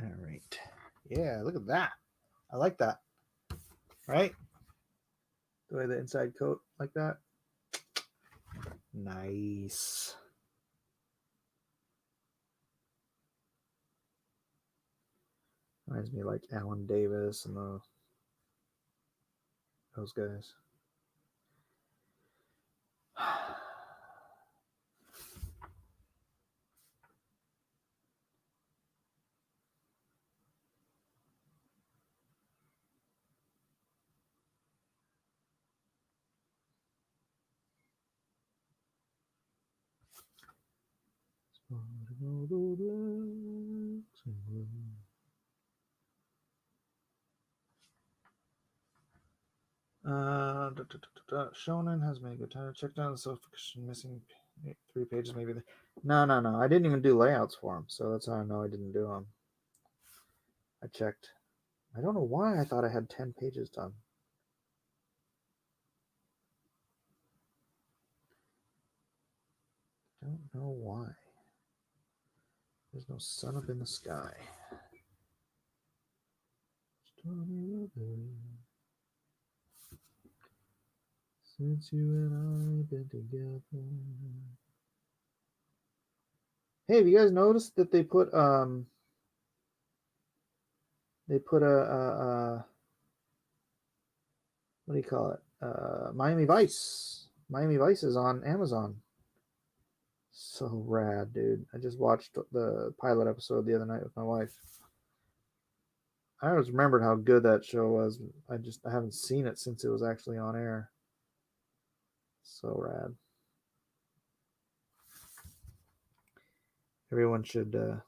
All right. Yeah, look at that. I like that. Right? The way the inside coat like that. Nice. Reminds me of like Alan Davis and those guys. Shonen has made a good time. Check down the self-fiction missing 3 pages, maybe. No. I didn't even do layouts for them, so that's how I know I didn't do them. I checked. I don't know why I thought I had 10 pages done. Don't know why. There's no sun up in the sky. Since you and I been together. Hey, have you guys noticed that they put a what do you call it? Miami Vice. Miami Vice is on Amazon. So rad, dude. I just watched the pilot episode the other night with my wife. I always remembered how good that show was. I haven't seen it since it was actually on air. So rad. Everyone should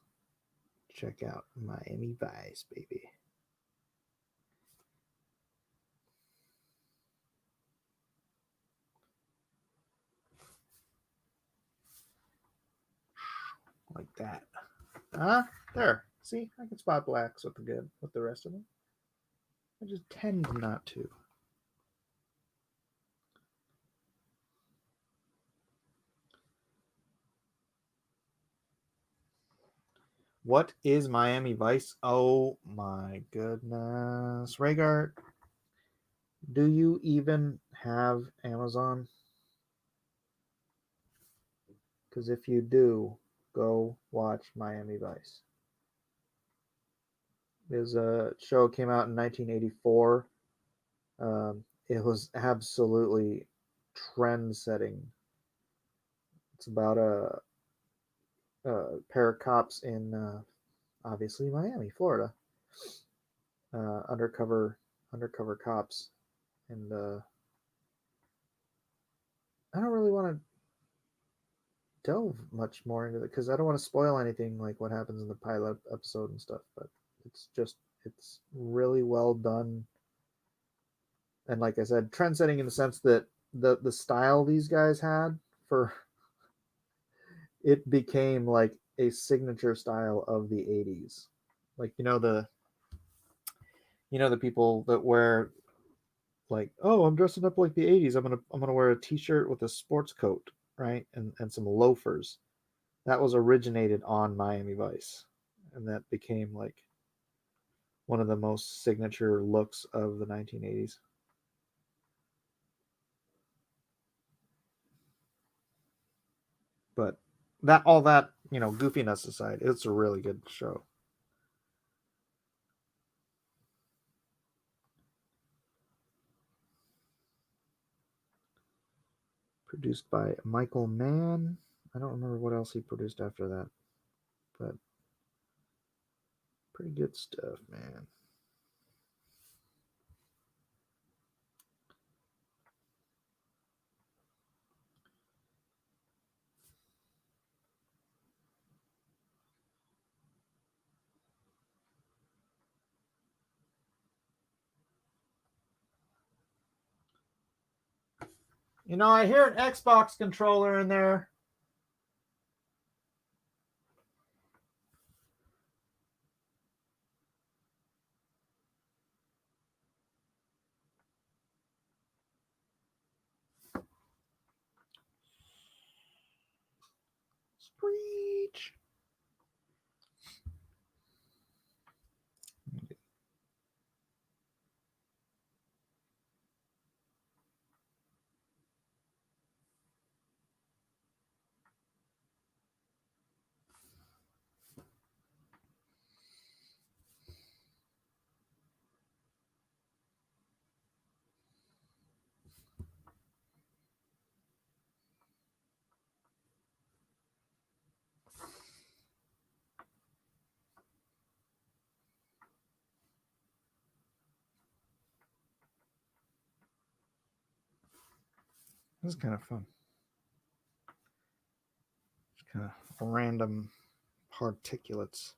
check out Miami Vice, baby. Like that. There. See, I can spot blacks with the rest of them. I just tend not to. What is Miami Vice? Oh my goodness. Rhaegar, do you even have Amazon? Because if you do, go watch Miami Vice. There's a show came out in 1984. It was absolutely trend-setting. It's about a pair of cops in obviously Miami, Florida. Undercover cops, and I don't really want to delve much more into it because I don't want to spoil anything like what happens in the pilot episode and stuff. But it's really well done, and like I said, trend setting in the sense that the style these guys had for it became like a signature style of the 80s. Like the people that wear like, oh, I'm dressing up like the 80s. I'm gonna wear a t-shirt with a sports coat, right? And some loafers. That was originated on Miami Vice. And that became like one of the most signature looks of the 1980s. But all that, goofiness aside, it's a really good show. Produced by Michael Mann. I don't remember what else he produced after that, but pretty good stuff, man. I hear an Xbox controller in there. Screech. This is kind of fun. Just kind of random particulates.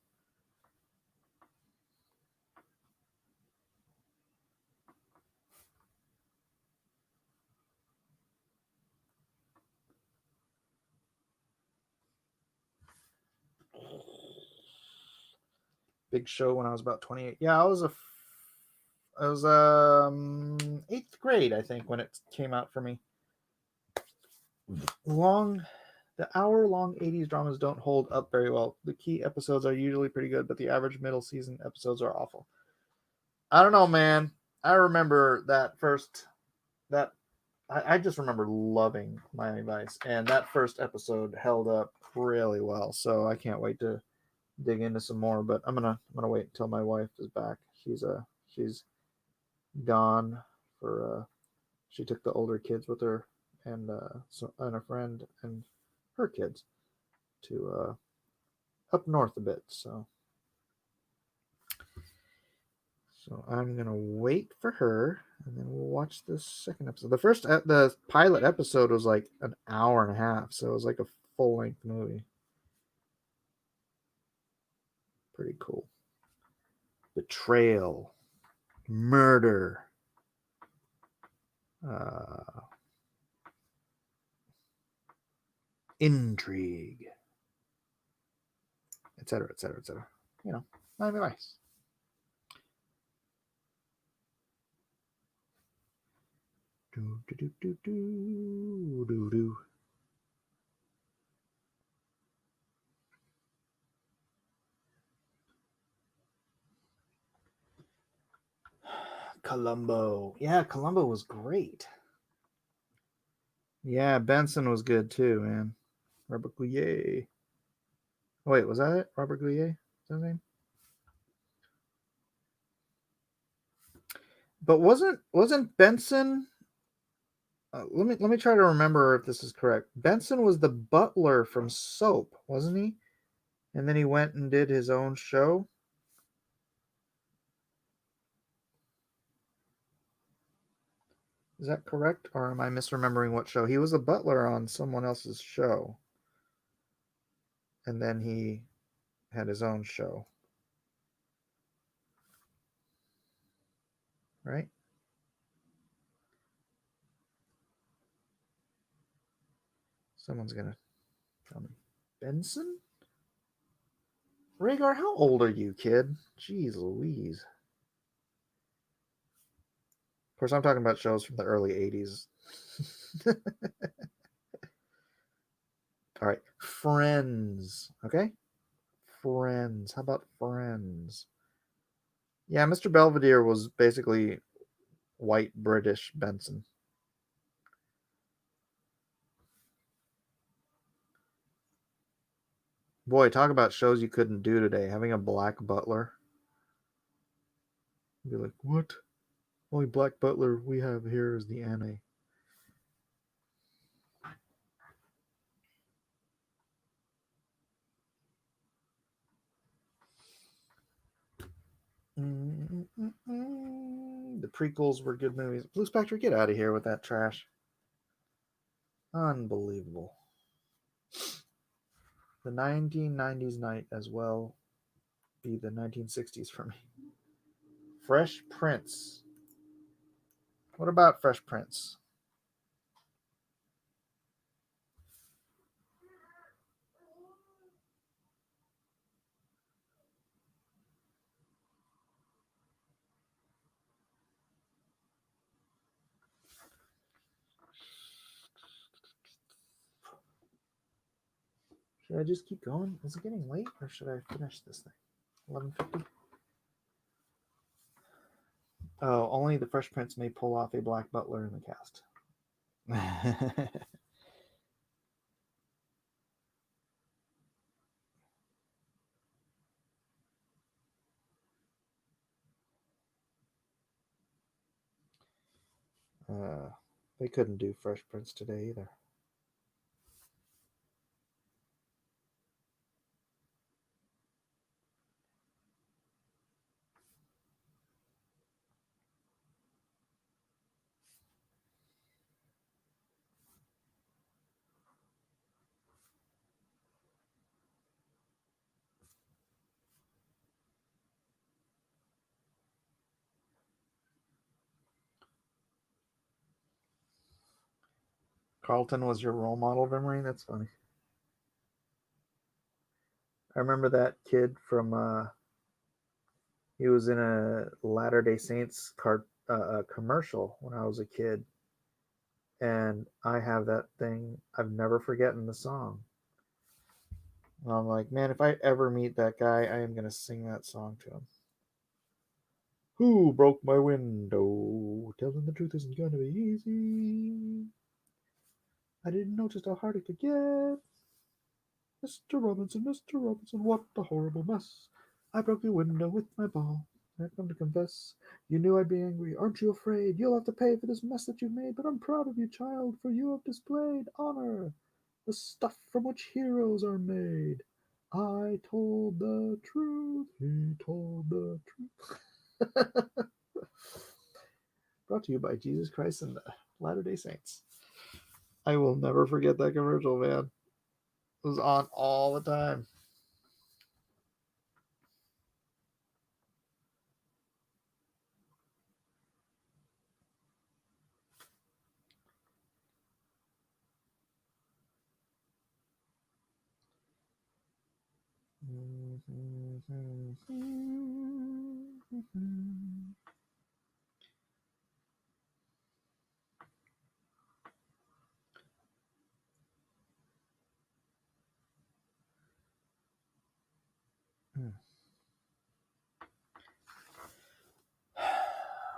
Big show when I was about 28. Yeah, I was 8th grade, I think, when it came out for me. The hour-long 80s dramas don't hold up very well. The key episodes are usually pretty good, but the average middle season episodes are awful. I don't know, man. I remember that I just remember loving Miami Vice, and that first episode held up really well. So I can't wait to dig into some more. But I'm gonna wait until my wife is back. She's gone for she took the older kids with her and and a friend and her kids to up north a bit. So I'm gonna wait for her, and then we'll watch the second episode. The pilot episode was like an hour and a half, so it was like a full length movie. Pretty cool. Betrayal, murder, uh, intrigue, etc., etc., etc. You know, Miami Vice. Do do do do do do do. Columbo. Yeah, Columbo was great. Yeah, Benson was good too, man. Robert Gouillet. Wait, was that it? Robert Gouillet? Is that his name? But wasn't Benson? Let me try to remember if this is correct. Benson was the butler from Soap, wasn't he? And then he went and did his own show. Is that correct, or am I misremembering what show? He was a butler on someone else's show, and then he had his own show, right? Someone's gonna tell me. Benson? Rhaegar, how old are you, kid? Jeez Louise. Of course, I'm talking about shows from the early 80s. All right. Friends. Okay. Friends. How about Friends? Yeah, Mr. Belvedere was basically white British Benson. Boy, talk about shows you couldn't do today. Having a black butler. You'd be like, what? Only black butler we have here is the anime. The prequels were good movies. Blue Spectre, get out of here with that trash. Unbelievable. The 1990s night as well be the 1960s for me. Fresh Prince. What about Fresh Prince? Should I just keep going? Is it getting late, or should I finish this thing? 11:50. Oh, only the Fresh Prince may pull off a black butler in the cast. uh, they couldn't do Fresh Prince today either. Carlton was your role model, Vimmery? That's funny. I remember that kid from he was in a Latter Day Saints commercial when I was a kid, and I have that thing. I've never forgotten the song. And I'm like, man, if I ever meet that guy, I am gonna sing that song to him. Who broke my window? Telling the truth isn't gonna be easy. I didn't know just how hard it could get. Mr. Robinson, what a horrible mess. I broke your window with my ball. I've come to confess. You knew I'd be angry. Aren't you afraid? You'll have to pay for this mess that you've made, but I'm proud of you, child, for you have displayed honor, the stuff from which heroes are made. I told the truth. He told the truth. Brought to you by Jesus Christ and the Latter-day Saints. I will never forget that commercial, man. It was on all the time.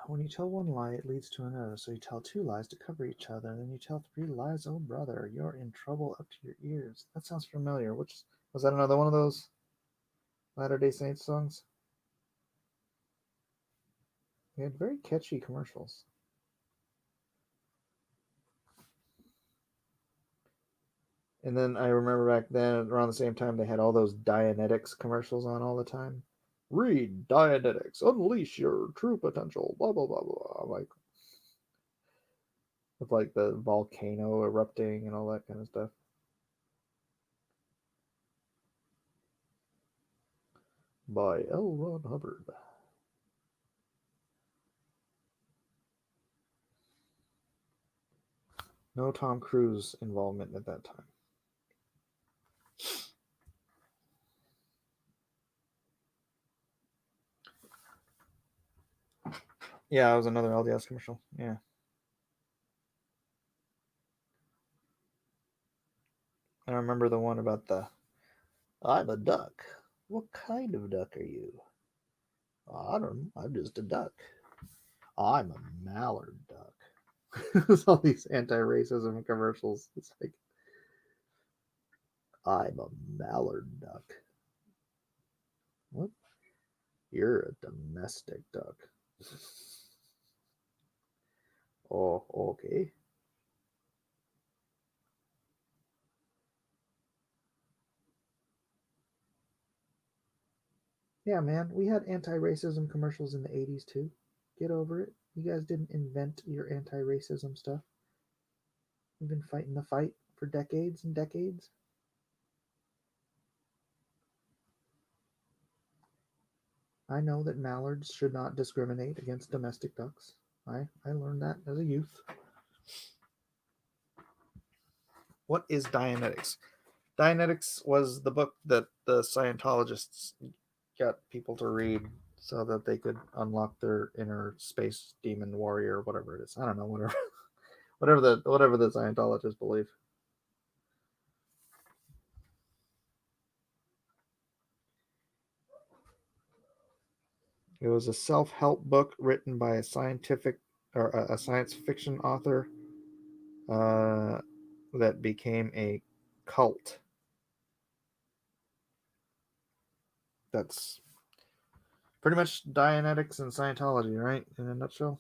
When you tell one lie, it leads to another, so you tell two lies to cover each other, then you tell three lies, oh brother, you're in trouble up to your ears. That sounds familiar. Which was that another one of those Latter-day Saints songs? They had very catchy commercials. And then I remember back then, around the same time, they had all those Dianetics commercials on all the time. Read Dianetics, unleash your true potential, blah, blah, blah, blah. Like, with like the volcano erupting and all that kind of stuff. By L. Ron Hubbard. No Tom Cruise involvement at that time. Yeah, it was another LDS commercial. Yeah. I remember the one about the I'm a duck. What kind of duck are you? I don't know. I'm just a duck. I'm a mallard duck. There's all these anti-racism commercials. It's like I'm a mallard duck. What? You're a domestic duck. Oh, okay. Yeah, man, we had anti-racism commercials in the 80s too. Get over it. You guys didn't invent your anti-racism stuff. We've been fighting the fight for decades and decades. I know that mallards should not discriminate against domestic ducks. I learned that as a youth. What is Dianetics? Dianetics was the book that the Scientologists got people to read so that they could unlock their inner space demon warrior, whatever it is. I don't know, whatever, whatever the Scientologists believe. It was a self-help book written by a scientific or a science fiction author uh, that became a cult. That's pretty much Dianetics and Scientology, right? In a nutshell.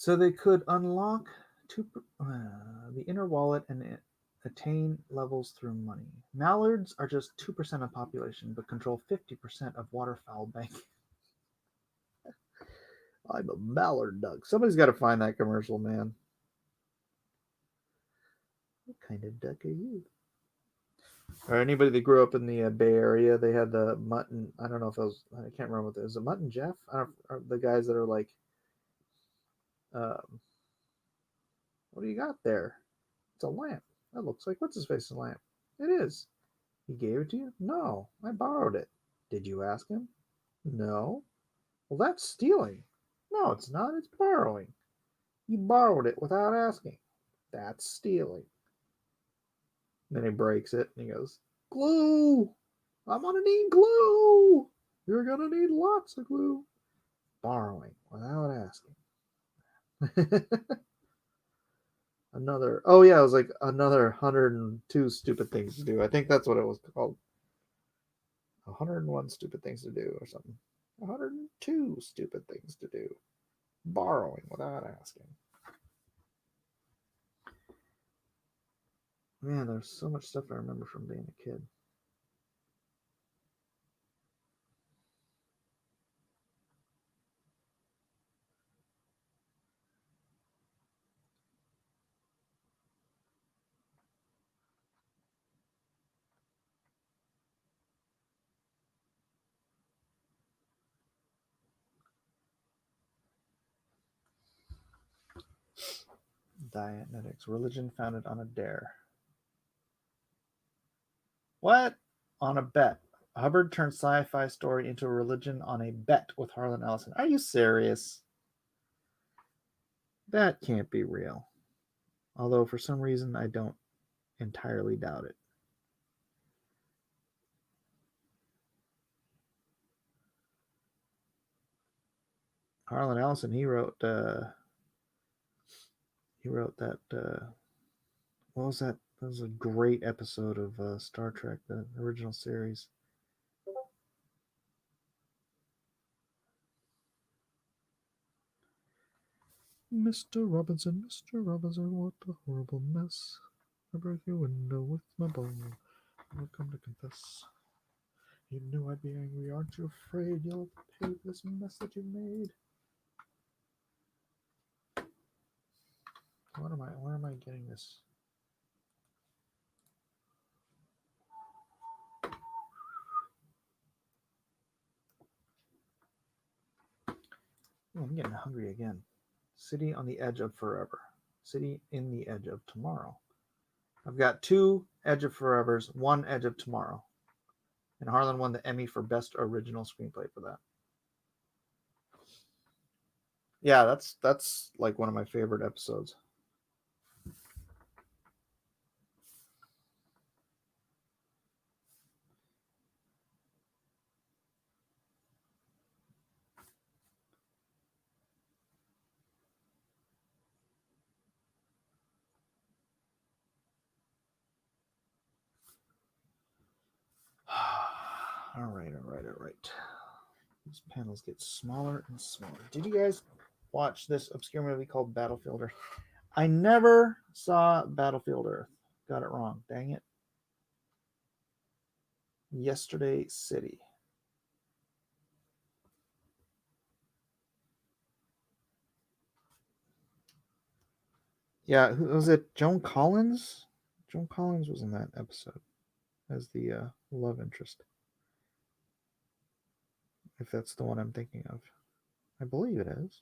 So they could unlock two, the inner wallet and attain levels through money. Mallards are just 2% of population, but control 50% of waterfowl banking. I'm a mallard duck. Somebody's got to find that commercial, man. What kind of duck are you? Or anybody that grew up in the Bay Area, they had the mutton. I don't know if it was. I can't remember what it is. It Mutton Jeff? I don't. Or the guys that are like, um, what do you got there? It's a lamp. That looks like what's his face lamp. It is. He gave it to you? No, I borrowed it. Did you ask him? No. Well, that's stealing. No, it's not. It's borrowing. You borrowed it without asking. That's stealing. Then he breaks it and he goes, glue! I'm gonna need glue! You're gonna need lots of glue. Borrowing without asking. Another, oh yeah, it was like another 102 stupid things to do. I think that's what it was called. 101 stupid things to do or something. 102 stupid things to do. Borrowing without asking. Man, there's so much stuff I remember from being a kid. Dianetics, religion founded on a dare. What? On a bet. Hubbard turned sci-fi story into a religion on a bet with Harlan Ellison. Are you serious? That can't be real. Although for some reason I don't entirely doubt it. Harlan Ellison, he wrote that what was that? That was a great episode of Star Trek, the original series. Mr. Robinson, what a horrible mess. I broke your window with my ball. I've come to confess. You knew I'd be angry, aren't you afraid you'll pay for this mess that you made? Where am I getting this? Oh, I'm getting hungry again. City on the edge of forever. City in the edge of tomorrow. I've got 2 Edge of Forevers, 1 Edge of Tomorrow. And Harlan won the Emmy for Best Original Screenplay for that. Yeah, that's like one of my favorite episodes. All right. These panels get smaller and smaller. Did you guys watch this obscure movie called Battlefield Earth? I never saw Battlefield Earth. Got it wrong. Dang it. Yesterday City. Yeah, who was it? Joan Collins? Joan Collins was in that episode as the love interest. If that's the one I'm thinking of. I believe it is.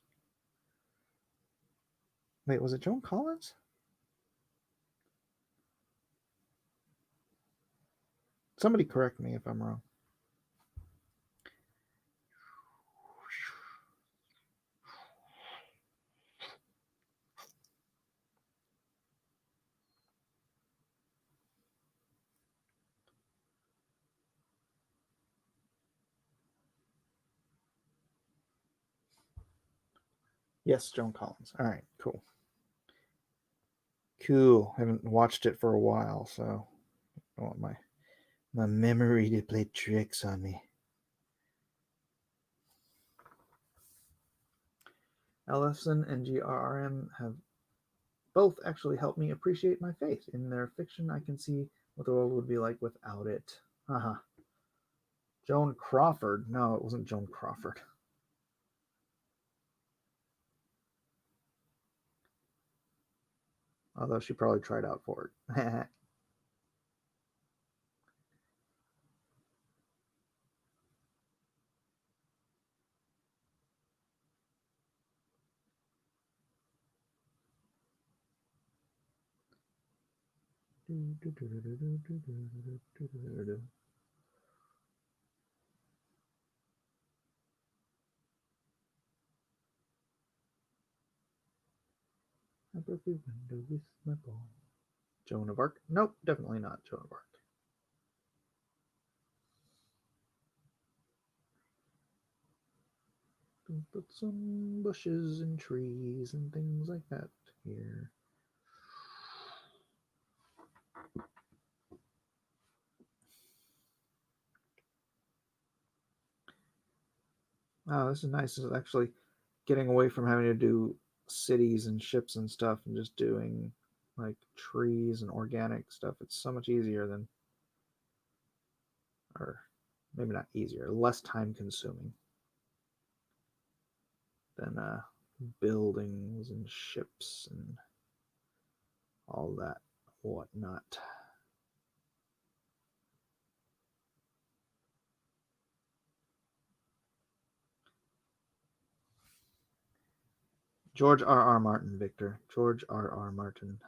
Wait, was it Joan Collins? Somebody correct me if I'm wrong. Yes, Joan Collins. All right, cool. Cool. Haven't watched it for a while, so I want my memory to play tricks on me. Ellison and GRRM have both actually helped me appreciate my faith. In their fiction, I can see what the world would be like without it. Haha. Joan Crawford. No, it wasn't Joan Crawford. Although she probably tried out for it. I broke the window with my ball. Joan of Arc? Nope, definitely not Joan of Arc. Put some bushes and trees and things like that here. Oh, this is nice. This is actually getting away from having to do cities and ships and stuff and just doing like trees and organic stuff. It's so much easier than, or maybe not easier, less time consuming than buildings and ships and all that whatnot. George R. R. Martin, Victor. George R. R. Martin.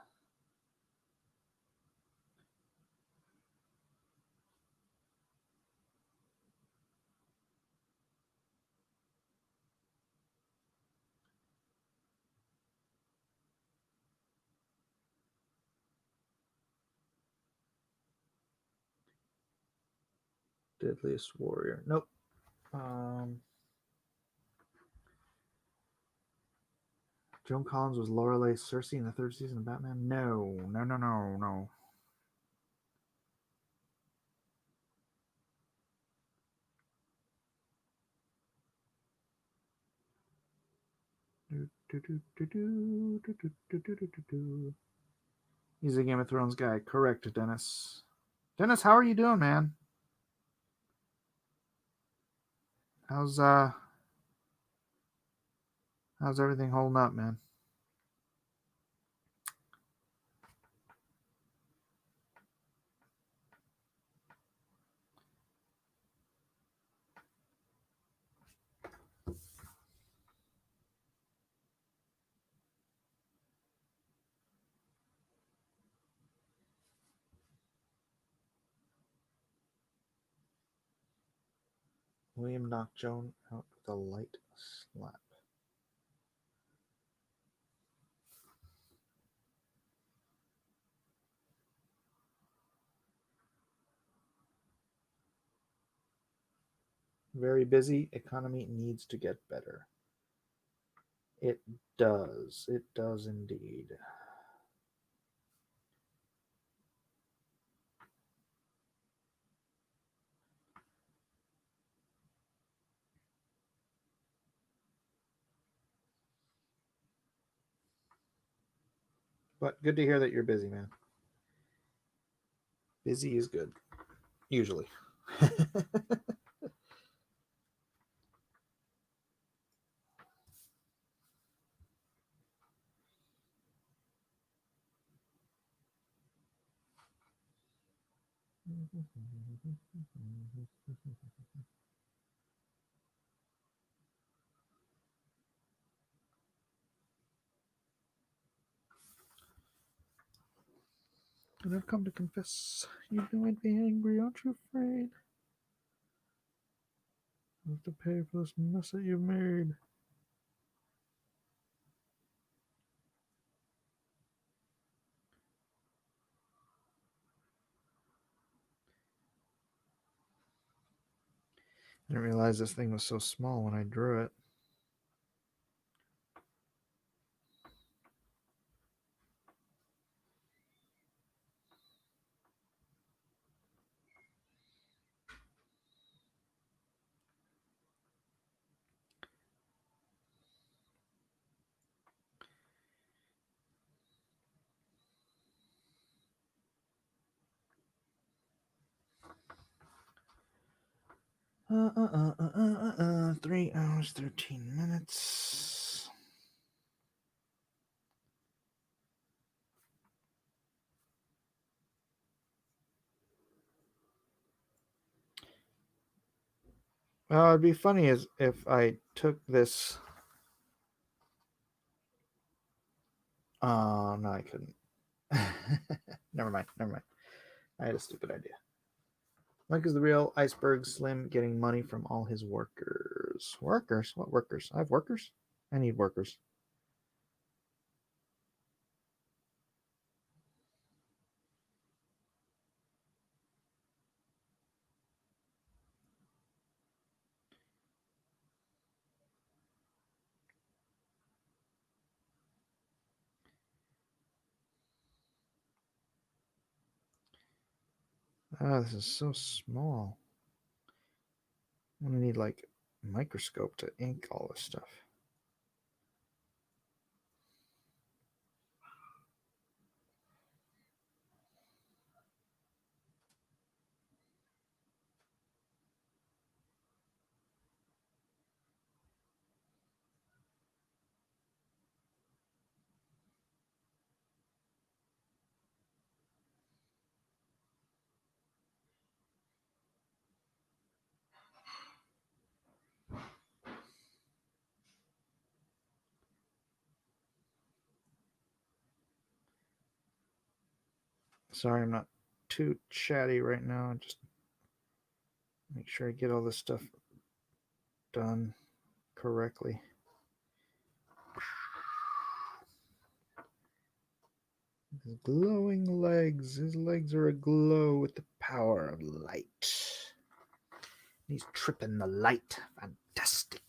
Deadliest Warrior. Nope. Joan Collins was Lorelei Cersei in the third season of Batman? No. No, no, no, no. He's a Game of Thrones guy. Correct, Dennis. Dennis, how are you doing, man? How's everything holding up, man? William knocked Joan out with a light slap. Very busy. Economy needs to get better. It does. It does indeed. But good to hear that you're busy, man. Busy is good. Usually. And I've come to confess. You know I'd be angry, aren't you afraid? I have to pay for this mess that you've made. I didn't realize this thing was so small when I drew it. Uh, 3 hours, 13 minutes. It'd be funny as if I took this. Oh, no, I couldn't. Never mind. I had a stupid idea. Mike is the real iceberg slim, getting money from all his workers. Workers? What workers? I have workers? I need workers. Oh, this is so small. I'm gonna need like a microscope to ink all this stuff. Sorry, I'm not too chatty right now. Just make sure I get all this stuff done correctly. His glowing legs. His legs are aglow with the power of light. He's tripping the light. Fantastic.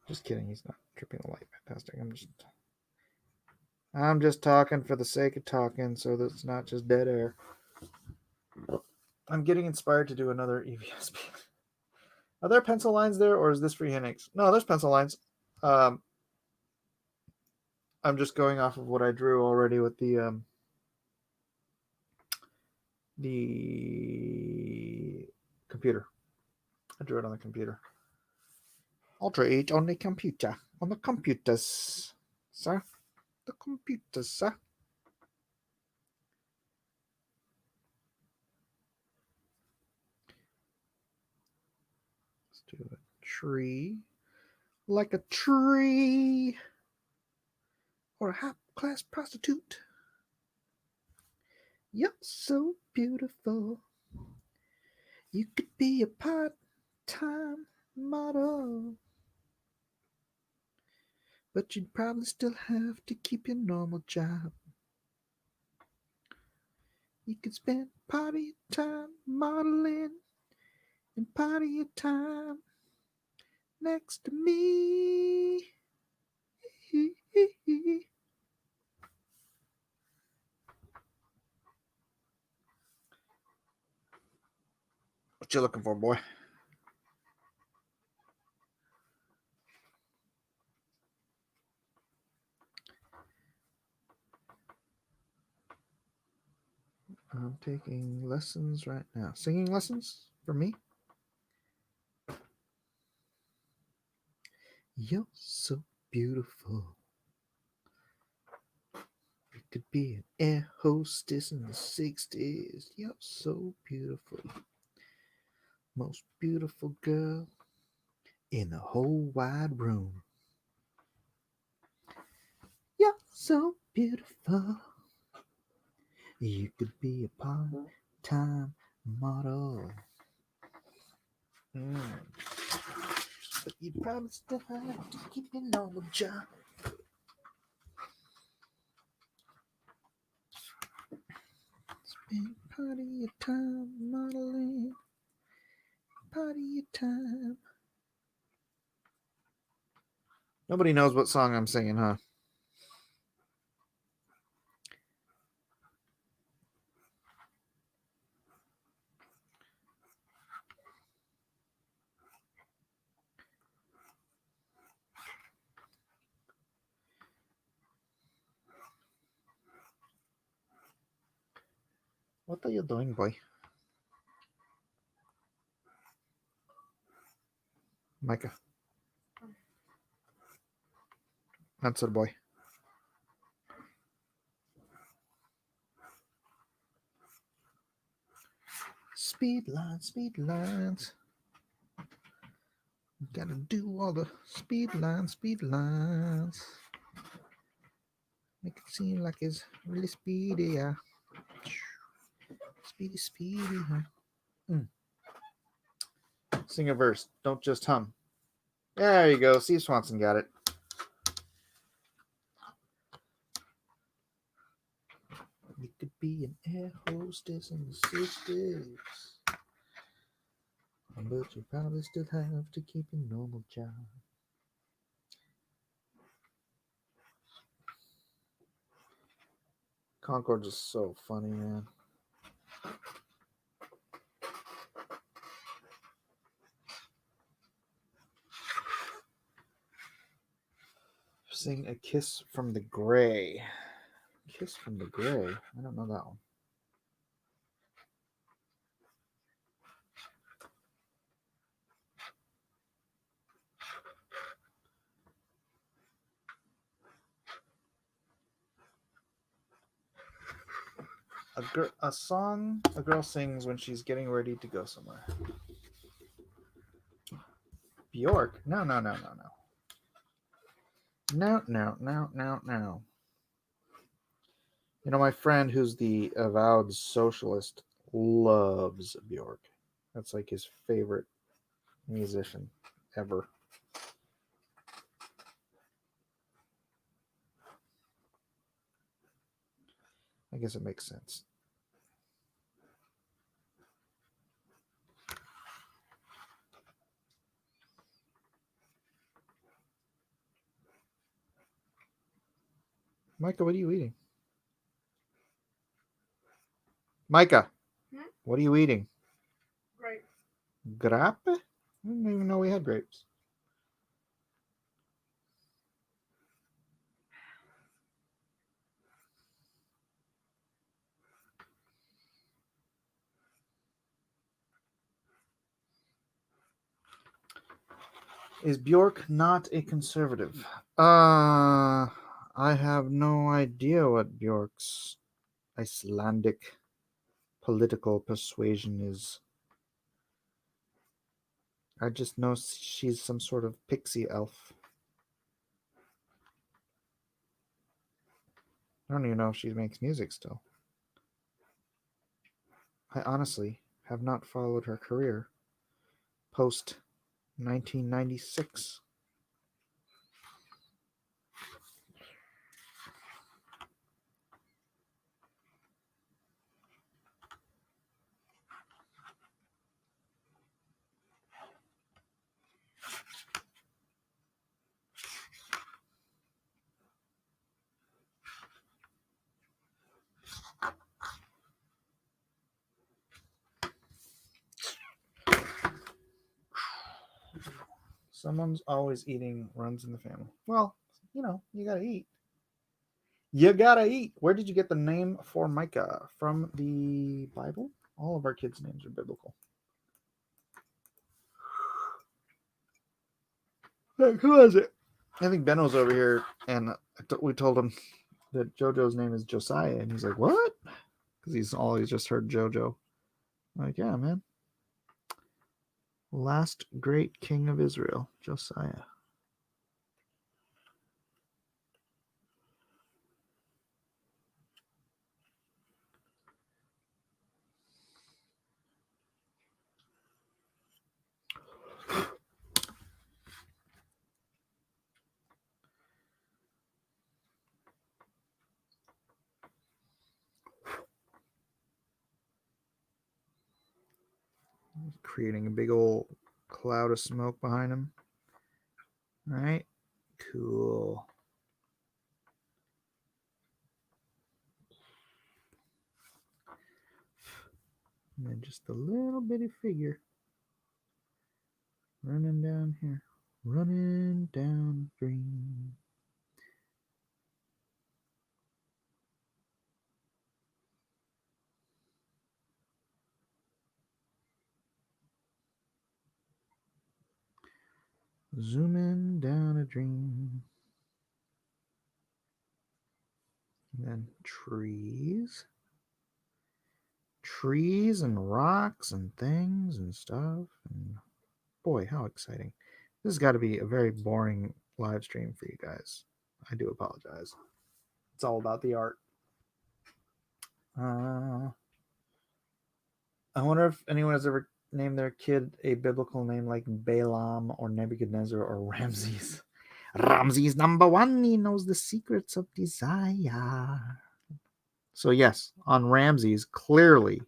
Just kidding. He's not tripping the light. Fantastic. I'm just talking for the sake of talking, so that it's not just dead air. I'm getting inspired to do another EVSP. Are there pencil lines there, or is this freehand inks? No, there's pencil lines. I'm just going off of what I drew already with the computer. I drew it on the computer. I'll draw it on the computer. On the computers, sir. The computers, sir. Let's do a tree. Like a tree. Or a high-class prostitute. You're so beautiful. You could be a part-time model. But you'd probably still have to keep your normal job. You could spend part of your time modeling and part of your time next to me. What you looking for, boy? I'm taking lessons right now. Singing lessons for me? You're so beautiful. You could be an air hostess in the 60s. You're so beautiful. Most beautiful girl in the whole wide room. You're so beautiful. You could be a part-time model. But you'd probably still have to keep your normal job. Spend part of your time modeling. Part of your time. Nobody knows what song I'm singing, huh? What are you doing, boy? Micah. Answer, boy. Speed lines. Gotta do all the speed lines. Make it seem like it's really speedy, yeah. Speedy, huh? Sing a verse. Don't just hum. There you go. Steve Swanson got it. You could be an air hostess in the 60s. But you probably still have to keep your normal job. Conqueror is so funny, man. Sing A Kiss from the Gray. Kiss from the Gray? I don't know that one. A song a girl sings when she's getting ready to go somewhere. Bjork? No. No. You know, my friend who's the avowed socialist loves Bjork. That's like his favorite musician ever. I guess it makes sense. Micah, what are you eating? Micah, what are you eating? Grapes. Grape? I didn't even know we had grapes. Is Bjork not a conservative? I have no idea what Bjork's Icelandic political persuasion is. I just know she's some sort of pixie elf. I don't even know if she makes music still. I honestly have not followed her career post 1996. Someone's always eating, runs in the family. Well, you know, you gotta eat. You gotta eat. Where did you get the name for Micah? From the Bible? All of our kids' names are biblical. Heck, who is it? I think Ben was over here, and we told him that JoJo's name is Josiah, and he's like, "What?" Because he's always just heard JoJo. I'm like, yeah, man. Last great king of Israel, Josiah. Creating a big old cloud of smoke behind him. All right, cool. And then just a little bitty figure running down here, running down green. Zooming down a dream. And then trees. Trees and rocks and things and stuff. And boy, how exciting. This has got to be a very boring live stream for you guys. I do apologize. It's all about the art. I wonder if anyone has ever named their kid a biblical name like Balaam or Nebuchadnezzar or Ramses. Ramses #1, he knows the secrets of desire. So yes, on Ramses, clearly,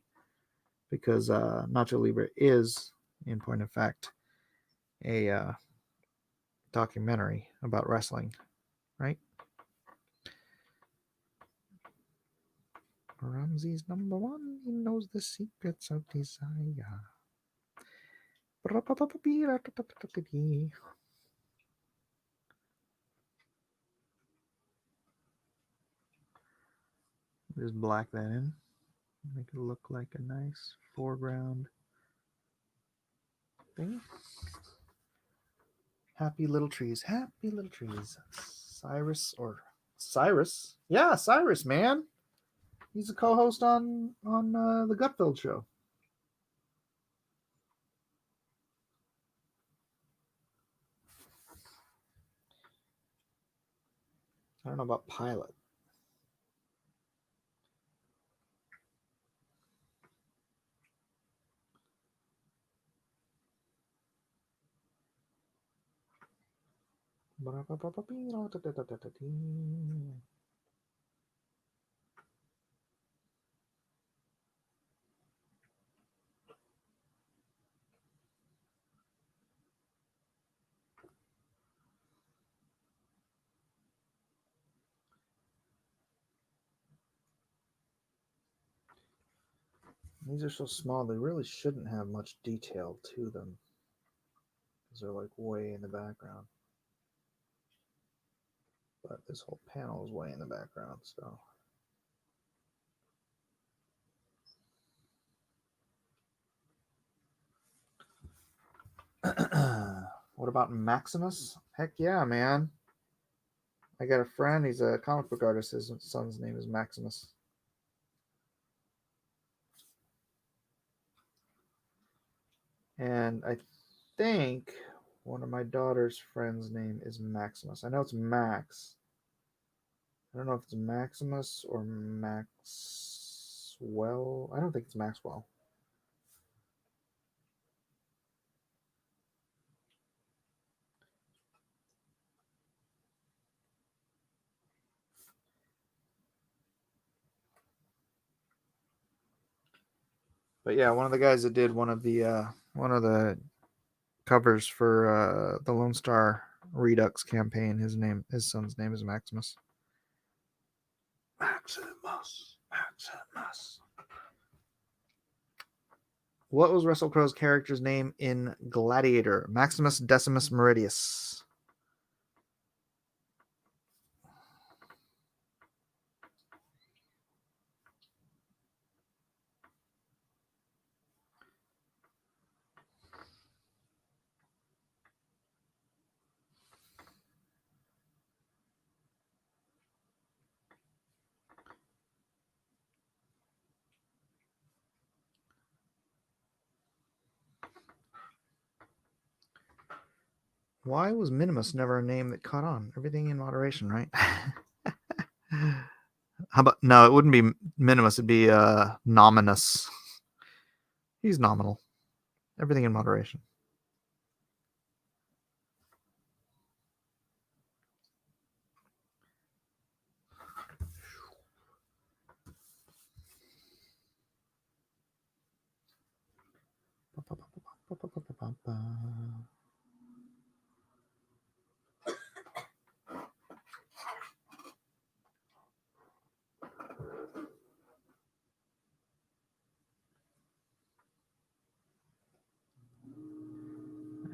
because Nacho Libre is, in point of fact, a documentary about wrestling, right? Ramses #1, he knows the secrets of desire. Just black that in. Make it look like a nice foreground thing. Happy little trees. Happy little trees. Cyrus. Yeah, Cyrus, man. He's a co-host on the Gutfeld show. I don't know about Pilot. These are so small, they really shouldn't have much detail to them. Because they're like way in the background. But this whole panel is way in the background, so. What about Maximus? Heck yeah, man. I got a friend, he's a comic book artist. His son's name is Maximus. And I think one of my daughter's friends' name is Maximus. I know it's Max. I don't know if it's Maximus or Maxwell. I don't think it's Maxwell. But yeah, one of the guys that did one of the covers for the Lone Star Redux campaign, his son's name is Maximus. Maximus. What was Russell Crowe's character's name in Gladiator? Maximus Decimus Meridius. Why was Minimus never a name that caught on? Everything in moderation, right? How about no? It wouldn't be Minimus. It'd be Nominus. He's nominal. Everything in moderation.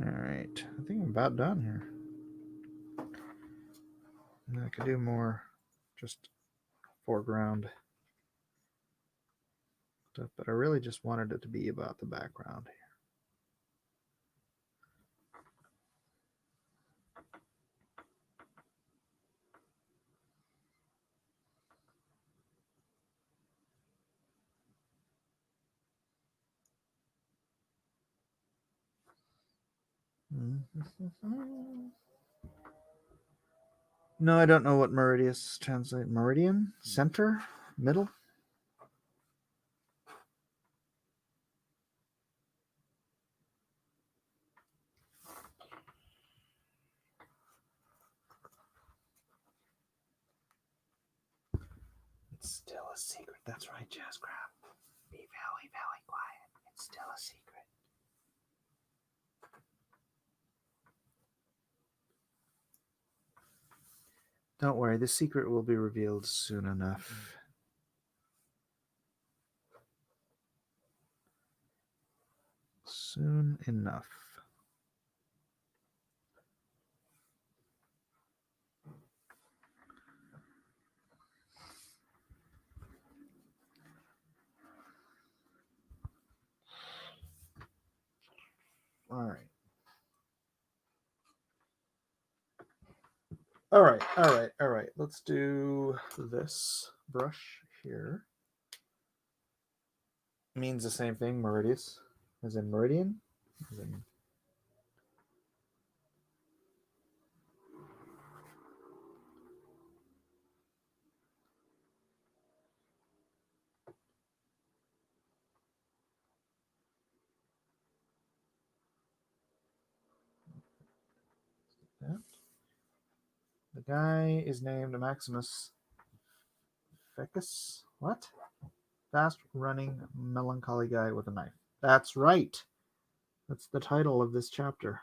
All right, I think I'm about done here. I could do more, just foreground stuff, but I really just wanted it to be about the background here. No, I don't know what Meridius translate. Meridian? Center? Middle? It's still a secret. That's right, Jazzcraft. Be very, very quiet. It's still a secret. Don't worry, the secret will be revealed soon enough. soon enough. All right. All right. Let's do this brush here. Means the same thing, meridius, as in meridian, as in that. The guy is named Maximus Fecus. What? Fast running, melancholy guy with a knife. That's right. That's the title of this chapter.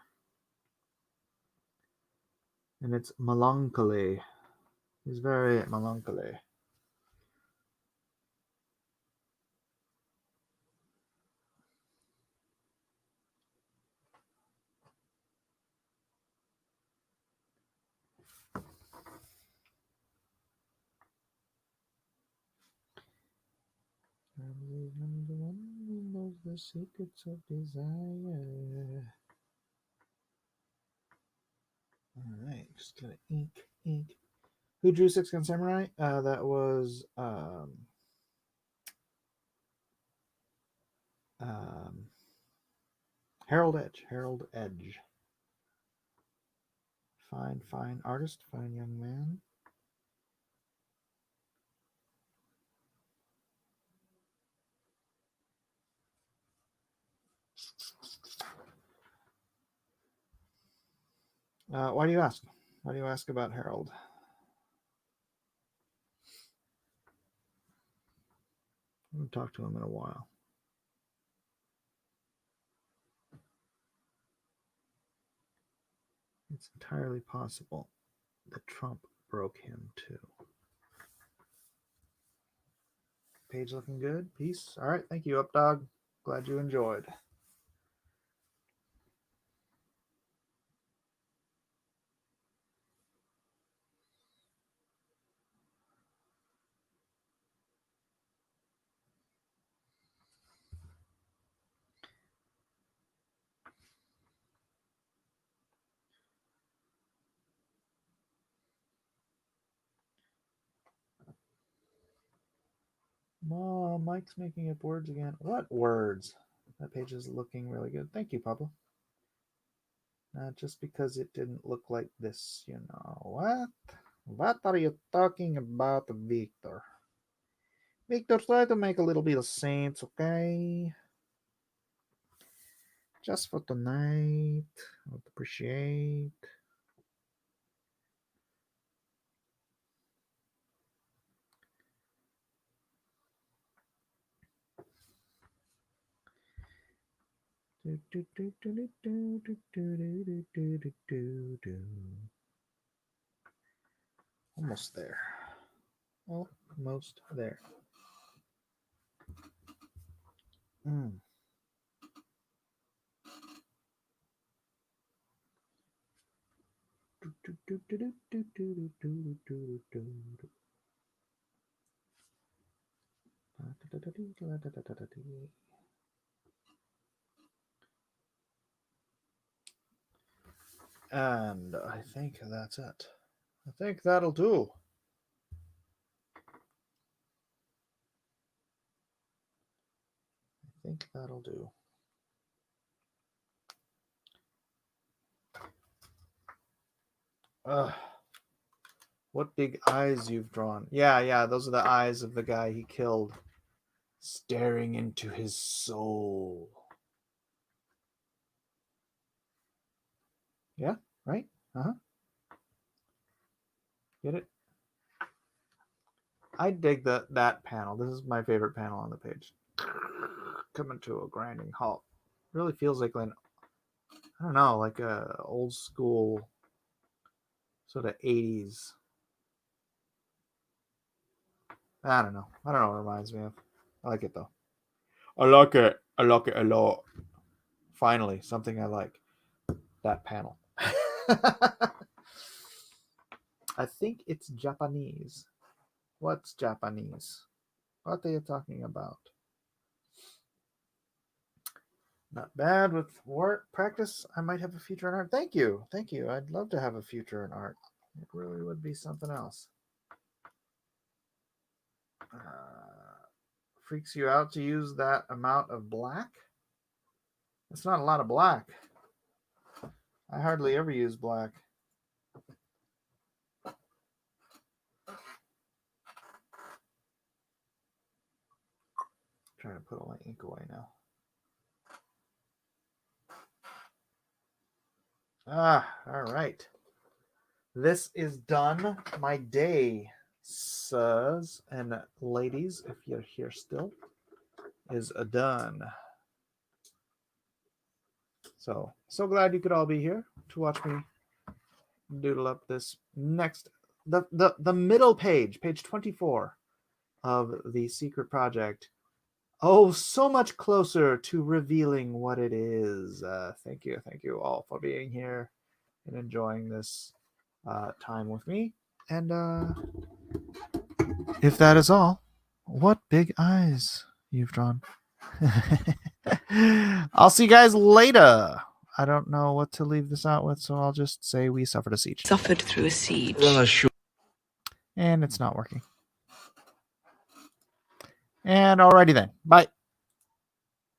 And it's melancholy. He's very melancholy. Number one who knows the secrets of desire. All right, just gonna ink. Who drew Six Gun Samurai? That was Harold Edge. Harold Edge. Fine artist, fine young man. Why do you ask? Why do you ask about Harold? I haven't talked to him in a while. It's entirely possible that Trump broke him too. Page looking good. Peace. All right. Thank you, Up Dog. Glad you enjoyed. Mom, Mike's making up words again. What words? That page is looking really good. Thank you, Pablo. Just because it didn't look like this, you know. What? What are you talking about, Victor? Victor, try to make a little bit of sense, okay? Just for tonight. I would appreciate. Almost there. Almost there. And I think that's it. I think that'll do. I think that'll do. What big eyes you've drawn. Yeah, those are the eyes of the guy he killed. Staring into his soul. Yeah, right? Uh-huh. Get it? I dig that panel. This is my favorite panel on the page. Coming to a grinding halt. Really feels like an, I don't know, like a old school sort of 80s. I don't know what it reminds me of. I like it though. I like it a lot. Finally, something I like. That panel. I think it's Japanese. What's Japanese? What are you talking about? Not bad with work practice. I might have a future in art. Thank you. Thank you. I'd love to have a future in art. It really would be something else. Freaks you out to use that amount of black? It's not a lot of black. I hardly ever use black. Trying to put all my ink away now. All right. This is done. My day, sirs and ladies, if you're here still, is done. So glad you could all be here to watch me doodle up this next, the middle page 24 of the secret project. Oh, so much closer to revealing what it is. Thank you all for being here and enjoying this time with me. And if that is all, what big eyes you've drawn. I'll see you guys later. I don't know what to leave this out with, so I'll just say we suffered a siege. Suffered through a siege. And it's not working. And alrighty then. Bye.